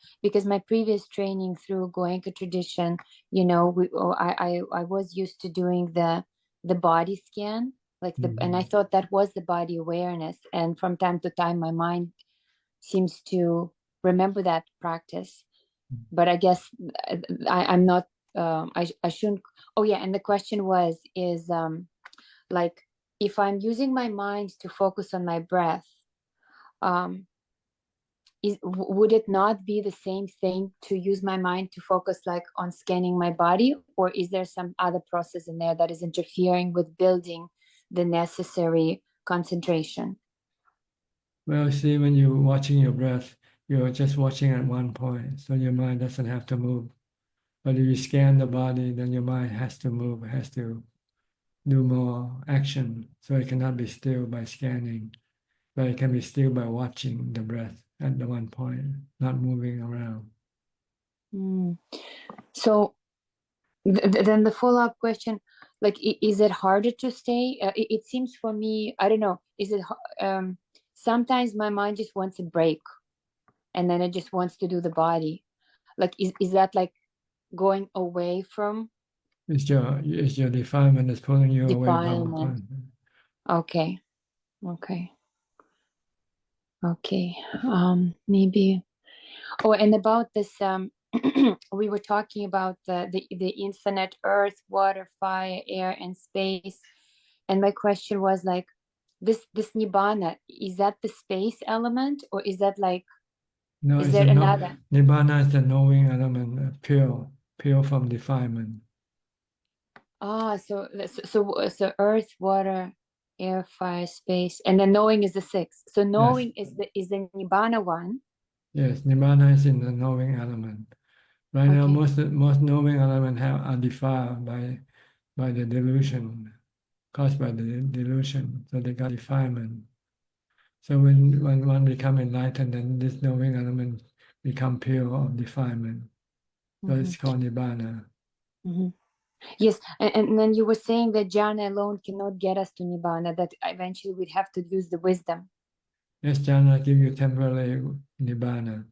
previous training through Goenka tradition, I was used to doing the body scan, like and I thought that was the body awareness. And from time to time, my mind seems to remember that practice, but I guess I'm not. I shouldn't. Oh yeah, and the question is like if I'm using my mind to focus on my breath, would it not be the same thing to use my mind to focus like on scanning my body, or is there some other process in there that is interfering with building the necessary concentration? Well, see, when you're watching your breath, you're just watching at one point, so your mind doesn't have to move. But if you scan the body, then your mind has to move, has to do more action. So it cannot be still by scanning, but it can be still by watching the breath at the one point, not moving around. So then the follow-up question, like, is it harder to stay? It seems for me, I don't know, sometimes my mind just wants a break and then it just wants to do the body. Like, is that like going away from? It's your defilement that's pulling you away from Defilement. Okay. Maybe. Oh, and about this, we were talking about the infinite earth, water, fire, air, and space. And my question was like, this nibbana, is that the space element, or is that like, No, is it's there a another? nibbana is the knowing element, pure from defilement. So earth, water, air, fire, space, and then knowing is the sixth. So knowing is the nibbana one. Yes, nibbana is in the knowing element. Right now, most knowing elements are defiled by the delusion, caused by the delusion. So they got defilement. So when one become enlightened, then this knowing element become pure of defilement. So it's called nibbana. Yes, and then you were saying that jhana alone cannot get us to nibbana, that eventually we'd have to use the wisdom. Yes, jhana give you temporary nibbana.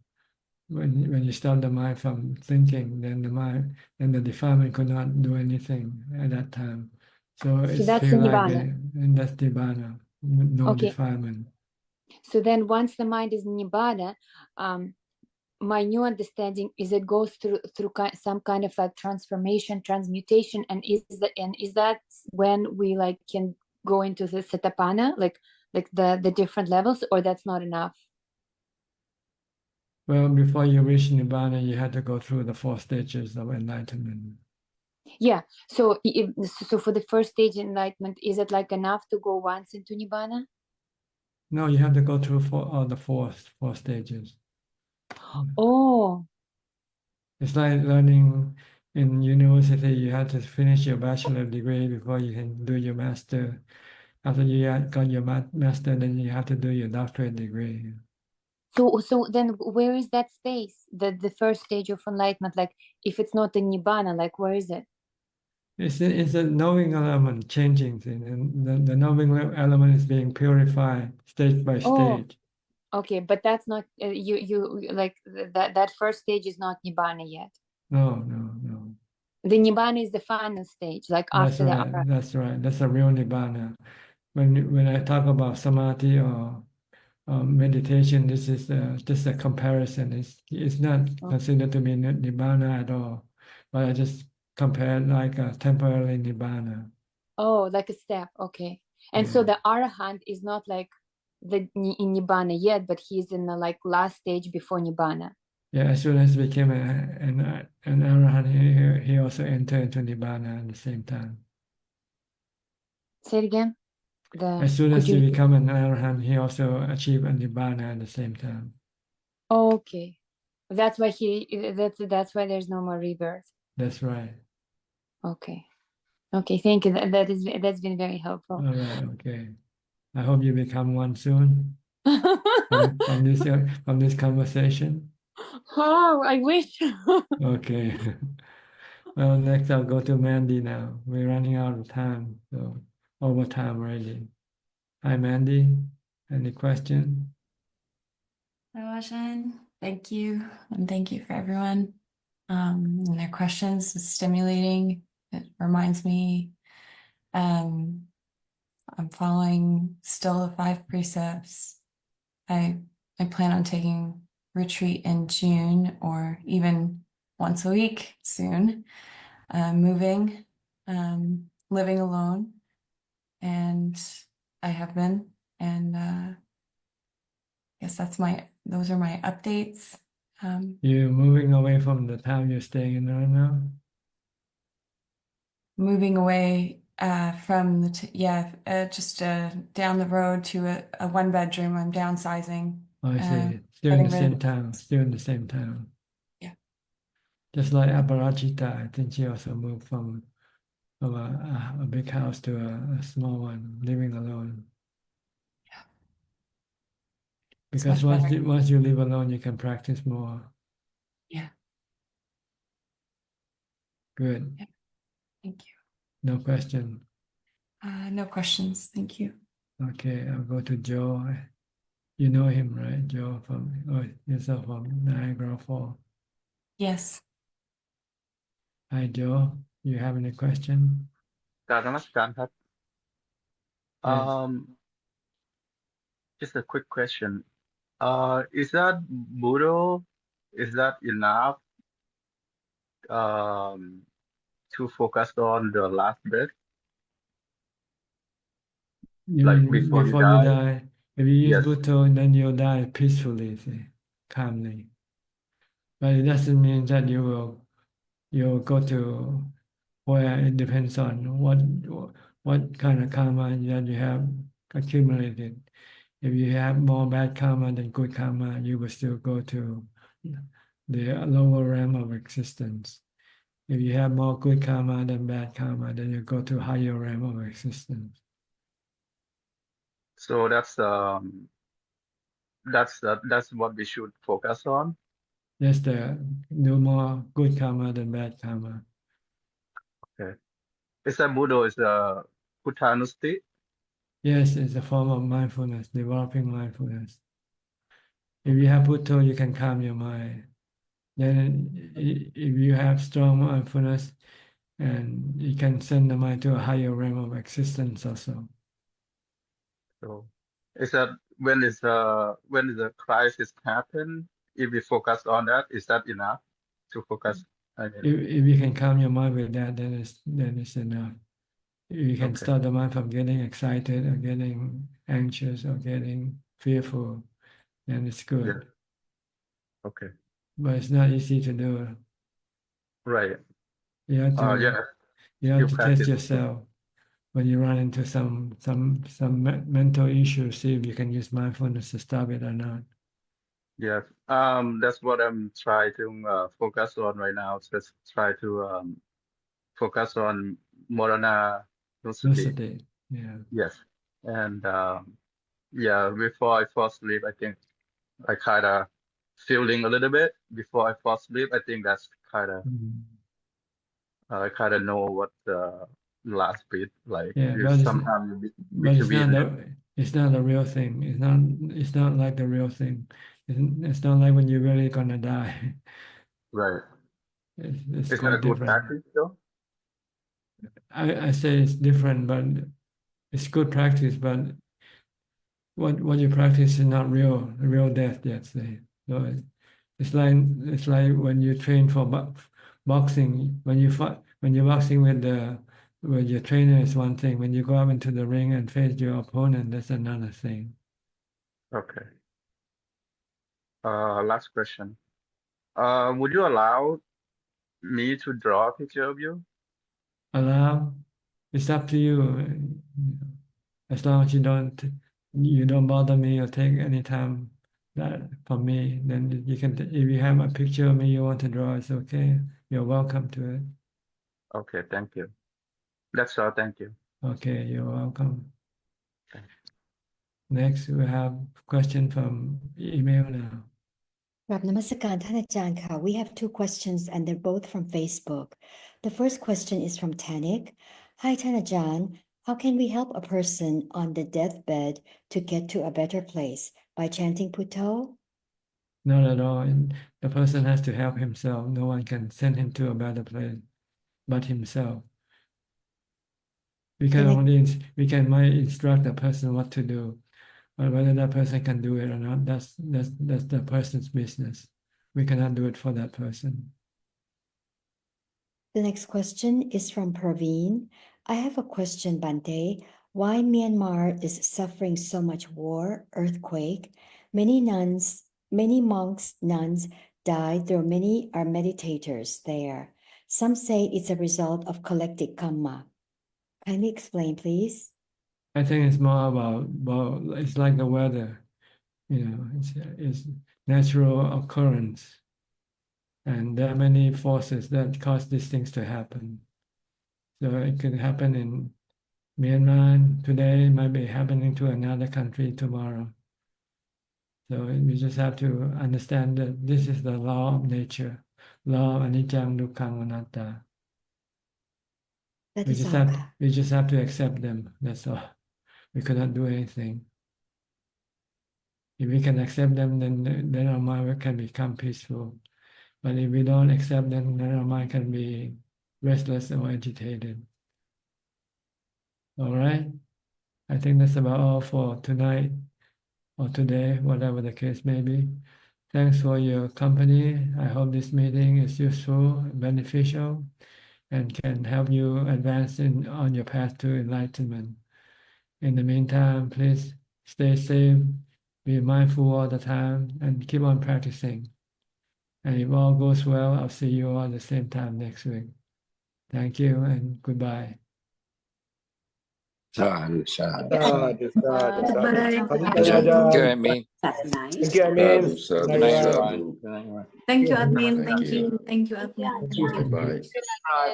When you stop the mind from thinking, then the defilement could not do anything at that time. So it's that's feel like nibbana. and that's nibbana. no Okay. defilement. So then once the mind is nibbana, my new understanding is it goes through some kind of like transformation, transmutation, and is that when we like can go into the satapana, like the different levels, or that's not enough? Well, before you reach Nibbana, you have to go through the 4 stages of enlightenment. Yeah. So so for the first stage enlightenment, is it like enough to go once into nibbana? No, you have to go through all the four stages. Oh. It's like learning in university. You have to finish your bachelor degree before you can do your master. After you got your master, then you have to do your doctorate degree. So then where is that space? The first stage of enlightenment, like if it's not in nibbana, like where is it? It's a knowing element changing thing, and the knowing element is being purified stage by stage. Okay, but that's not you like that first stage is not nibbana yet. No. The nibbana is the final stage, like That's after right. the That's right. That's a real nibbana. When I talk about samadhi or meditation, this is just a comparison. It's not considered to be nibbana at all, but I just compare it like a temporary nibbana. Oh, like a step. Okay. And so the arahant is not like in nibbana yet, but he's in the like last stage before nibbana. Yeah, as soon as he became an arahant, he also entered into nibbana at the same time. Say it again. As soon as he become an arahant, he also achieved a nibbana at the same time. Okay. That's why that's why there's no more rebirth. That's right. Okay. Okay, thank you. That's been very helpful. All right, okay. I hope you become one soon from this conversation. Oh, I wish. Okay. Well, next I'll go to Mandy now. We're running out of time, so over time already. Hi, Mandy. Any question? Hello, Ajahn. Thank you, and thank you for everyone. And their questions. It's stimulating. It reminds me, I'm following still the 5 precepts. I plan on taking retreat in June or even once a week soon. Moving, living alone, and I have been, and yes, those are my updates. You're moving away from the town you're staying in right now? Moving away from the just down the road to a 1-bedroom. I'm downsizing. I see. Still in the same town. Still in the same town. Yeah. Just like Abhijato, I think she also moved from a big house to a small one, living alone. Yeah. Because once you live alone, you can practice more. Yeah. Good. Yeah. Thank you. No question. No questions. Thank you. Okay, I'll go to Joe. You know him, right? Joe yourself from Niagara Falls. Yes. Hi, Joe. You have any question? กราบนมัสการครับ Yes. Just a quick question. Is that Buddha? Is that enough to focus on the last breath? You Like mean before you you die? die? If you use Yes. Buddha, then you'll die peacefully, see, calmly. But it doesn't mean that you'll go to where it depends on what kind of karma that you have accumulated. If you have more bad karma than good karma, you will still go to the lower realm of existence. If you have more good karma than bad karma, then you go to higher realm of existence. So that's what we should focus on. Yes, do more good karma than bad karma. Okay. Is that Buddha is a Puttanusti? Yes, it's a form of mindfulness, developing mindfulness. If you have Buddha, you can calm your mind. Then if you have strong mindfulness, and you can send the mind to a higher realm of existence also. So is that when the crisis happen, if we focus on that, is that enough to focus? I mean, If you can calm your mind with that, then it's enough. You can okay. stop the mind from getting excited or getting anxious or getting fearful, then it's good. Yeah. Okay. But it's not easy to do. Right. You have to Yeah. you have You to test practice. yourself when you run into some mental issue. See if you can use mindfulness to stop it or not. Yes. That's what I'm trying to focus on right now. Just try to focus on Morana Nusati. Nusati, yeah. Yes. And yeah, before I fall asleep, I think I kind of feeling a little bit before I fall asleep. I think that's kind of I kind of know what the last bit like. Yeah, You but sometimes but it's between not the real thing. It's not like the real thing. It's not like when you're really gonna die. right. It's Is that a quite good different. practice though? I say it's different, but it's good practice. But what you practice is not real death yet. Say so. It's like when you train for boxing. When you're boxing with your trainer is one thing. When you go up into the ring and face your opponent, that's another thing. Okay. Last question. Would you allow me to draw a picture of you? Allow, it's up to you. As long as you don't bother me or take any time that from me, then you can. If you have a picture of me you want to draw, it's okay. You're welcome to it. Okay, thank you. That's all. Thank you. Okay, you're welcome. Thanks. Next, we have question from email now. กราบนมัสการท่านอาจารย์ค่ะ We have two questions and they're both from Facebook. The first question is from Tanik. Hi ท่านอาจารย์ How can we help a person on the deathbed to get to a better place by chanting Putto? Not at all. The person has to help himself. No one can send him to a better place but himself. We might instruct the person what to do, but whether that person can do it or not, that's the person's business. We cannot do it for that person. The next question is from Praveen. I have a question, Bante. Why Myanmar is suffering so much war, earthquake? Many monks, nuns died, though many are meditators there. Some say it's a result of collective karma. Can you explain, please? I think it's more about it's like the weather, it's natural occurrence, and there are many forces that cause these things to happen. So it could happen in Myanmar today, it might be happening to another country tomorrow. So we just have to understand that this is the law of nature, law of anicca dukkha anatta. We just have to accept them. That's all. We cannot do anything. If we can accept them, then our mind can become peaceful. But if we don't accept them, then our mind can be restless or agitated. All right? I think that's about all for tonight or today, whatever the case may be. Thanks for your company. I hope this meeting is useful, beneficial, and can help you advance on your path to enlightenment. In the meantime, please stay safe, be mindful all the time, and keep on practicing. And if all goes well, I'll see you all at the same time next week. Thank you and goodbye. Sadhu. Bye. Thank you, Amin. That's nice. Thank you, Amin. Sadhu, Good night, sadhu. Thank you, admin. Thank you. Thank you, admin. Bye.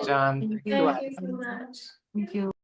Ajahn. Thank you. Thank you. Thank you so much. Thank you.